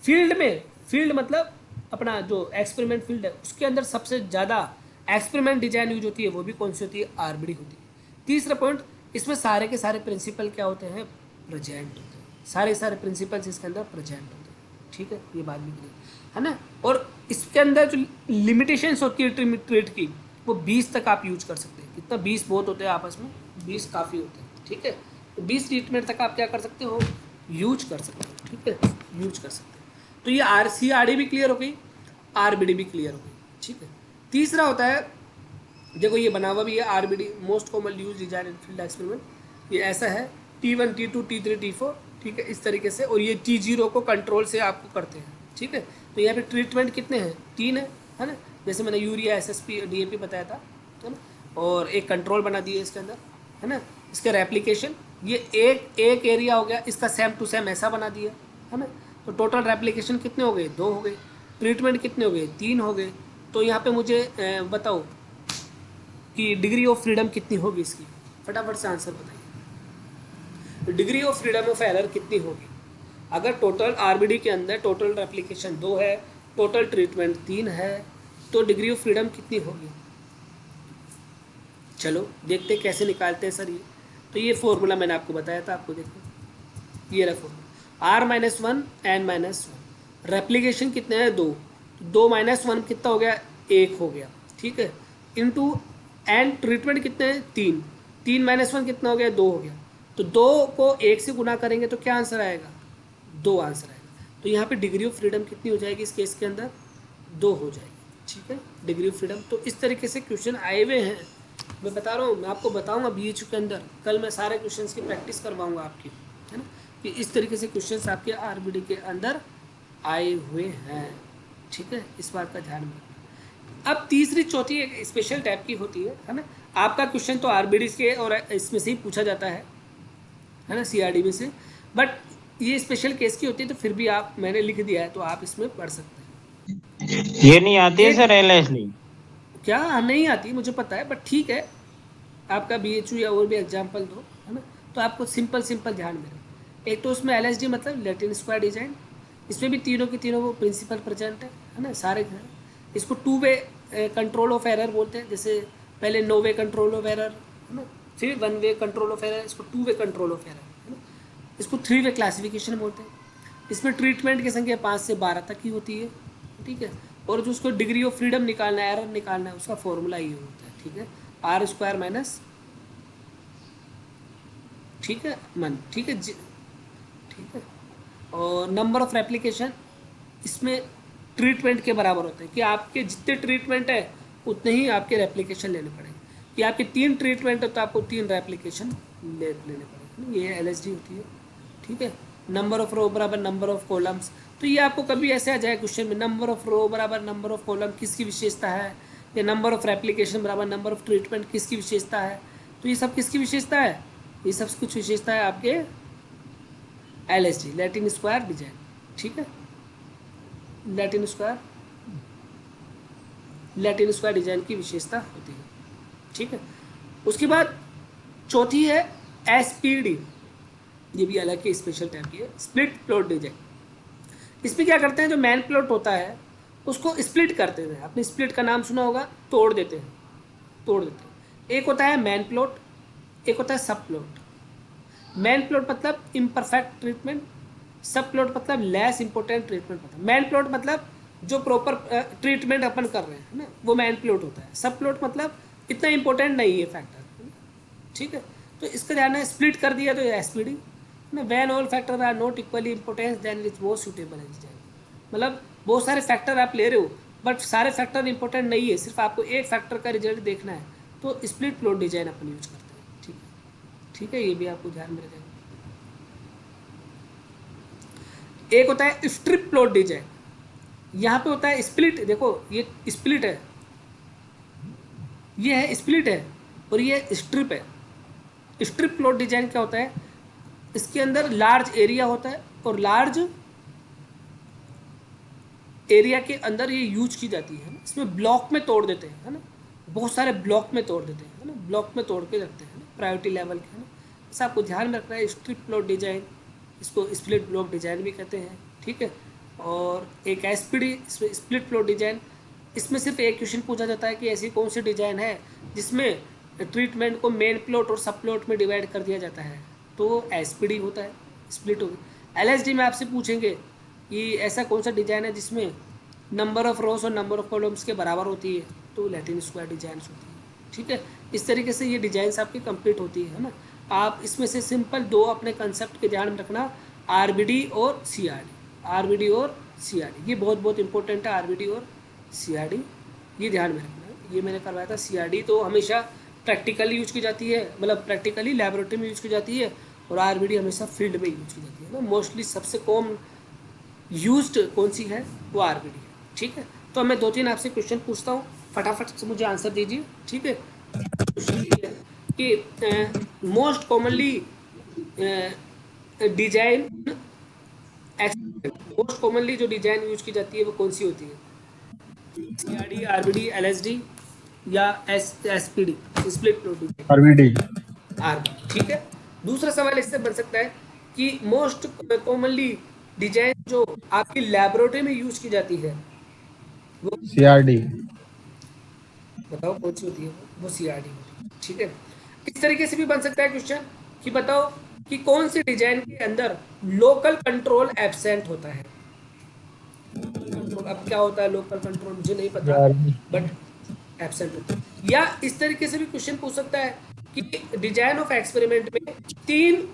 Speaker 1: फील्ड में, फील्ड मतलब अपना जो एक्सपेरिमेंट फील्ड है, उसके अंदर सबसे ज्यादा एक्सपेरिमेंट डिजाइन यूज होती है, वो भी कौन सी होती है? आरबीडी होती है। तीसरा पॉइंट, इसमें सारे के सारे प्रिंसिपल क्या होते हैं? प्रेजेंट होते हैं, सारे प्रिंसिपल्स इसके अंदर प्रेजेंट होते हैं। ठीक है, ये बात भी क्लियर है ना। और इसके अंदर जो लिमिटेशंस होती है ट्रीट की, वो 20 तक आप यूज कर सकते हैं। कितना? 20 बहुत होते हैं आपस में, 20 काफ़ी होते हैं। ठीक है, तो 20 ट्रीटमेंट तक आप क्या कर सकते हो? यूज कर सकते हो। ठीक है, यूज कर सकते हैं। तो ये RCRD भी क्लियर हो गई, आरबीडी भी क्लियर हो गई। ठीक है, तीसरा होता है देखो ये बना हुआ भी है RBD, most common use design इन फील्ड एक्सपेरिमेंट। ये ऐसा है T1 T2 T3 T4, ठीक है, इस तरीके से। और ये T0 को कंट्रोल से आपको करते हैं, ठीक है। तो यहाँ पे ट्रीटमेंट कितने हैं, 3 है ना। जैसे मैंने यूरिया SSP DAP बताया था, है ना। और एक कंट्रोल बना दिए इसके अंदर, है ना। इसके रेप्लिकेशन ये एक एरिया हो गया, इसका सेम टू सेम ऐसा बना दिया, है ना। तो टोटल रेप्लिकेशन कितने हो गए, 2 हो गए। ट्रीटमेंट कितने हो गए, 3 हो गए। तो यहाँ पे मुझे बताओ कि डिग्री ऑफ फ्रीडम कितनी होगी इसकी, फटाफट से आंसर बताइए। Degree of freedom of error कितनी होगी अगर टोटल आरबीडी के अंदर टोटल रेप्लिकेशन 2 है, टोटल ट्रीटमेंट 3 है, तो डिग्री ऑफ फ्रीडम कितनी होगी। चलो देखते कैसे निकालते हैं सर ये। तो ये फॉर्मूला मैंने आपको बताया था, आपको देखो ये रहा फॉर्मूला, R-1 N-1। रेप्लिकेशन कितने हैं, 2, 2 - 1 कितना हो गया, 1 हो गया, ठीक है। इंटू एंड ट्रीटमेंट कितने हैं, 3, 3 - 1 कितना हो गया, 2 हो गया। तो 2 को 1 से गुना करेंगे तो क्या आंसर आएगा, 2 आंसर आएगा। तो यहाँ पे डिग्री ऑफ फ्रीडम कितनी हो जाएगी इस केस के अंदर, 2 हो जाएगी, ठीक है, डिग्री ऑफ फ्रीडम। तो इस तरीके से क्वेश्चन आए हुए हैं, मैं बता रहा हूँ, मैं आपको बताऊँगा BHU के अंदर। कल मैं सारे क्वेश्चन की प्रैक्टिस करवाऊँगा आपकी, है ना, कि इस तरीके से क्वेश्चन आपके आरबीडी के अंदर आए हुए हैं, ठीक है। इस बात का ध्यान रखना। अब तीसरी चौथी एक स्पेशल टाइप की होती है ना। आपका क्वेश्चन तो आरबीडी के और इसमें से ही पूछा जाता है ना, CRD में से। बट ये स्पेशल केस की होती है, तो फिर भी आप, मैंने लिख दिया है तो आप इसमें पढ़ सकते हैं।
Speaker 2: ये नहीं आती है
Speaker 1: एक
Speaker 2: सर LSD?
Speaker 1: क्या नहीं आती मुझे पता है, बट ठीक है, आपका BHU या और भी एग्जाम्पल दो, है ना। तो आपको सिंपल सिंपल ध्यान में रहे। एक तो उसमें LSD मतलब लैटिन स्क्वायर डिजाइन, इसमें भी तीनों की तीनों वो प्रिंसिपल प्रेजेंट है ना, सारे हैं। इसको 2 वे कंट्रोल ऑफ एरर बोलते हैं। जैसे पहले 9 वे कंट्रोल ऑफ एरर, है ना, फिर 1 वे कंट्रोल ऑफ एरर, इसको 2 वे कंट्रोल ऑफ एरर, है ना। इसको 3 वे क्लासिफिकेशन बोलते हैं। इसमें ट्रीटमेंट की संख्या 5 से 12 तक की होती है, ठीक है। और जो उसको डिग्री ऑफ फ्रीडम निकालना है, एरर निकालना है, उसका फॉर्मूला ये होता है, ठीक है, R² माइनस, ठीक है, मन, ठीक है, ठीक है। और नंबर ऑफ रेप्लिकेशन इसमें ट्रीटमेंट के बराबर होते हैं, कि आपके जितने ट्रीटमेंट है उतने ही आपके रेप्लिकेशन लेने पड़ेंगे। कि आपके 3 ट्रीटमेंट है तो आपको 3 रेप्लिकेशन लेने पड़ेंगे। ये LSD होती है, ठीक है। नंबर ऑफ रो बराबर नंबर ऑफ कॉलम्स। तो ये आपको कभी ऐसे आ जाए क्वेश्चन में, नंबर ऑफ रो बराबर नंबर ऑफ कॉलम किसकी विशेषता है, या नंबर ऑफ रेप्लिकेशन बराबर नंबर ऑफ ट्रीटमेंट किसकी विशेषता है। तो ये सब किसकी विशेषता है, ये सब कुछ विशेषता है आपके LSD लैटिन स्क्वायर डिजाइन, ठीक है। लैटिन स्क्वायर डिजाइन की विशेषता होती है, ठीक है। उसके बाद चौथी है SPD, ये भी अलग की स्पेशल टाइप की है, स्प्लिट प्लॉट डिजाइन। इसमें क्या करते हैं, जो मैन प्लॉट होता है उसको स्प्लिट करते हैं। आपने स्प्लिट का नाम सुना होगा, तोड़ देते हैं, तोड़ देते हैं। एक होता है मैन प्लॉट, एक होता है सब प्लॉट। मैन प्लॉट मतलब इम्परफेक्ट ट्रीटमेंट, सब प्लॉट मतलब लेस इंपॉर्टेंट ट्रीटमेंट होता है। मैन प्लॉट मतलब जो प्रॉपर ट्रीटमेंट अपन कर रहे हैं ना, वो मैन प्लॉट होता है। सब प्लॉट मतलब इतना इंपॉर्टेंट नहीं है फैक्टर, ठीक है। तो इसका ध्यान है, स्प्लिट कर दिया तो SPD ना, when all factor are not equally importance then it's most suitable design. मतलब बहुत सारे फैक्टर आप ले रहे हो, बट सारे फैक्टर इंपॉर्टेंट नहीं है, सिर्फ आपको एक फैक्टर का रिजल्ट देखना है, तो स्प्लिट प्लॉट डिजाइन अपन यूज करते हैं, ठीक है, ठीक है। ये भी आपको ध्यान में रखेगा। एक होता है स्ट्रिप प्लॉट डिजाइन, यहाँ पे होता है स्प्लिट। देखो ये स्प्लिट है, ये है स्प्लिट है, और ये स्ट्रिप है। स्ट्रिप प्लॉट डिजाइन क्या होता है, इसके अंदर लार्ज एरिया होता है, और लार्ज एरिया के अंदर ये यूज की जाती है। इसमें ब्लॉक में तोड़ देते हैं, है ना, बहुत सारे ब्लॉक में तोड़ देते हैं, है ना, ब्लॉक में तोड़ के रखते हैं प्रायोरिटी लेवल के, है ना। इसे आपको ध्यान में रखना है। स्ट्रिप प्लॉट डिजाइन, इसको स्प्लिट ब्लॉक डिजाइन भी कहते हैं, ठीक है। और एक SPD स्प्लिट प्लॉट डिजाइन, इसमें सिर्फ एक क्वेश्चन पूछा जाता है कि ऐसी कौन सी डिजाइन है जिसमें ट्रीटमेंट को मेन प्लॉट और सब प्लॉट में डिवाइड कर दिया जाता है, तो SPD होता है, स्प्लिट होगी। LSD में आपसे पूछेंगे कि ऐसा कौन सा डिजाइन है जिसमें नंबर ऑफ रोज और नंबर ऑफ कॉलम्स के बराबर होती है, तो लैटिन स्क्वायर डिजाइन होती है, ठीक है। इस तरीके से ये डिजाइंस आपकी कंप्लीट होती है ना। आप इसमें से सिंपल 2 अपने कंसेप्ट के ध्यान में रखना, RBD और CRD, RBD और CRD, ये बहुत बहुत इंपॉर्टेंट है, RBD और CRD, ये ध्यान में रखना। ये मैंने करवाया था। सीआरडी तो हमेशा प्रैक्टिकली यूज की जाती है, मतलब प्रैक्टिकली लैबोरेटरी में यूज की जाती है, और आरबीडी हमेशा फील्ड में यूज की जाती है ना। मोस्टली सबसे कॉमन यूज्ड कौन सी है, वो आरबीडी है। ठीक है, तो मैं 2-3 आपसे क्वेश्चन पूछता हूँ, फटाफट से मुझे आंसर दीजिए। ठीक है, क्वेश्चन ये है कि most commonly design most commonly जो डिजाइन यूज की जाती है वो कौन सी होती है? सीआरडी, आरबीडी, एलएसडी या SPD, split prototype?
Speaker 2: RBD.
Speaker 1: RBD. ठीक है, दूसरा सवाल इससे बन सकता है कि मोस्ट कॉमनली डिजाइन जो आपकी लेबोरेटरी में यूज की जाती है वो
Speaker 2: सीआरडी।
Speaker 1: बताओ कौन सी होती है? वो सीआरडी होती है। ठीक है, इस तरीके से भी बन सकता है क्वेश्चन कि बताओ कि कौन सी डिजाइन के अंदर लोकल कंट्रोल एब्सेंट होता है। कंट्रोल, अब क्या होता है लोकल कंट्रोल मुझे नहीं पता, बट एब्सेंट होता है। या इस तरीके से भी क्वेश्चन पूछ सकता है कि डिजाइन ऑफ एक्सपेरिमेंट में तीन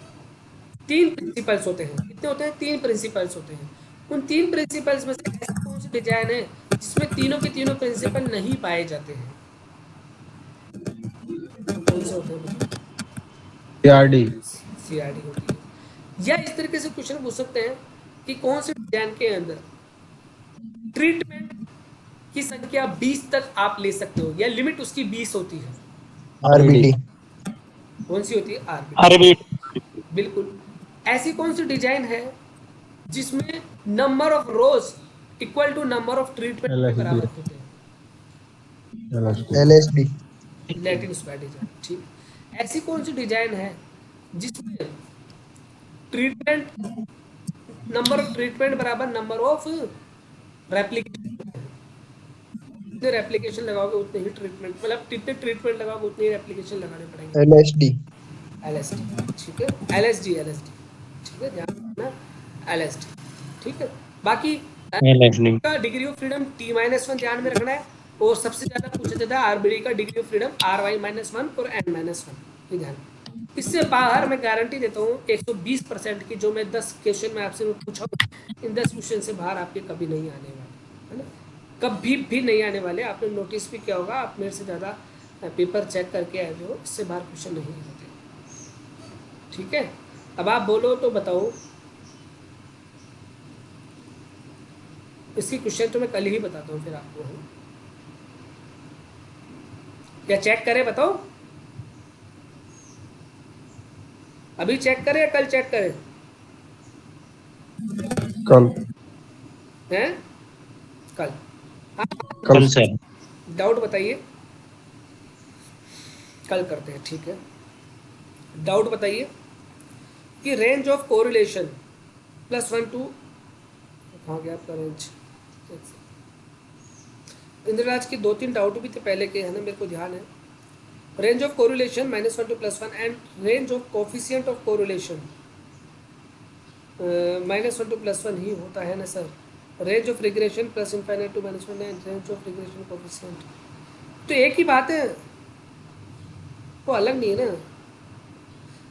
Speaker 1: तीन प्रिंसिपल्स होते हैं। कितने होते हैं? 3 प्रिंसिपल्स होते हैं। उन 3 प्रिंसिपल्स में से ऐसी कौन सी डिजाइन है जिसमें तीनों के तीनों प्रिंसिपल नहीं पाए जाते हैं? वो कौन से होते हैं बताओ?
Speaker 2: सीआरडी।
Speaker 1: सीआरडी होती है। या इस तरीके से क्वेश्चन पूछ सकते हैं कि कौन से डिजाइन के अंदर ट्रीटमेंट की संख्या 20 तक आप ले सकते हो, या लिमिट उसकी 20 होती है?
Speaker 2: आरबीडी।
Speaker 1: कौन सी होती है? आरबीडी।
Speaker 3: आरबीडी।
Speaker 1: बिल्कुल। ऐसी कौन सी डिजाइन है जिसमें number of rows equal to number of treatment के
Speaker 2: एलएसडी।
Speaker 1: बराबर होते हैं?
Speaker 2: एलएसडी।
Speaker 1: Latin square design. ठीक, ऐसी कौन सी डिजाइन है जिसमें ट्रीटमेंट नंबर ऑफ ट्रीटमेंट बराबर नंबर ऑफ रेप्लिकेशन? जितने रेप्लिकेशन लगाओगे उतने ही ट्रीटमेंट, मतलब जितने ट्रीटमेंट लगाओगे उतने ही रेप्लिकेशन लगाने पड़ेंगे।
Speaker 2: एलएसडी।
Speaker 1: एलएसडी। ठीक है, एलएसडी, एलएसडी। ठीक है, ध्यान रखना, एलएसडी। ठीक है, बाकी का डिग्री ऑफ फ्रीडम T-1 ध्यान में रखना है, और सबसे ज्यादा पूछा जाता है आरबीडी का डिग्री ऑफ फ्रीडम RY-1 और N-1। ये ध्यान, इससे बाहर मैं गारंटी देता हूँ 120% की, जो मैं 10 क्वेश्चन में आपसे पूछा हूँ, इन 10 क्वेश्चन से बाहर आपके कभी नहीं आने वाले, है ना, कभी भी नहीं आने वाले। आपने नोटिस भी किया होगा, आप मेरे से ज़्यादा पेपर चेक करके आए हो, इससे बाहर क्वेश्चन नहीं होते। ठीक है, अब आप बोलो तो बताओ, इसकी क्वेश्चन तो मैं कल ही बताता हूँ फिर आपको, या चेक करें? बताओ, अभी चेक करें या कल चेक करें?
Speaker 2: कल।
Speaker 1: हैं? कल। हाँ,
Speaker 2: कल
Speaker 3: से
Speaker 1: डाउट बताइए, कल करते हैं। ठीक है, डाउट बताइए कि रेंज ऑफ कोरिलेशन +1 टू, कहाँ गया आपका रेंज? इंद्रराज की 2-3 डाउट भी थे पहले के, है ना, मेरे को ध्यान है। Range of correlation -1 to +1 and range of coefficient of correlation -1 to +1 ही होता है ना sir. Range of regression +∞ to -1 and range of regression coefficient तो एक ही बात है, वो अलग नहीं है ना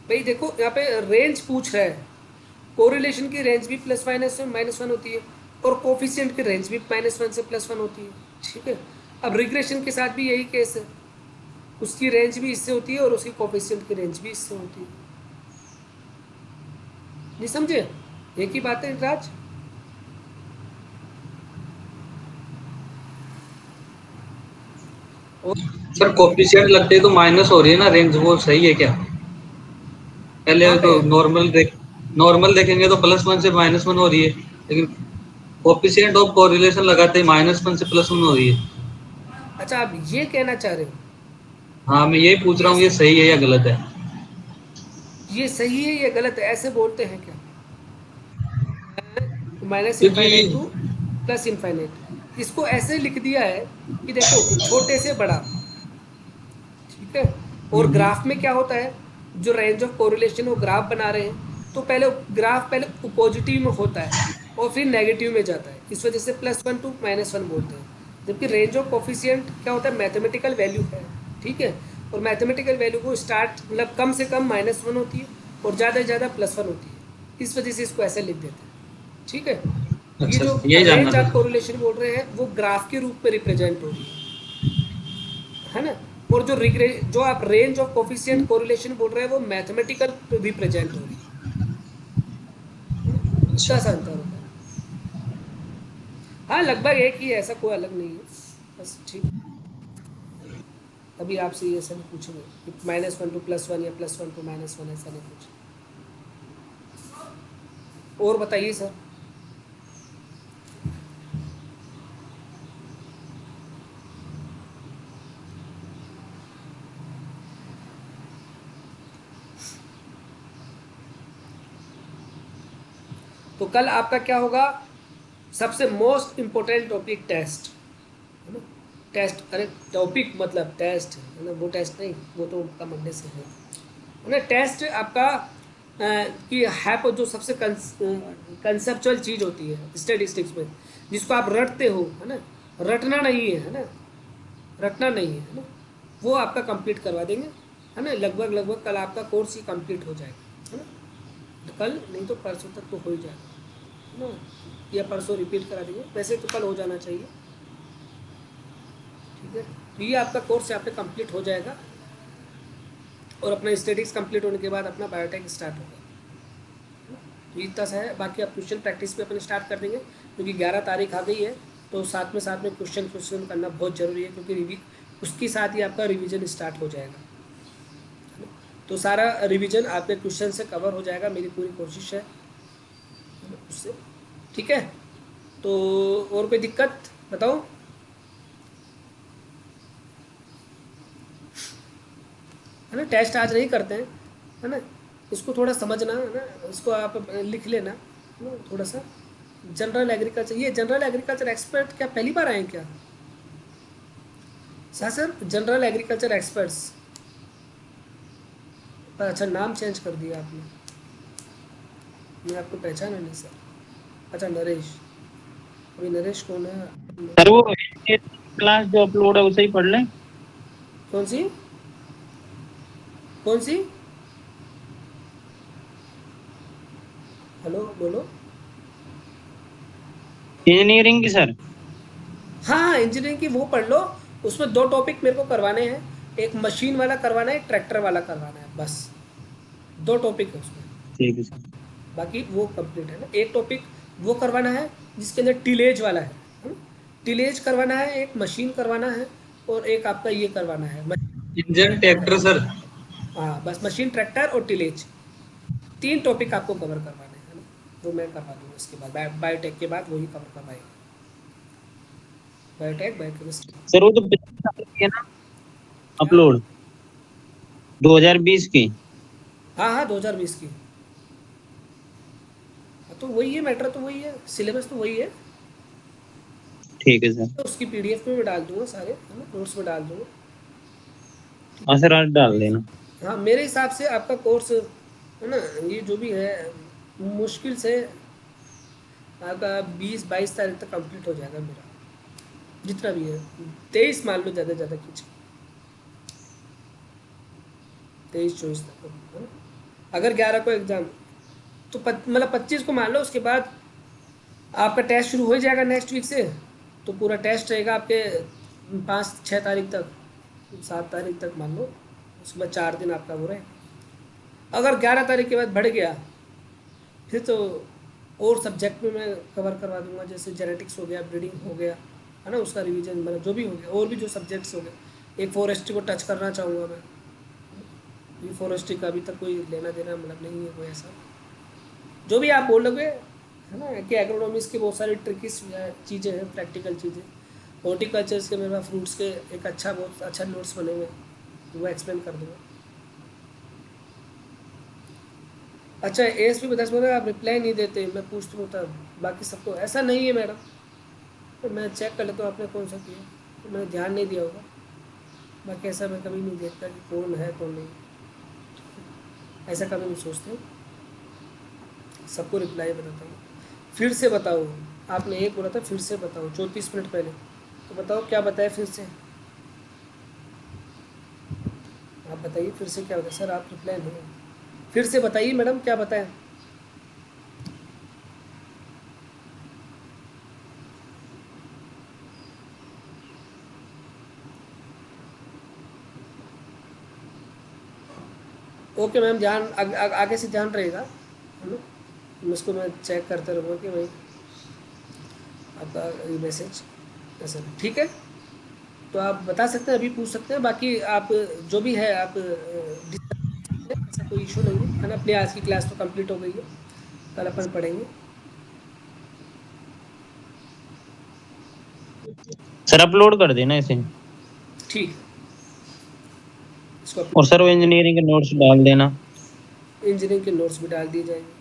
Speaker 1: भाई। देखो यहाँ पे रेंज पूछ रहा है, कोरिलेशन की रेंज भी +-1 होती है, और कोफिशिएंट की रेंज भी -1 से +1 होती है। ठीक है, अब रिग्रेशन के साथ भी यही केस है, उसकी रेंज भी इससे होती है और उसकी कोफिशिएंट की रेंज भी इससे होती है। नहीं समझे? एक ही बात है राज।
Speaker 2: सर कोफिशिएंट लगते तो माइनस हो रही है ना रेंज, वो सही है क्या? पहले तो नॉर्मल देखेंगे तो +1 से -1 हो रही है, लेकिन कोफिशिएंट ऑफ कोरिलेशन लगाते ही -1 से +1 हो रही है।
Speaker 1: अच्छा, आप ये कहना चाह रहे हो?
Speaker 2: हाँ, मैं यही पूछ रहा हूँ, ये सही है या गलत है?
Speaker 1: ये सही है या गलत है, ऐसे बोलते हैं क्या?
Speaker 2: क्योंकि
Speaker 1: -∞ टू +∞, इसको ऐसे लिख दिया है कि देखो छोटे से बड़ा। ठीक है, और ग्राफ में क्या होता है, जो रेंज ऑफ कोरिलेशन वो ग्राफ बना रहे हैं, तो पहले ग्राफ पहले पॉजिटिव में होता है और फिर नेगेटिव में जाता है, इस वजह से +1 टू -1 बोलते हैं। जबकि रेंज ऑफ कोफिशिएंट क्या होता है, मैथमेटिकल वैल्यू है। ठीक है, और मैथमेटिकल वैल्यू को स्टार्ट मतलब कम से कम -1 होती है और ज़्यादा से ज़्यादा +1 होती है, इस वजह से इसको ऐसे लिख देते हैं। ठीक है, ये
Speaker 2: अच्छा,
Speaker 1: जो
Speaker 2: यही जानना
Speaker 1: रेंज ऑफ
Speaker 2: था।
Speaker 1: कोरिलेशन बोल रहे हैं वो ग्राफ के रूप में रिप्रेजेंट हो रही है। है ना। और जो आप रेंज ऑफ कोफिशिएंट कोरिलेशन बोल रहे हैं वो मैथमेटिकल रिप्रेजेंट हो रही है ना,
Speaker 2: अच्छा।
Speaker 1: इतना सा अंतर होता है। हाँ लगभग एक ही है, ऐसा कोई अलग नहीं है, बस ठीक। अभी आपसे ये ऐसा नहीं पूछेंगे -1 to +1 या +1 to -1, ऐसा नहीं पूछ। और बताइए सर। तो कल आपका क्या होगा, सबसे मोस्ट इम्पोर्टेंट टॉपिक टेस्ट, है ना। टेस्ट, अरे टॉपिक मतलब टेस्ट है ना, वो टेस्ट नहीं, वो तो आपका मंडे से है ना। टेस्ट आपका कि है जो सबसे कंसेप्चुअल चीज होती है स्टेटिस्टिक्स में, जिसको आप रटते हो, है ना। रटना नहीं है ना, रटना नहीं है ना, वो आपका कंप्लीट करवा देंगे, है ना। लगभग लगभग कल आपका कोर्स ही कंप्लीट हो जाएगा, है ना। तो कल नहीं तो परसों तक तो हो ही जाएगा, है ना, या परसों रिपीट करा देंगे, वैसे तो कल हो जाना चाहिए। ठीक है, तो ये आपका कोर्स यहाँ पे कंप्लीट हो जाएगा, और अपना स्टडीज कंप्लीट होने के बाद अपना बायोटेक स्टार्ट होगा। तो इतना सा है, बाकी आप क्वेश्चन प्रैक्टिस पे अपन स्टार्ट कर देंगे, क्योंकि 11 तारीख आ गई है, तो साथ में क्वेश्चन क्वेश्चन करना बहुत ज़रूरी है, क्योंकि उसके साथ ही आपका रिवीजन स्टार्ट हो जाएगा। तो सारा रिवीजन आपके क्वेश्चन से कवर हो जाएगा, मेरी पूरी कोशिश है उससे। ठीक है, तो और कोई दिक्कत बताओ। है ना, टेस्ट आज नहीं करते हैं, है ना। इसको थोड़ा समझना, है ना, इसको आप लिख लेना, है ना, थोड़ा सा। जनरल एग्रीकल्चर, ये जनरल एग्रीकल्चर एक्सपर्ट क्या पहली बार आए हैं क्या? सर जनरल एग्रीकल्चर एक्सपर्ट्स, अच्छा नाम चेंज कर दिया आपने, मैं आपको पहचाना नहीं सर। अच्छा नरेश, अभी नरेश कौन है?
Speaker 3: सर वो क्लास जो अपलोड है उसे ही पढ़ लें।
Speaker 1: कौन सी, कौन सी? हेलो बोलो।
Speaker 3: इंजीनियरिंग की सर।
Speaker 1: हाँ हाँ, इंजीनियरिंग की वो पढ़ लो, उसमें 2 टॉपिक मेरे को करवाने हैं, एक मशीन वाला करवाना है, एक ट्रैक्टर वाला करवाना है, बस 2 टॉपिक है उसमें।
Speaker 3: ठीक है सर।
Speaker 1: बाकी वो कंप्लीट है ना, एक टॉपिक वो करवाना है जिसके अंदर टिलेज वाला है, टिलेज करवाना है, एक मशीन करवाना है, और एक आपका ये करवाना है
Speaker 2: इंजन ट्रैक्टर सर।
Speaker 1: हाँ बस मशीन ट्रैक्टर और टिलेज, 3 टॉपिक आपको कवर करवाने हैं, है ना। वो मैं करवा दूंगा इसके बाद, बायोटेक के बाद वही कवर करवाएंगे, बायोटेक बायोकेमिस्ट्री।
Speaker 3: सर वो तो पिछले साल की है ना
Speaker 1: क्या?
Speaker 3: अपलोड, 2020 की।
Speaker 1: हाँ हाँ 2020 की। हाँ, तो वही है, मैटर तो वही है, सिलेबस तो वही है।
Speaker 3: ठीक है सर।
Speaker 1: तो उसकी पीडीएफ में भी डाल दूंगा सारे, है ना, नोट्स में डाल दूंगा।
Speaker 3: हाँ सर आज डाल देना।
Speaker 1: हाँ मेरे हिसाब से आपका कोर्स, है ना, ये जो भी है मुश्किल से आपका 20-22 तारीख तक कंप्लीट हो जाएगा मेरा, जितना भी है। 23 मान लो, ज़्यादा से ज़्यादा खींच, 23-24 तक, है ना। अगर 11 को एग्ज़ाम, तो मतलब 25 को मान लो, उसके बाद आपका टेस्ट शुरू हो ही जाएगा नेक्स्ट वीक से। तो पूरा टेस्ट रहेगा आपके 5-6 तारीख तक, 7 तारीख तक मान लो, उसके बाद 4 दिन आपका वो रहे। अगर 11 तारीख के बाद बढ़ गया, फिर तो और सब्जेक्ट में मैं कवर करवा दूंगा, जैसे जेनेटिक्स हो गया, ब्रीडिंग हो गया, है ना, उसका रिवीजन, मतलब जो भी हो गया, और भी जो सब्जेक्ट्स हो गए। एक फॉरेस्ट्री को टच करना चाहूँगा मैं, ये फॉरेस्ट्री का अभी तक कोई लेना देना मतलब नहीं है कोई ऐसा, जो भी आप बोलोगे, है ना, कि एग्रोनॉमिक्स की बहुत सारी ट्रिकी चीज़ें हैं, प्रैक्टिकल चीज़ें। हॉर्टिकल्चर्स के मेरे पास फ्रूट्स के एक अच्छा, बहुत अच्छा नोट्स बने हुए हैं, तो वो एक्सप्लेन कर दूँगा। अच्छा एएसपी में 10 आप रिप्लाई नहीं देते, मैं पूछता हूँ तब, बाकी सबको ऐसा नहीं है मैडम, तो मैं चेक कर लेता हूँ आपने कौन सा किया, तो मैंने ध्यान नहीं दिया होगा। बाकी ऐसा मैं कभी नहीं देखता कि कौन है कौन नहीं, ऐसा कभी नहीं सोचते हूँ, सबको रिप्लाई बताता हूँ। फिर से बताओ, आपने एक बोला था फिर से बताओ 34 मिनट पहले, तो बताओ क्या बताया फिर से, आप बताइए फिर से क्या बताया। सर आप रिप्लाई नहीं, फिर से बताइए मैडम क्या बताया। ओके मैम, ध्यान आगे से ध्यान रहेगा, है ना। उसको मैं चेक करते रहूँगा कि भाई आपका ये मैसेज ऐसा नहीं। ठीक है, तो आप बता सकते हैं, अभी पूछ सकते हैं, बाकी आप जो भी है आप ऐसा कोई इशू नहीं है ना। अपनी आज की क्लास तो कंप्लीट हो गई है, कल अपन पढ़ेंगे।
Speaker 3: सर अपलोड कर देना इसे।
Speaker 1: ठीक है, इसको
Speaker 3: और
Speaker 1: अपलोड,
Speaker 3: सर वो इंजीनियरिंग के नोट्स डाल देना।
Speaker 1: इंजीनियरिंग के नोट्स भी डाल दिए जाएंगे।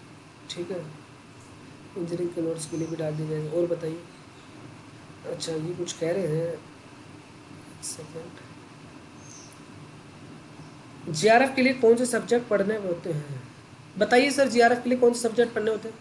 Speaker 1: ठीक है, इंजीनियरिंग के नोट्स के लिए भी डाल दिए जाएंगे। और बताइए, अच्छा ये कुछ कह रहे हैं, सेकेंड, जीआरएफ के लिए कौन से सब्जेक्ट पढ़ने होते हैं? बताइए सर, जीआरएफ के लिए कौन से सब्जेक्ट पढ़ने होते हैं?